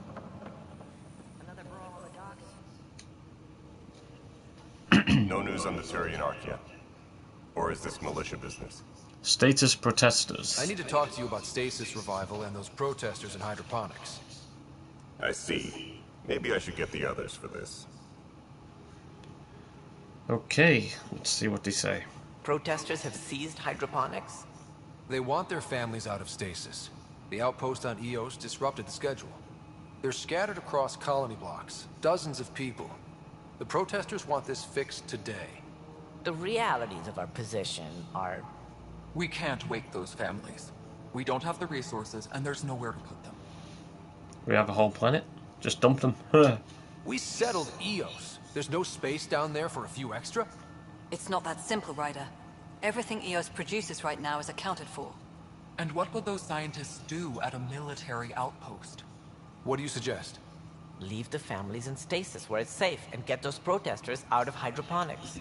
No news on the Turian Ark yet? Or is this militia business? Status protesters. I need to talk to you about stasis revival and those protesters in hydroponics. I see. Maybe I should get the others for this. Okay, let's see what they say. Protesters have seized hydroponics? They want their families out of stasis. The outpost on Eos disrupted the schedule. They're scattered across colony blocks, dozens of people. The protesters want this fixed today. The realities of our position are... We can't wake those families. We don't have the resources, and there's nowhere to put them. We have a whole planet? Just dump them? Huh. We settled EOS. There's no space down there for a few extra? It's not that simple, Ryder. Everything EOS produces right now is accounted for. And what would those scientists do at a military outpost? What do you suggest? Leave the families in stasis where it's safe and get those protesters out of hydroponics.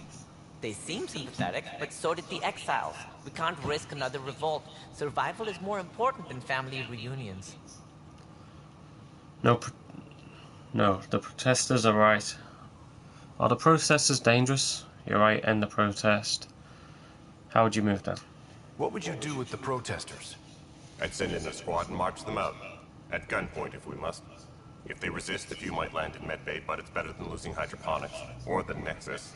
They seem sympathetic, but so did the exiles. We can't risk another revolt. Survival is more important than family reunions. No, the protesters are right. Are the protesters dangerous? You're right, end the protest. How would you move them? What would you do with the protesters? I'd send in a squad and march them out. At gunpoint if we must. If they resist, a few might land in medbay, but it's better than losing hydroponics. Or the Nexus.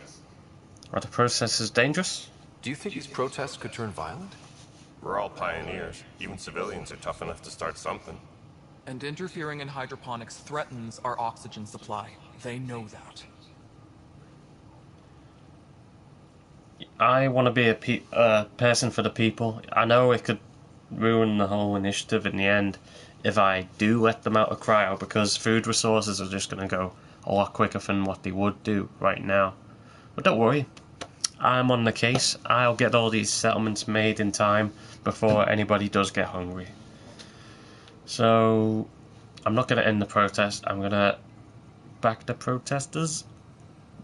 Are the protesters dangerous? Do you think these protests could turn violent? We're all pioneers. Even civilians are tough enough to start something. And interfering in hydroponics threatens our oxygen supply. They know that. I want to be a person for the people. I know it could ruin the whole initiative in the end if I do let them out of cryo, because food resources are just going to go a lot quicker than what they would do right now. But don't worry, I'm on the case. I'll get all these settlements made in time before anybody does get hungry. So I'm not going to end the protest. I'm going to back the protesters,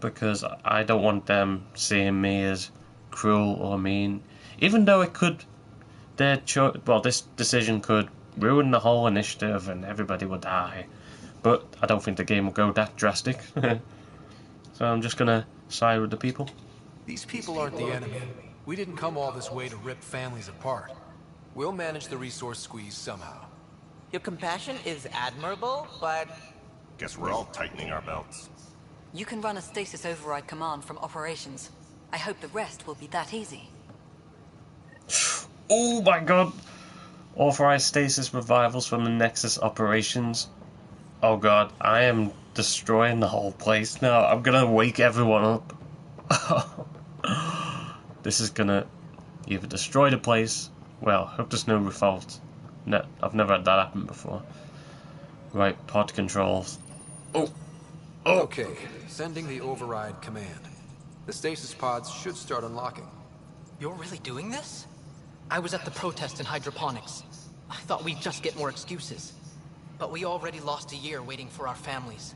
because I don't want them seeing me as cruel or mean. Even though it could, this decision could ruin the whole initiative and everybody would die. But I don't think the game will go that drastic. So I'm just gonna side with the people. These people aren't the enemy. We didn't come all this way to rip families apart. We'll manage the resource squeeze somehow. Your compassion is admirable, but... Guess we're all tightening our belts. You can run a stasis override command from operations. I hope the rest will be that easy. Oh my god! Authorized stasis revivals from the Nexus operations. Oh god, I am destroying the whole place now. I'm gonna wake everyone up. This is gonna either destroy the place. Well, hope there's no revolt. No, I've never had that happen before. Right, pod controls. Oh! Okay, sending the override command. The stasis pods should start unlocking. You're really doing this? I was at the protest in hydroponics. I thought we'd just get more excuses. But we already lost a year waiting for our families.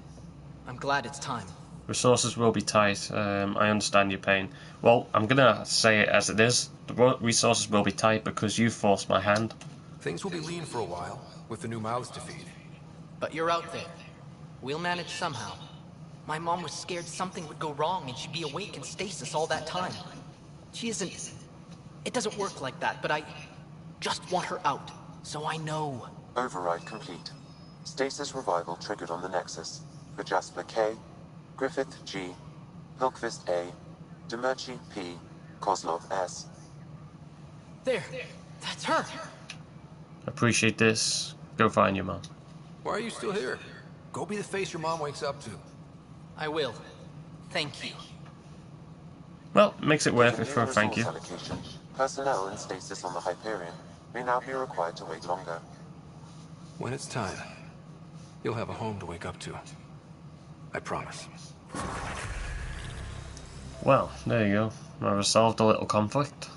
I'm glad it's time. Resources will be tight. I understand your pain. Well, I'm gonna say it as it is. The resources will be tight because you forced my hand. Things will be lean for a while, with the new mouths to feed. But you're out there. We'll manage somehow. My mom was scared something would go wrong and she'd be awake in stasis all that time. She isn't... It doesn't work like that, but I just want her out, so I know. Override complete. Stasis revival triggered on the Nexus. For Jasper K, Griffith G, Hilkvist A, Demerchi P, Kozlov S. There, that's her. Appreciate this. Go find your mom. Why are you still here? Go be the face your mom wakes up to. I will. Thank you. Well, makes it worth it for a thank you. Allocation. Personnel in stasis on the Hyperion may now be required to wait longer. When it's time, you'll have a home to wake up to. I promise. Well, there you go. I resolved a little conflict.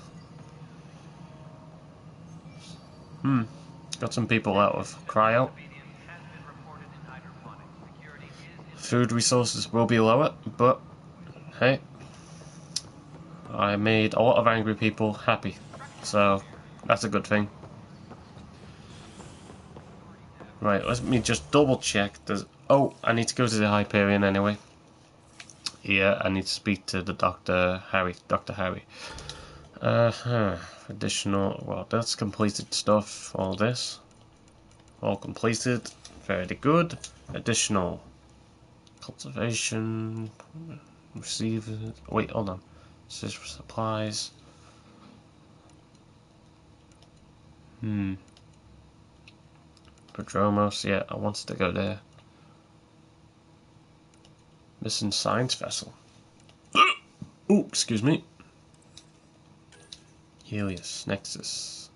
Got some people out of cryo. Food resources will be lower, but hey, I made a lot of angry people happy, so that's a good thing. Right, let me just double check. Oh, I need to go to the Hyperion anyway. Yeah, I need to speak to the Dr. Harry. Additional, well, that's completed stuff. All this, all completed. Very good. Additional cultivation, receiver. Wait, hold on. Scissor supplies. Prodromos, yeah, I wanted to go there. Missing science vessel. Ooh, excuse me. Helios, Nexus.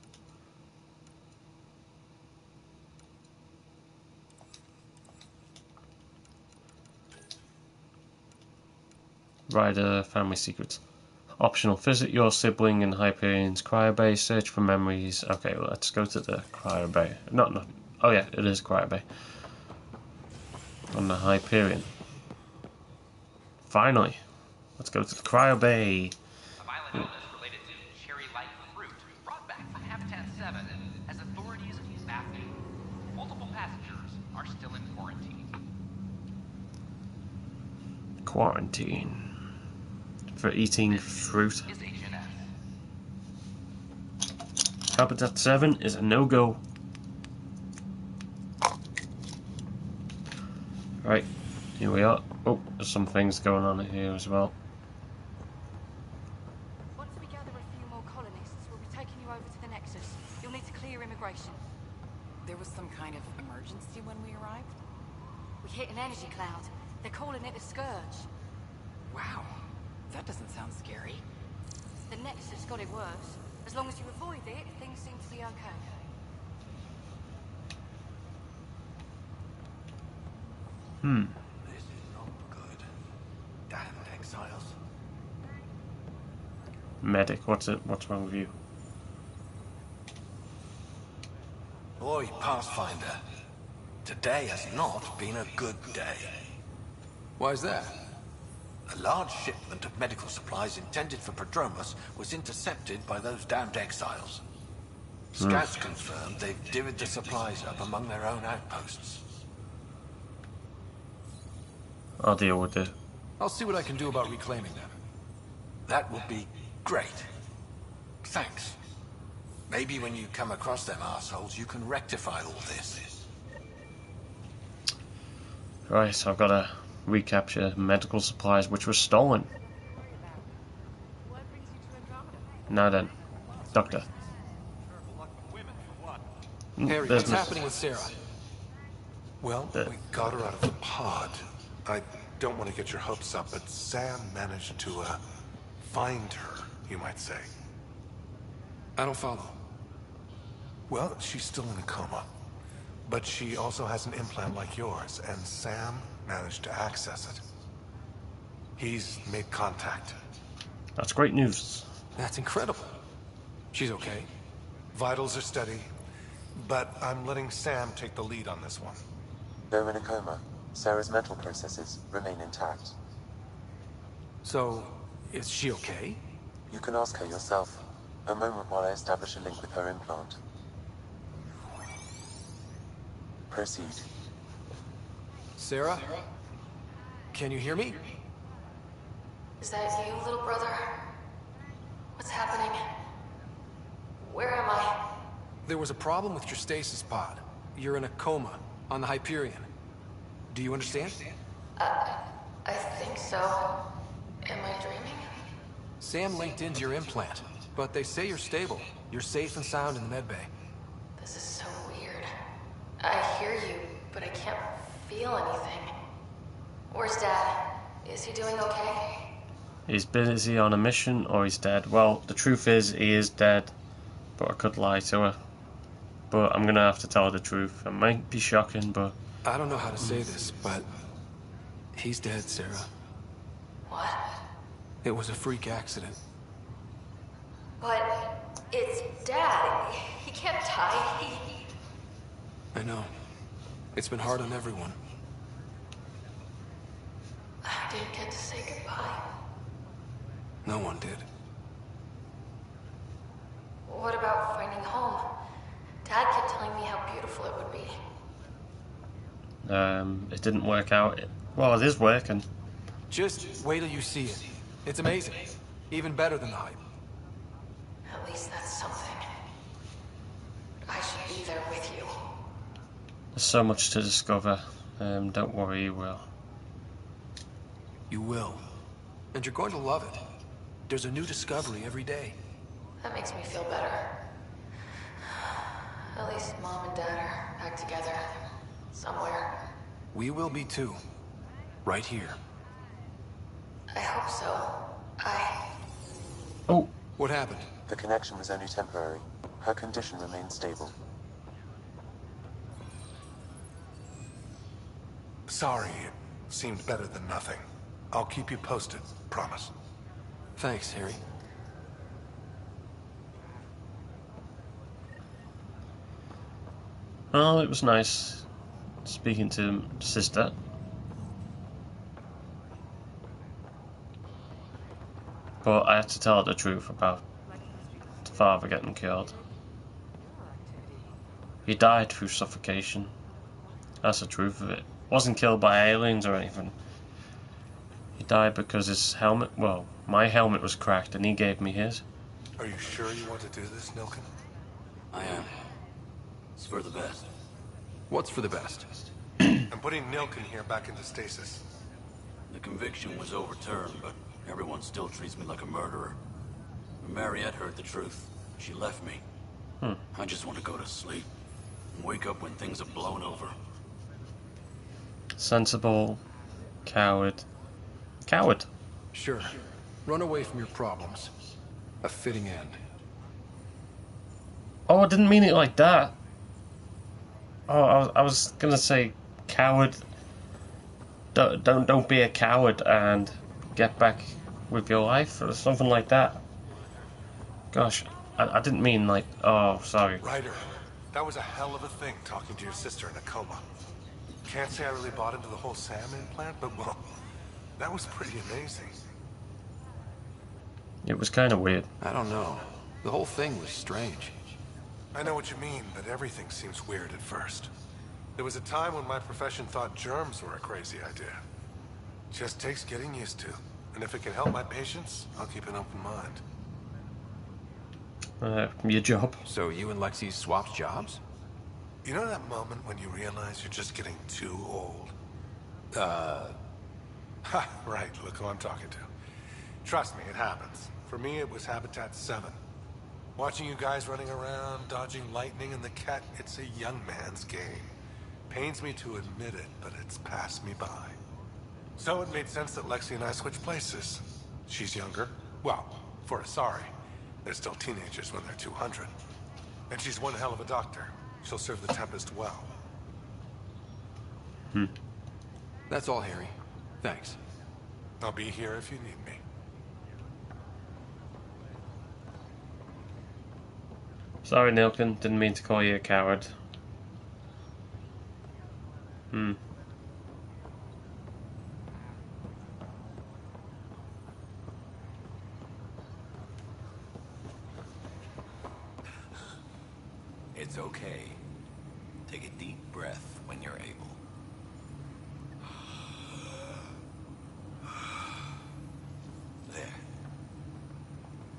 Rider family secrets. Optional. Visit your sibling in Hyperion's cryobay. Search for memories. Okay, well, let's go to the cryobay. Not. Oh yeah, it is cryobay. On the Hyperion. Finally. Let's go to the cryobay. A violent illness related to cherry-like fruit brought back from Habitat 7 has authorities baffled. Multiple passengers are still in quarantine. Quarantine. For eating fruit. Is HNS. Habitat 7 is a no-go. Right, here we are. Oh, there's some things going on here as well. Once we gather a few more colonists, we'll be taking you over to the Nexus. You'll need to clear immigration. There was some kind of emergency when we arrived? We hit an energy cloud. They're calling it the Scourge. Wow, that doesn't sound scary. The Nexus got it worse. As long as you avoid it, things seem to be okay. This is not good. Damned exiles. Medic, what's wrong with you? Oi, Pathfinder. Today has not been a good day. Why is that? A large shipment of medical supplies intended for Prodromus was intercepted by those damned exiles. Scouts confirmed they've divvied the supplies up among their own outposts. I'll deal with it. I'll see what I can do about reclaiming them. That would be great. Thanks. Maybe when you come across them assholes, you can rectify all this. Right, so I've got to recapture medical supplies which were stolen. Now then, Doctor. Harry, what's happening with Sarah? Well, we got her out of the pod. I don't want to get your hopes up, but Sam managed to, find her, you might say. I don't follow. Well, she's still in a coma. But she also has an implant like yours, and Sam managed to access it. He's made contact. That's great news. That's incredible. She's okay. Vitals are steady, but I'm letting Sam take the lead on this one. Though in a coma, Sarah's mental processes remain intact. So, is she okay? You can ask her yourself. A moment while I establish a link with her implant. Proceed. Sarah? Can you hear me? Is that you, little brother? What's happening? Where am I? There was a problem with your stasis pod. You're in a coma on the Hyperion. Do you understand? I think so. Am I dreaming? Sam linked into your implant, but they say you're stable. You're safe and sound in the medbay. This is so weird. I hear you, but I can't feel anything. Where's Dad? Is he doing okay? He's busy on a mission or he's dead. Well, the truth is he is dead, but I could lie to her. But I'm gonna have to tell her the truth. It might be shocking, but... I don't know how to say this, but... he's dead, Sarah. What? It was a freak accident. But it's Dad. He can't die. I know. It's been hard on everyone. I didn't get to say goodbye. No one did. What about finding home? Dad kept telling me how beautiful it would be. It didn't work out. Well, it is working. Just wait till you see it. It's amazing. Even better than the hype. At least that's something. I should be there with you. There's so much to discover. Don't worry, you will. You will. And you're going to love it. There's a new discovery every day. That makes me feel better. At least Mom and Dad are back together. Somewhere. We will be too. Right here. I hope so. Oh. What happened? The connection was only temporary. Her condition remains stable. Sorry, it seemed better than nothing. I'll keep you posted, promise. Thanks, Harry. Well, it was nice speaking to Sister. But I had to tell her the truth about the father getting killed. He died through suffocation. That's the truth of it. Wasn't killed by aliens or anything. He died because his helmet, well, my helmet was cracked and he gave me his. Are you sure you want to do this, Nilken? I am. It's for the best. What's for the best? I'm putting Nilken here back into stasis. The conviction was overturned, but everyone still treats me like a murderer. When Mariette heard the truth, she left me. I just want to go to sleep and wake up when things have blown over. Sensible. Coward. Coward. Sure. Run away from your problems. A fitting end. Oh, I didn't mean it like that. Oh, I was gonna say coward. Don't be a coward and get back with your life or something like that. Gosh, I didn't mean like. Oh, sorry. Ryder, that was a hell of a thing talking to your sister in a coma. Can't say I really bought into the whole Sam implant, but well, that was pretty amazing. It was kind of weird. I don't know. The whole thing was strange. I know what you mean, but everything seems weird at first. There was a time when my profession thought germs were a crazy idea. Just takes getting used to. And if it can help my patients, I'll keep an open mind. Your job. So you and Lexi swapped jobs? You know that moment when you realize you're just getting too old? Ha, right, look who I'm talking to. Trust me, it happens. For me, it was Habitat 7. Watching you guys running around, dodging lightning and the cat, it's a young man's game. Pains me to admit it, but it's passed me by. So it made sense that Lexi and I switched places. She's younger. Well, for Asari. They're still teenagers when they're 200. And she's one hell of a doctor. She'll serve the Tempest well. That's all, Harry. Thanks. I'll be here if you need me. Sorry, Nilken. Didn't mean to call you a coward. It's okay. Take a deep breath when you're able. There.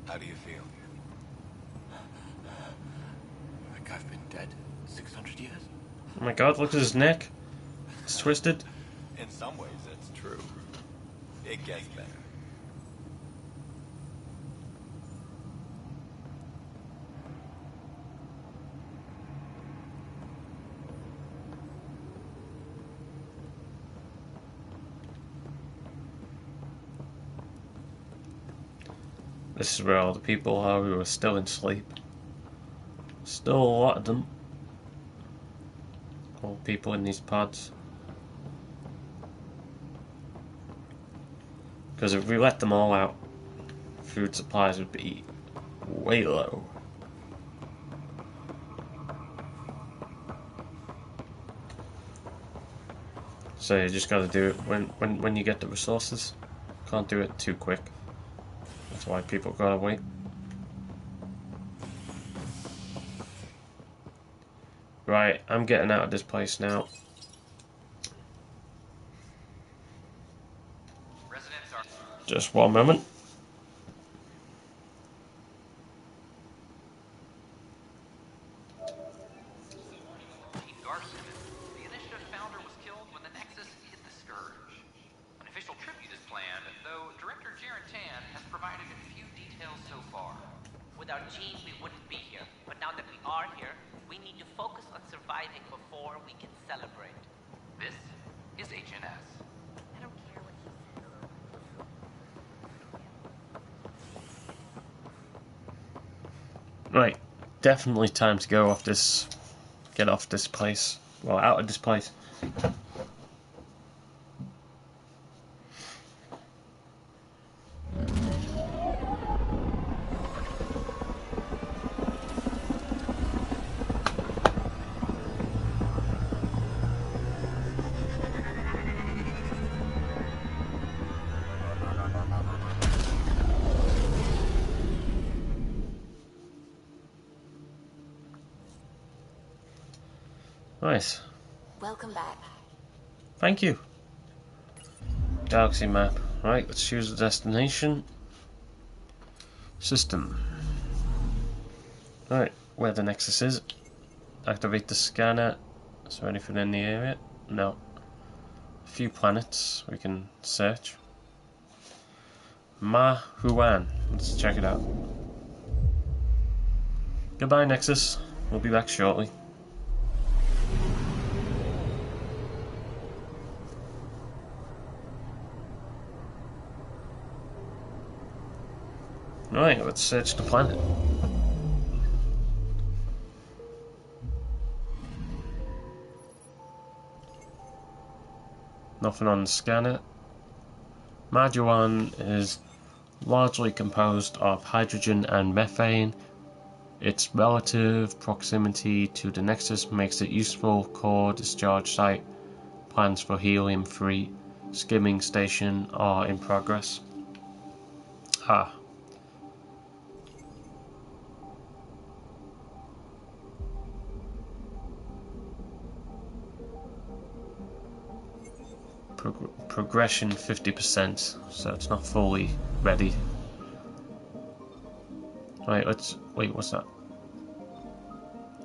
How do you feel? Like I've been dead 600 years? Oh my god, look at his neck. It's twisted. In some ways, that's true. It gets better. This is where all the people are who are still in sleep. Still a lot of them. All people in these pods. Because if we let them all out, food supplies would be way low. So you just gotta do it when you get the resources. Can't do it too quick. That's why people gotta wait. Right, I'm getting out of this place now. Just one moment. The initiative founder was killed when the Nexus hit the Scourge. An official tribute is planned, though Director Jaren Tan has provided a few details so far. Without Jean, we wouldn't be here. But now that we are here, we need to focus on surviving before we can celebrate. This is HNS. I don't care what you say. Right, definitely time to go off this, get off this place, well, out of this place. Nice. Welcome back. Thank you. Galaxy map. Right, let's choose the destination. System. Right, where the Nexus is. Activate the scanner. Is there anything in the area? No. A few planets we can search. Mahuan. Let's check it out. Goodbye, Nexus. We'll be back shortly. Right, let's search the planet. Nothing on the scanner. Mahuan is largely composed of hydrogen and methane. Its relative proximity to the Nexus makes it useful core discharge site. Plans for helium-free skimming station are in progress. Ah. Progression 50%, so it's not fully ready. Right, let's wait. What's that?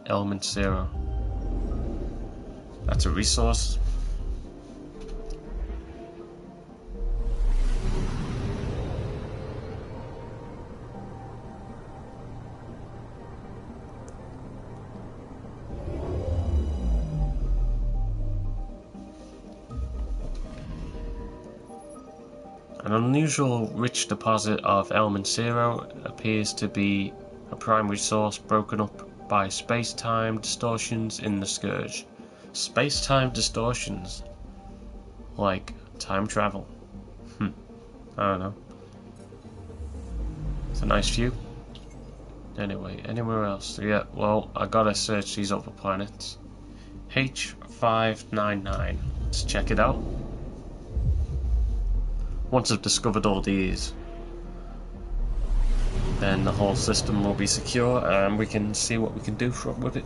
Element 0. That's a resource. An unusual rich deposit of element 0 appears to be a primary source broken up by space-time distortions in the Scourge. Space-time distortions? Like time travel? I don't know. It's a nice view. Anyway, anywhere else? Yeah, well, I gotta search these other planets. H599. Let's check it out. Once I've discovered all these, then the whole system will be secure and we can see what we can do with it.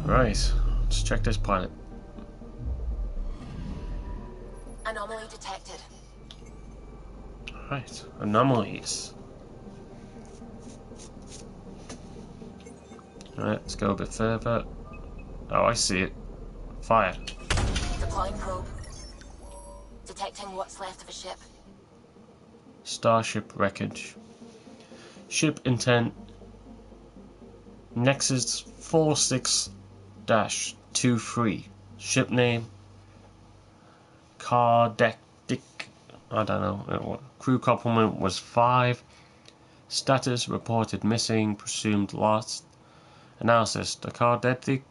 Right, let's check this planet. Anomaly detected. Right, anomalies. Right, let's go a bit further. Oh, I see it. Fire. Deploying probe. Detecting what's left of a ship. Starship wreckage. Ship intent Nexus 46-23. Ship name Cardectic. I don't know. Crew complement was 5. Status reported missing, presumed lost. Analysis. The Cardectic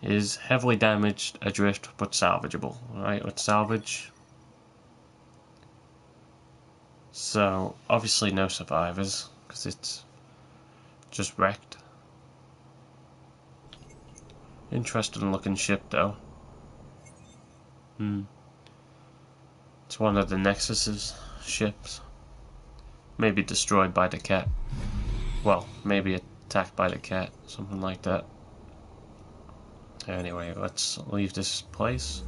is heavily damaged, adrift, but salvageable. Alright, let's salvage. So, obviously no survivors, because it's just wrecked. Interesting looking ship, though. It's one of the Nexus's ships. Maybe destroyed by the cat. Well, maybe attacked by the cat, something like that. Anyway, let's leave this place.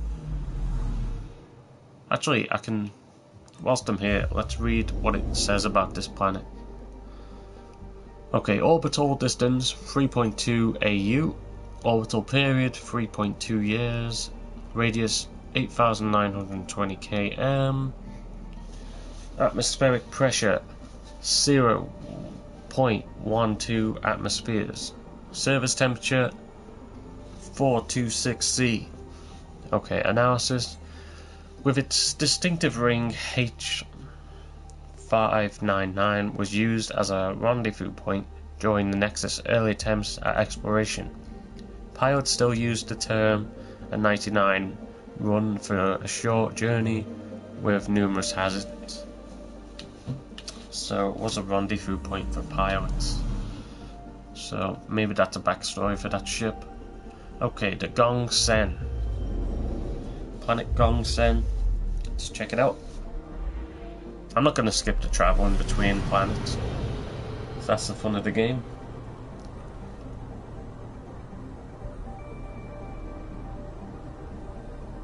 Actually, I can, whilst I'm here, let's read what it says about this planet. Okay, orbital distance 3.2 AU, orbital period 3.2 years, radius 8,920 km, atmospheric pressure 0.12 atmospheres, surface temperature 426 C. Okay, analysis. With its distinctive ring, H599 was used as a rendezvous point during the Nexus' early attempts at exploration. Pilots still used the term a 99 run for a short journey with numerous hazards. So it was a rendezvous point for pilots. So maybe that's a backstory for that ship. Okay, the Gong Sen. Planet Gong Sen. Let's check it out. I'm not going to skip the travel in between planets. That's the fun of the game.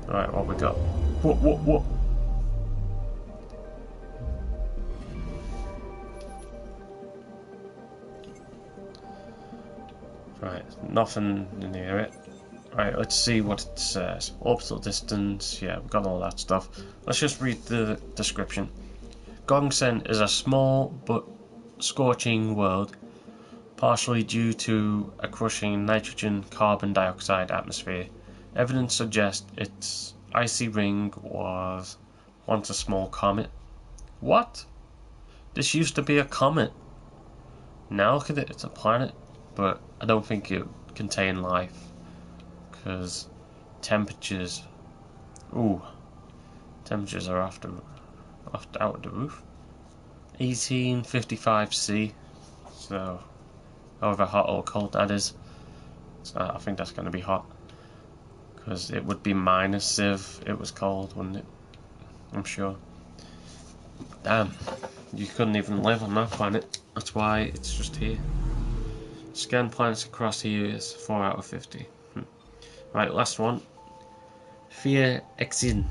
Right, what we got? What? Right, nothing near it. Right, let's see what it says. Orbital distance, yeah, we've got all that stuff. Let's just read the description. Gongsen is a small but scorching world, partially due to a crushing nitrogen carbon dioxide atmosphere. Evidence suggests its icy ring was once a small comet. What? This used to be a comet. Now look at it, it's a planet, but I don't think it would contain life, because temperatures, temperatures are out of the roof. 1855 C, so however hot or cold that is, so I think that's going to be hot, because it would be minus if it was cold, wouldn't it? I'm sure. Damn, you couldn't even live on that planet. That's why it's just here. Scan planets across here is 4 out of 50. Right, last one. Fear Exin.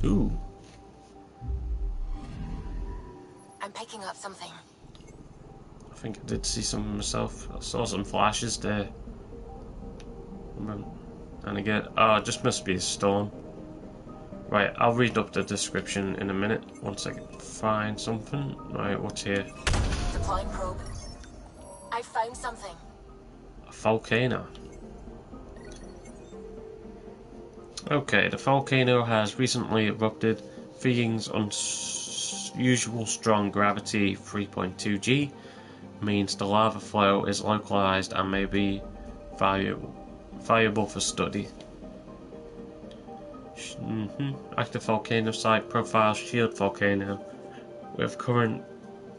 Ooh. I'm picking up something. I think I did see some myself. I saw some flashes there. And again, it just must be a storm. Right, I'll read up the description in a minute. Once I can find something. Right, what's here? Deploying probe. I found something. A volcano. Okay, the volcano has recently erupted. Feelings unusual strong gravity 3.2 G means the lava flow is localized and may be valuable for study. Active volcano site profile shield volcano with current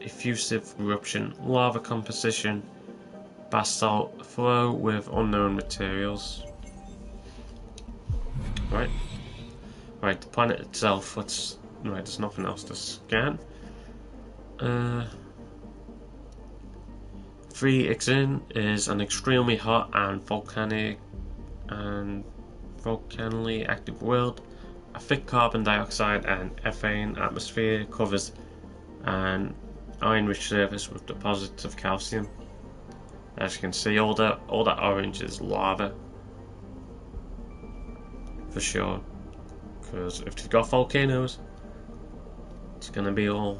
effusive eruption, lava composition, basalt flow with unknown materials. Right, the planet itself, there's nothing else to scan. 3Xn is an extremely hot and volcanically active world. A thick carbon dioxide and ethane atmosphere covers an iron-rich surface with deposits of calcium. As you can see, all that orange is lava, for sure. Because if you've got volcanoes, it's going to be all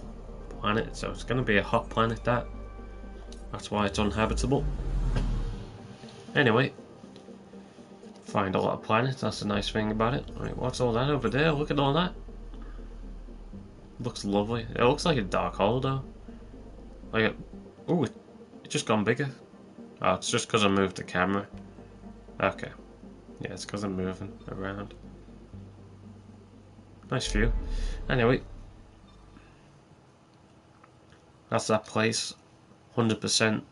planet, so it's going to be a hot planet. That's why it's uninhabitable. Anyway, find a lot of planets. That's the nice thing about it. Right, what's all that over there? Look at all that. Looks lovely. It looks like a dark hole though. It just gone bigger. Oh, it's just because I moved the camera. Okay. Yeah, it's because I'm moving around. Nice view. Anyway, that's that place. 100%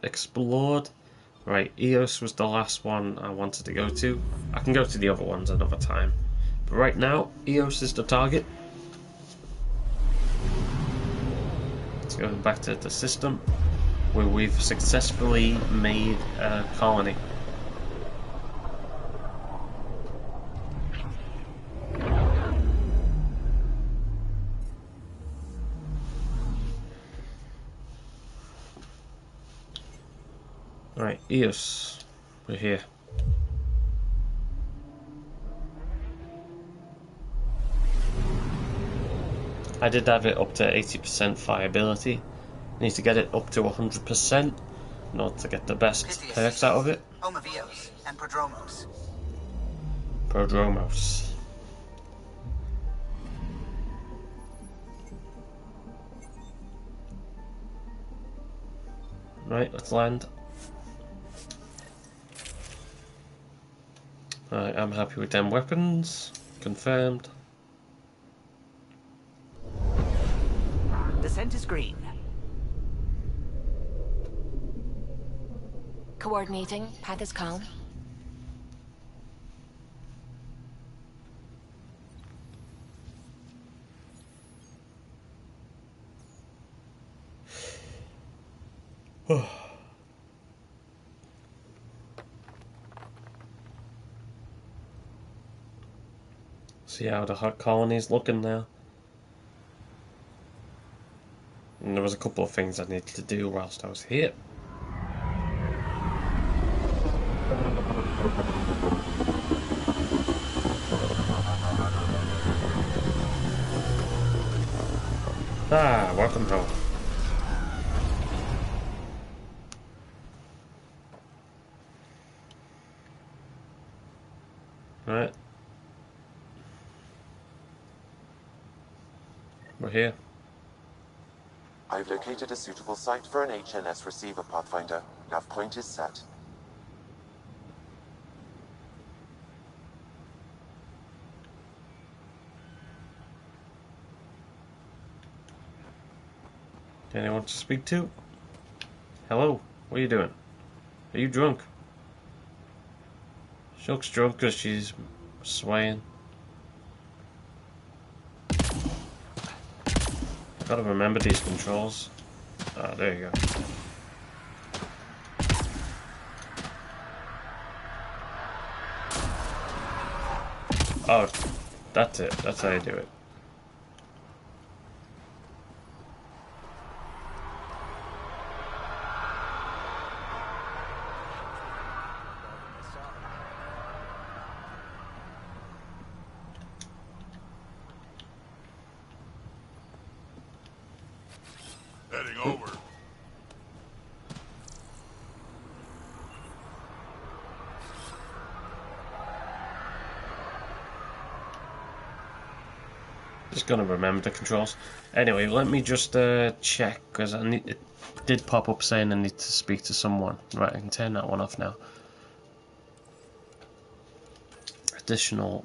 explored. Right, Eos was the last one I wanted to go to. I can go to the other ones another time. But right now, Eos is the target. Let's go back to the system where we've successfully made a colony. Right, Eos, we're here. I did have it up to 80% fireability. Need to get it up to 100% in order to get the best perks out of it. Home of Eos and Prodromos. Prodromos. Right, let's land. I'm happy with them weapons. Confirmed. screen. Coordinating. Path is calm. See how the hot colony's looking now. And there was a couple of things I needed to do whilst I was here. Ah, welcome home. Right. We're here. I've located a suitable site for an HNS receiver, Pathfinder. Nav point is set. Anyone to speak to? Hello, what are you doing? Are you drunk? She looks drunk because she's swaying. Gotta remember these controls. Ah, there you go. Oh, that's it. That's how you do it. Heading over. Just gonna remember the controls. Anyway, let me just check because it did pop up saying I need to speak to someone. Right, I can turn that one off now. Additional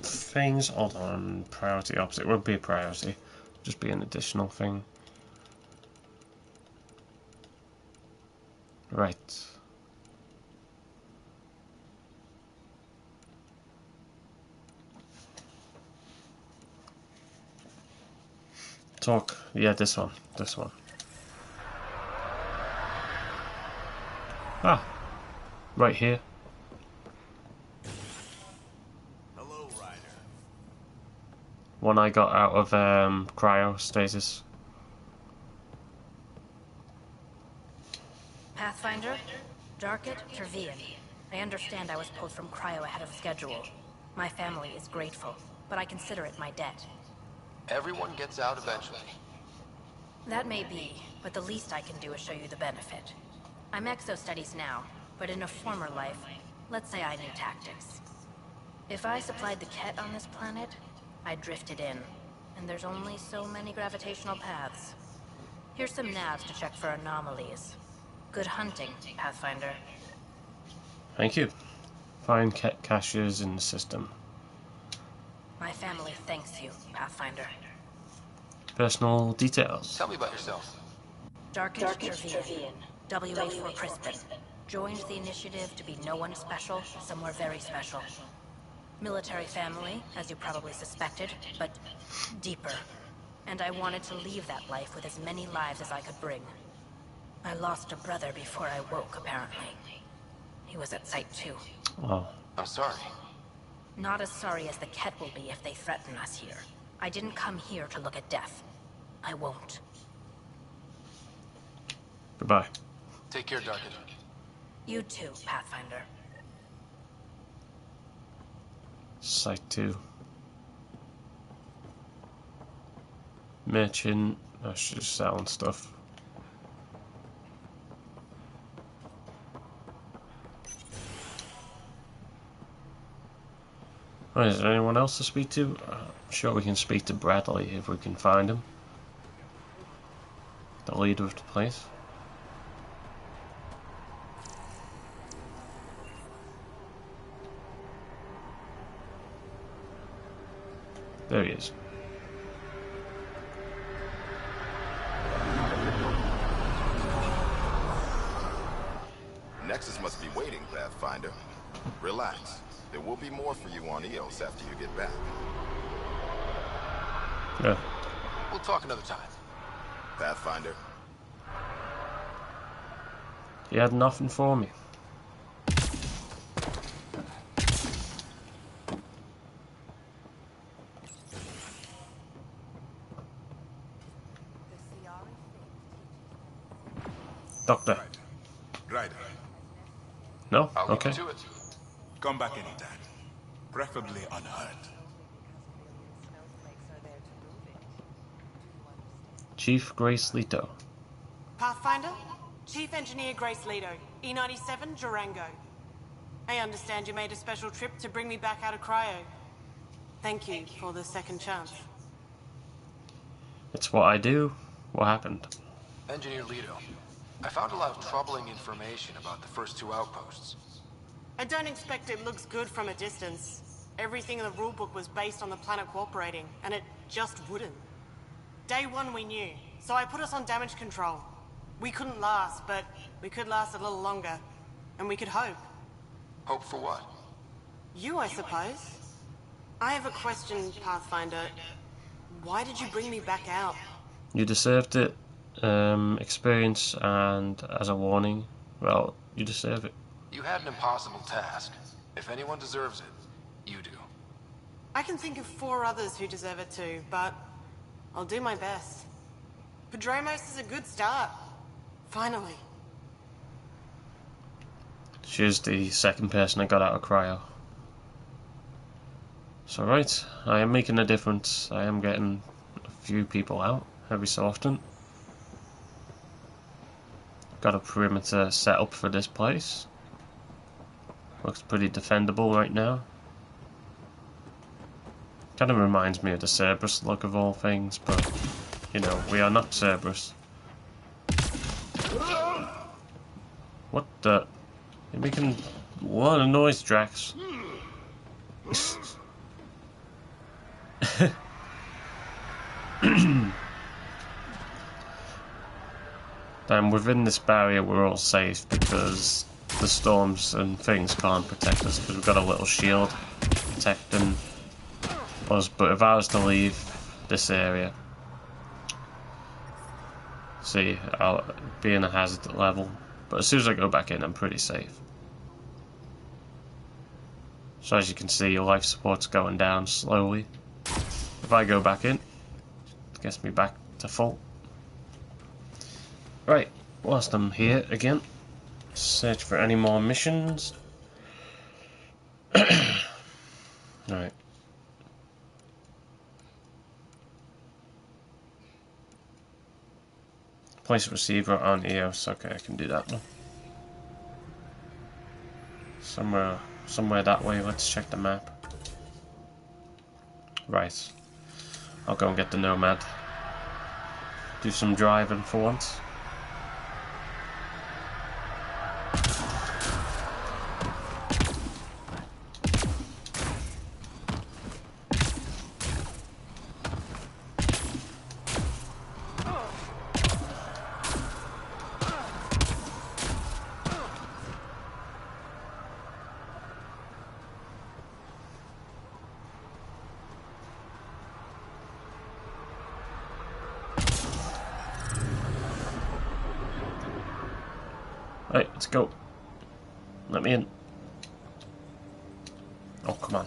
things. Hold on, priority opposite. It won't be a priority, just be an additional thing. Right. Talk. Yeah, this one. This one. Ah. Right here. Hello, Ryder. One I got out of cryostasis. Pathfinder? Darket, Trevian. I understand I was pulled from cryo ahead of schedule. My family is grateful, but I consider it my debt. Everyone gets out eventually. That may be, but the least I can do is show you the benefit. I'm exo-studies now, but in a former life, let's say I knew tactics. If I supplied the Ket on this planet, I drifted in, and there's only so many gravitational paths. Here's some navs to check for anomalies. Good hunting, Pathfinder. Thank you. Find caches in the system. My family thanks you, Pathfinder. Personal details. Tell me about yourself. Darket Trevian, WA4 Crispin. Joined the initiative to be no one special, somewhere very special. Military family, as you probably suspected, but deeper. And I wanted to leave that life with as many lives as I could bring. I lost a brother before I woke, apparently. He was at Site 2. Oh. I'm sorry. Not as sorry as the Ket will be if they threaten us here. I didn't come here to look at death. I won't. Goodbye. Take care, Darket. You too, Pathfinder. Site 2. Merchant. That's just selling stuff. Right, is there anyone else to speak to? I'm sure we can speak to Bradley if we can find him. The leader of the place. There he is. Nexus must be waiting, Pathfinder. Relax. There will be more for you on Eos after you get back. Yeah. We'll talk another time. Pathfinder. He had nothing for me. Doctor. Right. No? I'll Okay. leave you to it. Come back anytime. Preferably unhurt. Chief Grace Leto. Pathfinder? Chief Engineer Grace Leto, E97 Durango. I understand you made a special trip to bring me back out of cryo. Thank you for the second chance. It's what I do. What happened? Engineer Leto, I found a lot of troubling information about the first 2 outposts. I don't expect it looks good from a distance. Everything in the rulebook was based on the planet cooperating, and it just wouldn't. Day 1 we knew, so I put us on damage control. We couldn't last, but we could last a little longer. And we could hope. Hope for what? You, I suppose. I have a question, Pathfinder. Why did you bring me back out? You deserved it. Experience and as a warning. Well, you deserve it. You had an impossible task. If anyone deserves it, you do. I can think of 4 others who deserve it too, but I'll do my best. Padromos is a good start. Finally. She's the second person I got out of cryo. So right, I am making a difference. I am getting a few people out every so often. Got a perimeter set up for this place. Looks pretty defendable right now. Kind of reminds me of the Cerberus look of all things, but you know, we are not Cerberus. What the? You're making a lot of noise, Drax. Then within this barrier we're all safe because the storms and things can't protect us because we've got a little shield protecting us. But if I was to leave this area, see, I'll be in a hazard level. But as soon as I go back in, I'm pretty safe. So as you can see, your life support's going down slowly. If I go back in, it gets me back to full. Right, whilst I'm here again, search for any more missions. Alright. Place a receiver on EOS. Okay, I can do that one. Somewhere that way. Let's check the map. Right. I'll go and get the Nomad. Do some driving for once. Right, let's go. Let me in. Oh, come on.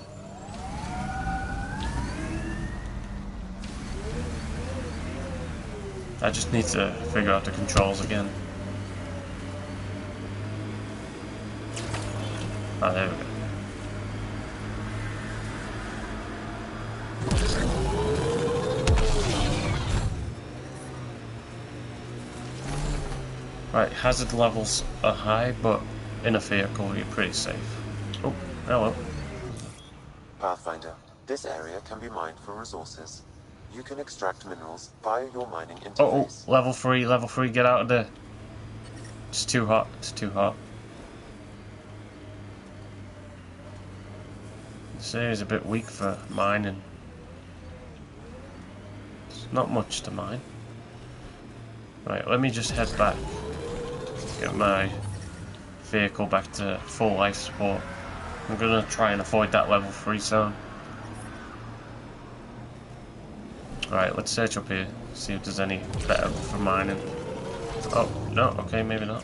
I just need to figure out the controls again. Ah, there we go. Right, hazard levels are high, but in a vehicle you're pretty safe. Oh, hello. Pathfinder, this area can be mined for resources. You can extract minerals via your mining interface. Oh, level 3, get out of there. It's too hot, it's too hot. This area's a bit weak for mining. There's not much to mine. Right, let me just head back. Get my vehicle back to full life support. I'm gonna try and avoid that level 3 zone. Alright, let's search up here, see if there's any better for mining. Oh, no, okay, maybe not.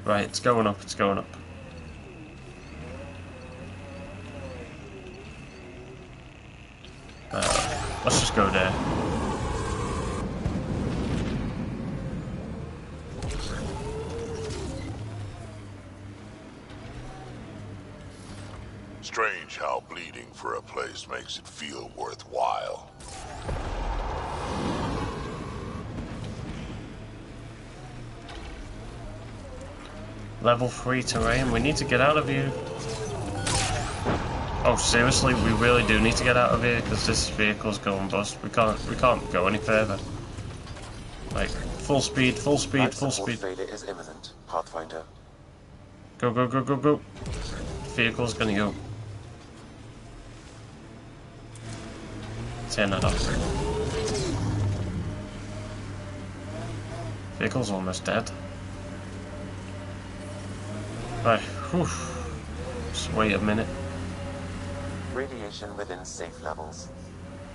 Right, it's going up, it's going up. Let's just go there. Strange how bleeding for a place makes it feel worthwhile. Level 3 terrain, we need to get out of here. Oh, seriously, we really do need to get out of here because this vehicle's going bust. We can't go any further. Like, full speed, full speed, full speed. Failure is imminent, Pathfinder. Go, go, go, go, go. Vehicle's gonna go. Turn that off. Vehicle's almost dead. Right, whew. Just wait a minute. Radiation within safe levels.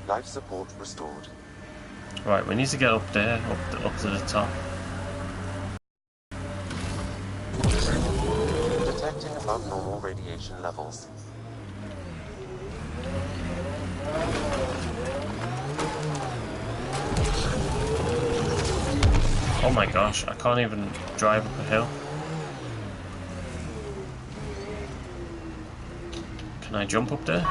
Life support restored. Right, we need to get up there, up to the top. Detecting abnormal radiation levels. Oh my gosh, I can't even drive up a hill. Can I jump up there?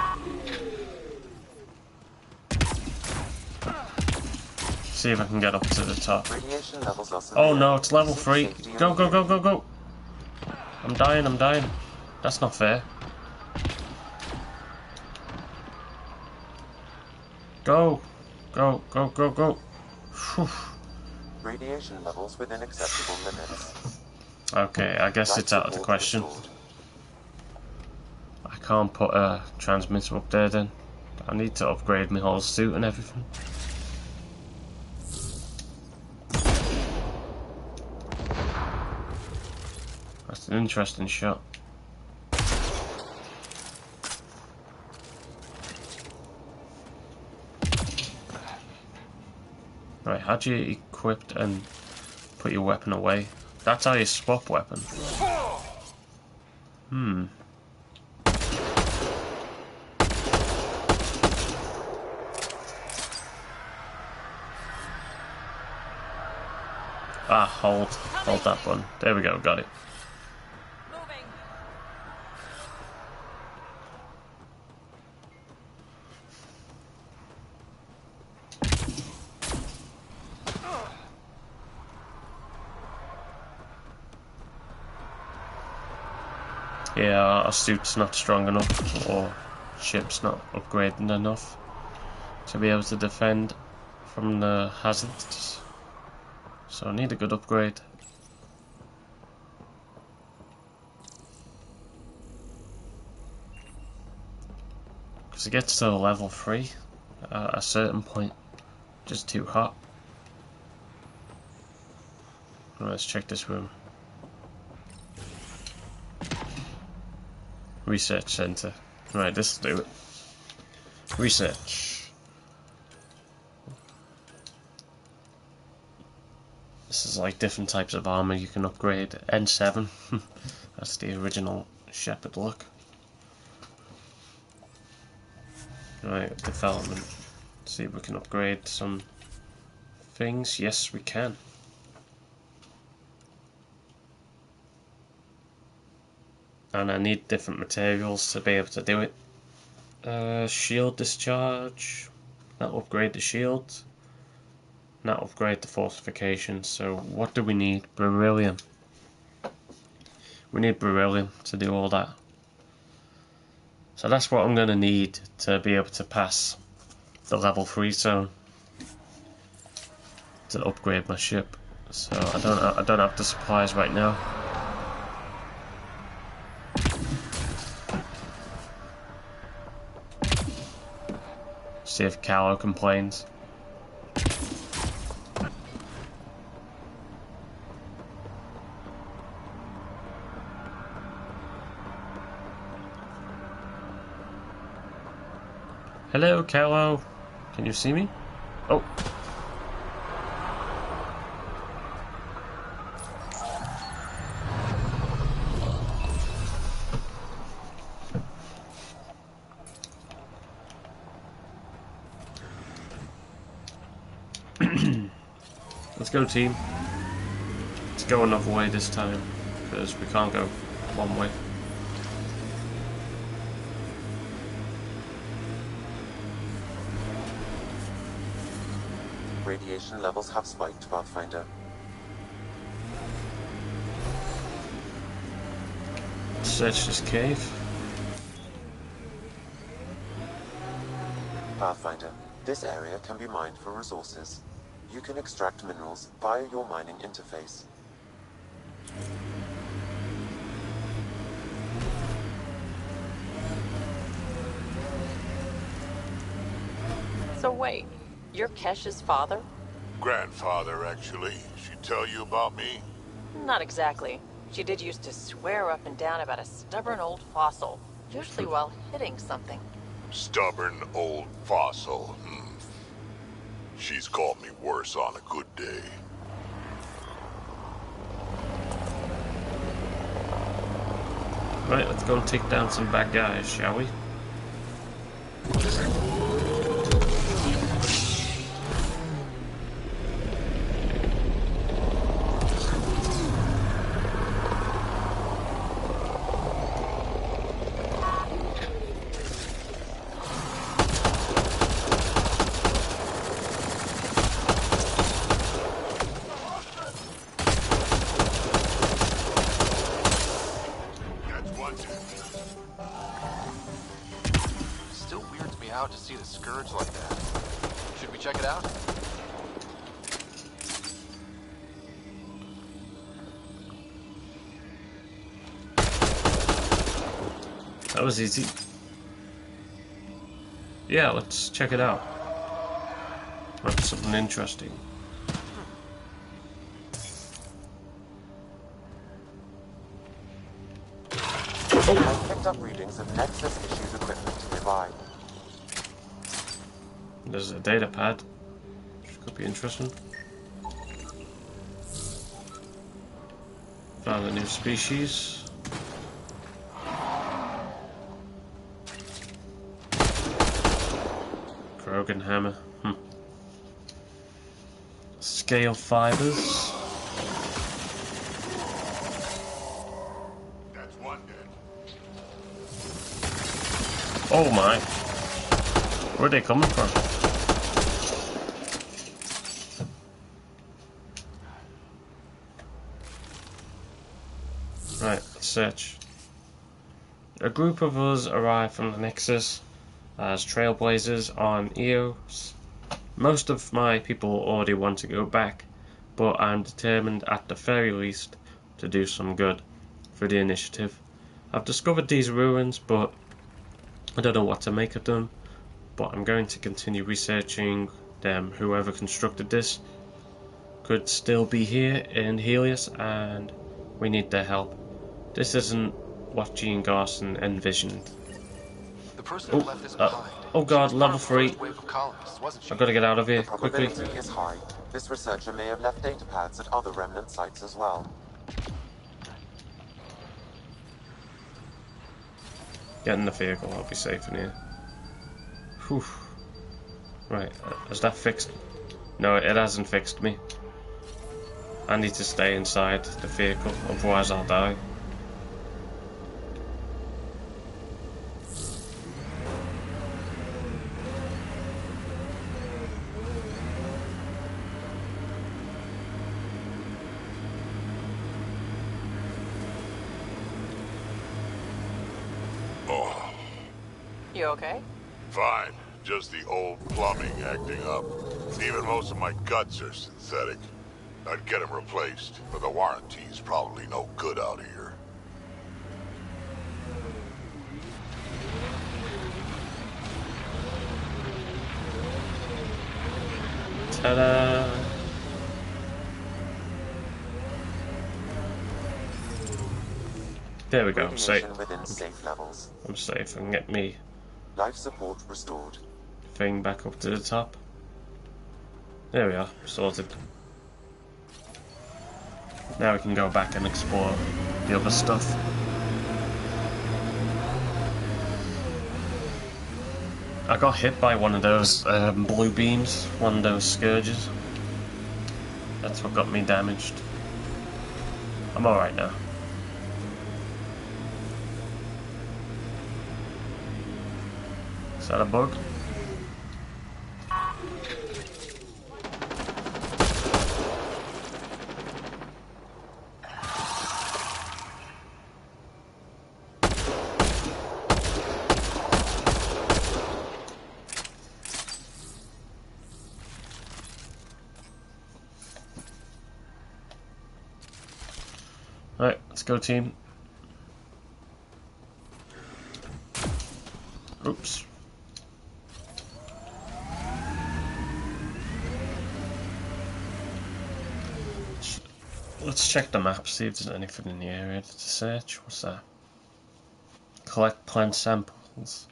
See if I can get up to the top. Oh no, it's level 3. Go, go, go, go, go! I'm dying, I'm dying. That's not fair. Go! Go, go, go, go! Whew. Radiation levels within acceptable limits. Okay, I guess it's out of the question. I can't put a transmitter up there then. I need to upgrade my whole suit and everything. That's an interesting shot. Right, how do you equip and put your weapon away? That's how you swap weapon. Hmm. Ah, hold that button. There we go, got it. Yeah, our suit's not strong enough, or ship's not upgraded enough to be able to defend from the hazards. So I need a good upgrade. Because it gets to level 3 at a certain point, just too hot. Right, let's check this room. Research center. Right, this will do it. Research. This is like different types of armor you can upgrade. N7. That's the original Shepherd look. Right, development. See if we can upgrade some things. Yes, we can. And I need different materials to be able to do it. Shield discharge. That'll upgrade the shield. That'll upgrade the fortification. So what do we need? Beryllium. We need beryllium to do all that. So that's what I'm going to need to be able to pass the level 3 zone. To upgrade my ship. So I don't have the supplies right now. See if Callow complains. Hello, Callow. Can you see me? Oh. Let's go, team. Let's go another way this time, because we can't go one way. Radiation levels have spiked, Pathfinder. Search this cave. Pathfinder, this area can be mined for resources. You can extract minerals via your mining interface. So wait, you're Kesh's father? Grandfather, actually. She tell you about me? Not exactly. She did used to swear up and down about a stubborn old fossil, usually while hitting something. Stubborn old fossil. She's called me worse on a good day. Right, let's go and take down some bad guys, shall we? To see the scourge like that. Should we check it out? That was easy. Yeah, let's check it out. That's something interesting. I picked up readings of Nexus-issued equipment nearby. There's a data pad, which could be interesting. Found a new species. Krogan hammer. Scale fibers. That's one dead. Oh my. Where are they coming from? Right, let's search. A group of us arrived from the Nexus as trailblazers on EOS. Most of my people already want to go back, but I'm determined at the very least to do some good for the initiative. I've discovered these ruins, but I don't know what to make of them, but I'm going to continue researching them. Whoever constructed this could still be here in Helios, and we need their help. This isn't what Jean Garson envisioned. The person who left this behind. Oh god, level 3. Wave of colonists, wasn't she? I've got to get out of here The quickly. probability is high. This researcher may have left data pads at other remnant sites as well. Get in the vehicle, I'll be safe in here. Whew. Right, has that fixed? No, it hasn't fixed me. I need to stay inside the vehicle, otherwise I'll die. You okay? Fine. Just the old plumbing acting up. Even most of my guts are synthetic. I'd get them replaced, but the warranty's probably no good out here. Ta-da! There we go, I'm safe. Radiation within safe levels. I'm safe. I can get me Life support restored. thing back up to the top. There we are, sorted. Now we can go back and explore the other stuff. I got hit by one of those blue beams, one of those scourges. That's what got me damaged. I'm alright now. Is that a bug? Alright, let's go team. Oops. Let's check the map, see if there's anything in the area to search. What's that? Collect plant samples.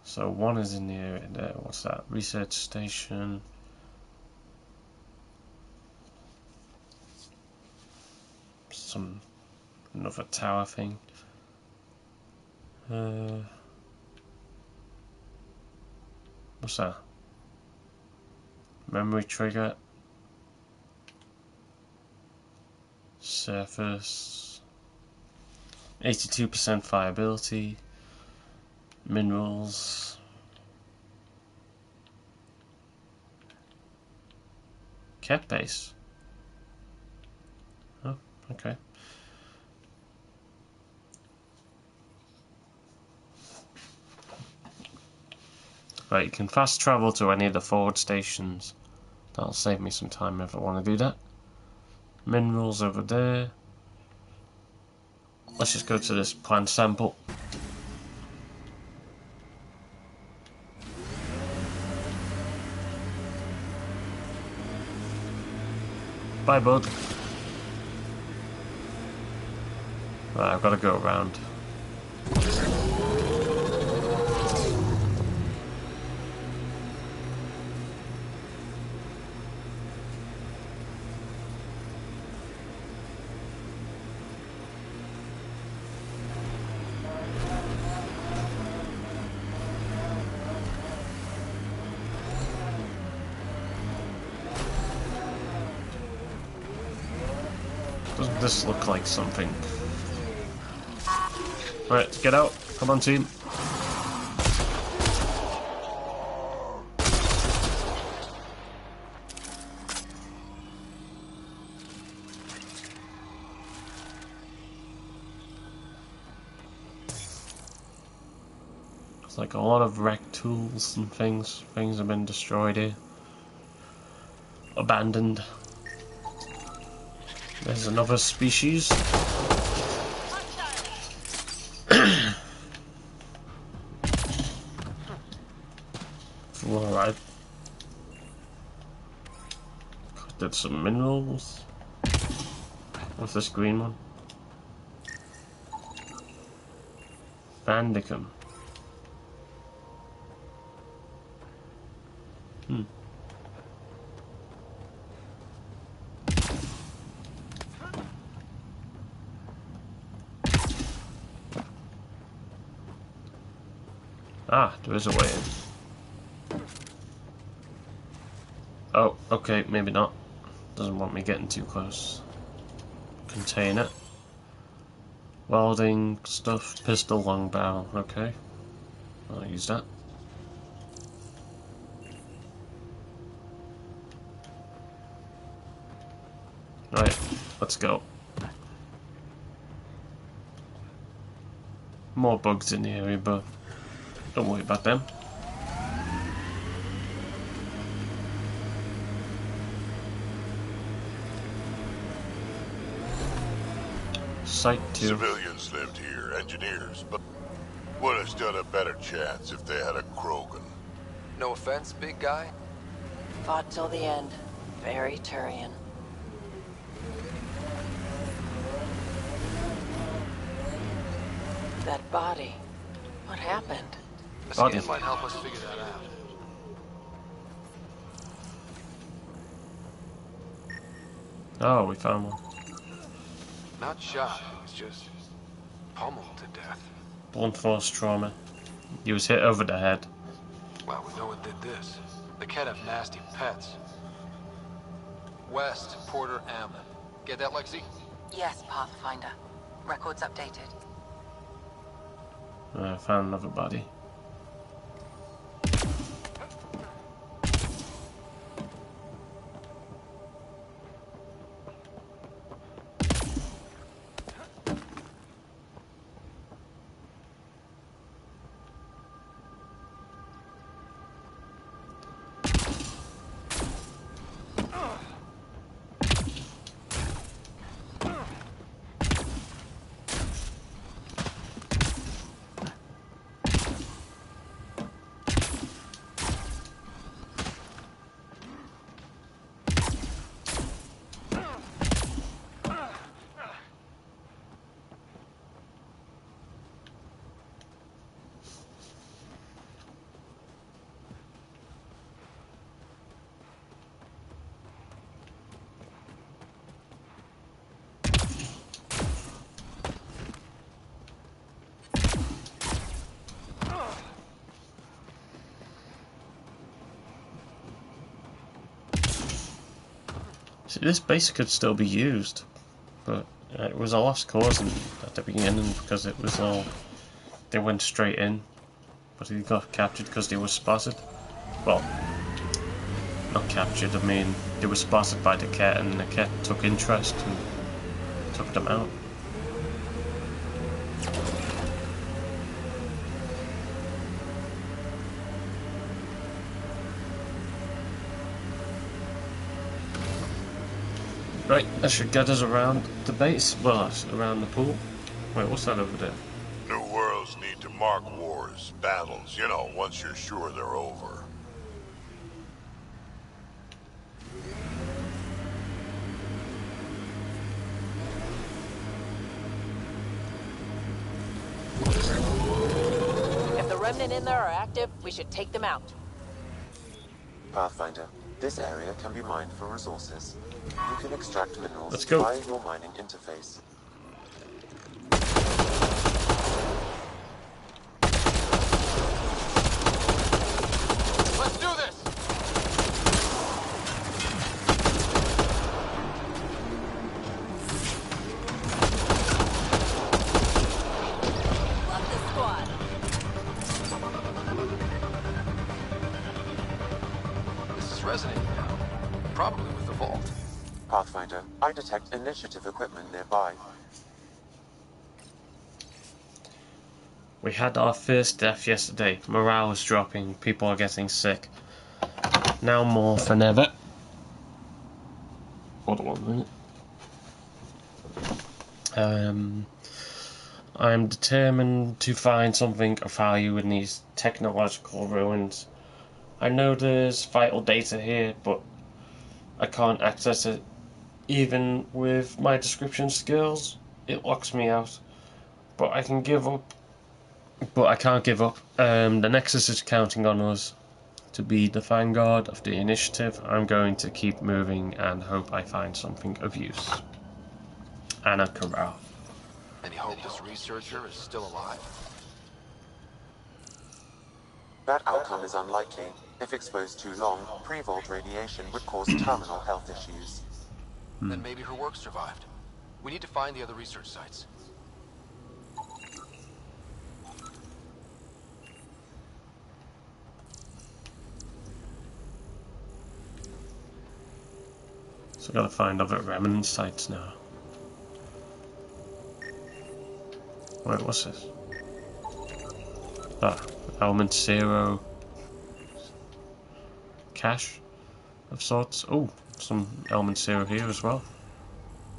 So one is in the area there. What's that? Research station. Another tower thing. What's that? Memory trigger. Surface. 82% fireability. Minerals. Cat base. Oh, okay. Right, you can fast travel to any of the forward stations. That'll save me some time if I want to do that. Minerals over there. Let's just go to this plant sample. Bye, bud. Right, I've got to go around. Doesn't this look like something? Right, get out. Come on, team. It's like a lot of wrecked tools and things. Things have been destroyed here. Abandoned. There's another species. Alright. Did some minerals. What's this green one? Vandicum. Ah, there is a way in. Oh, okay, maybe not. Doesn't want me getting too close. Container. Welding stuff, pistol, long barrel, okay. I'll use that. Right, let's go. More bugs in the area, but don't worry about them. Site 2. Civilians lived here, engineers, but would have stood a better chance if they had a Krogan. No offense, big guy, Fought till the end. Very Turian. That body. What happened? A scan might help us figure that out. Oh, we found one. Not shot, he was just pummeled to death. Blunt force trauma. He was hit over the head. Well, we know what did this. The cat have nasty pets. West, Porter, Amlin. Get that, Lexi? Yes, Pathfinder. Records updated. I found another body. See, this base could still be used, but it was a lost cause at the beginning because it was all... They went straight in, but he got captured because they were spotted. Well, not captured, I mean, they were spotted by the cat and the cat took interest and took them out. Right, that should get us around the base. Well, around the pool. Wait, what's that over there? New worlds need to mark wars, battles, you know, once you're sure they're over. If the remnant in there are active, we should take them out. Pathfinder, this area can be mined for resources. You can extract minerals Let's go. via your mining interface. Let's do this! Love this squad. This is resonating now. Probably with the vault. Pathfinder, I detect initiative equipment nearby. We had our first death yesterday. Morale is dropping. People are getting sick. Now more than ever. Hold on 1 minute. I'm determined to find something of value in these technological ruins. I know there's vital data here, but I can't access it. Even with my description skills, it locks me out. But I can give up. But I can't give up. The Nexus is counting on us to be the vanguard of the initiative. I'm going to keep moving and hope I find something of use. Anna Corral. Any hope this researcher is still alive? That outcome is unlikely. If exposed too long, pre-vault radiation would cause terminal health issues. Then maybe her work survived. We need to find the other research sites. So I gotta find other remnant sites now. Wait, what's this? Ah, element 0 cache of sorts. Oh, some element 0 here as well.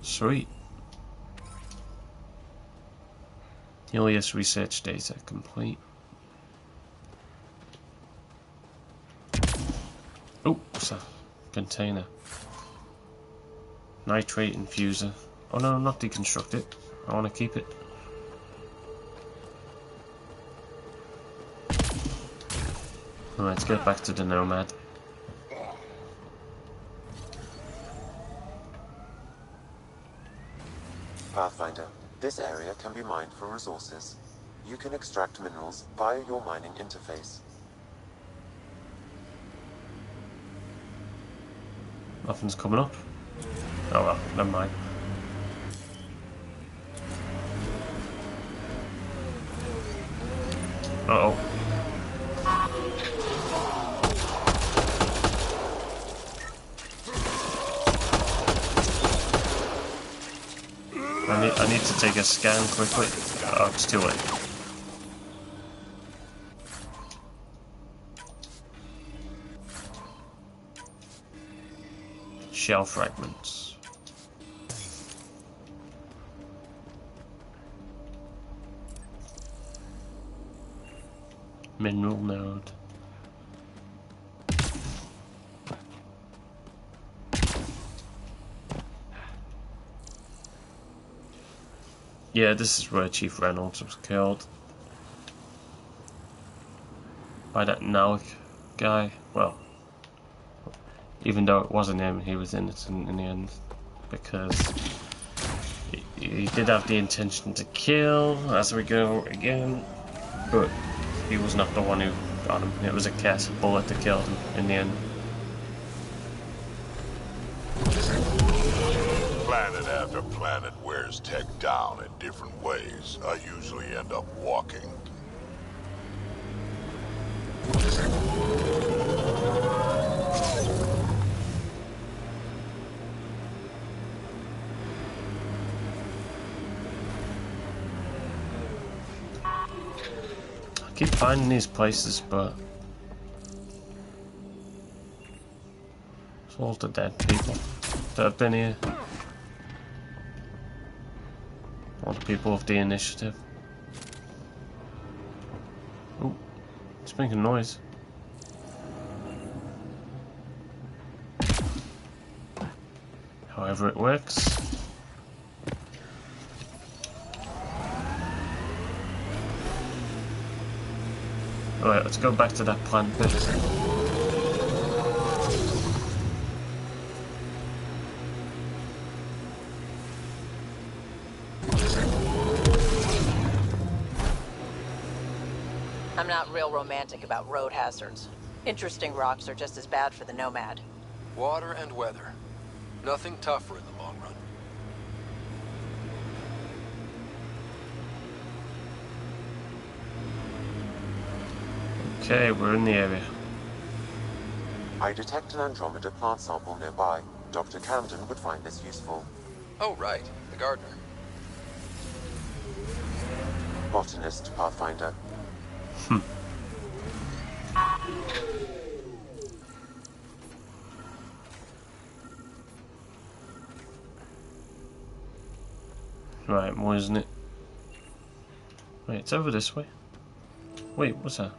Sweet. Helios research data complete. Oh, what's that? Container. Nitrate infuser. Oh no, not deconstruct it. I want to keep it. Alright, let's get back to the Nomad. Pathfinder, this area can be mined for resources. You can extract minerals via your mining interface. Nothing's coming up. Oh well, never mind. Uh-oh. I need to take a scan quickly. Oh, it's too late. Shell fragments. Mineral node. Yeah, this is where Chief Reynolds was killed. By that Nalik guy. Well, even though it wasn't him, he was innocent in the end. Because he did have the intention to kill, as we go again. But he was not the one who got him. It was a cast bullet that killed him in the end. Planet after planet wears tech down in different ways. I usually end up walking. I keep finding these places, but it's all the dead people that have been here. All the people of the initiative. Oh, it's making noise. However it works. Alright, let's go back to that plant bit. I'm not real romantic about road hazards. Interesting rocks are just as bad for the Nomad. Water and weather. Nothing tougher in the long run. Okay, we're in the area. I detect an Andromeda plant sample nearby. Dr. Camden would find this useful. Oh, right. The gardener. Botanist, Pathfinder. Right, more isn't it? Wait, it's over this way. Wait, what's that?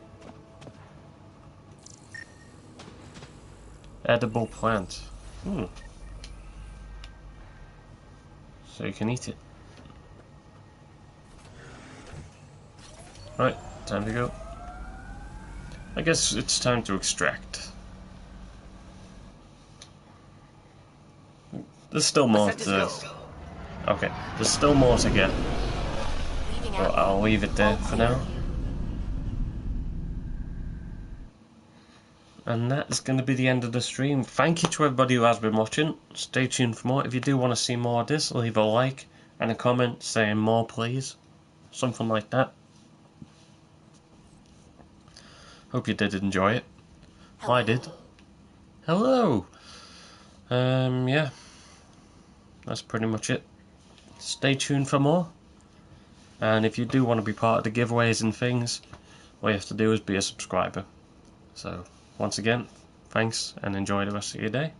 Edible plant. So you can eat it. Right, time to go. I guess it's time to extract. There's still more to... Okay, there's still more to get. But I'll leave it there for now. And that is going to be the end of the stream. Thank you to everybody who has been watching. Stay tuned for more. If you do want to see more of this, leave a like and a comment saying more please. Something like that. Hope you did enjoy it. Hello. I did. Hello! Yeah. That's pretty much it. Stay tuned for more. And if you do want to be part of the giveaways and things, all you have to do is be a subscriber. So, once again, thanks and enjoy the rest of your day.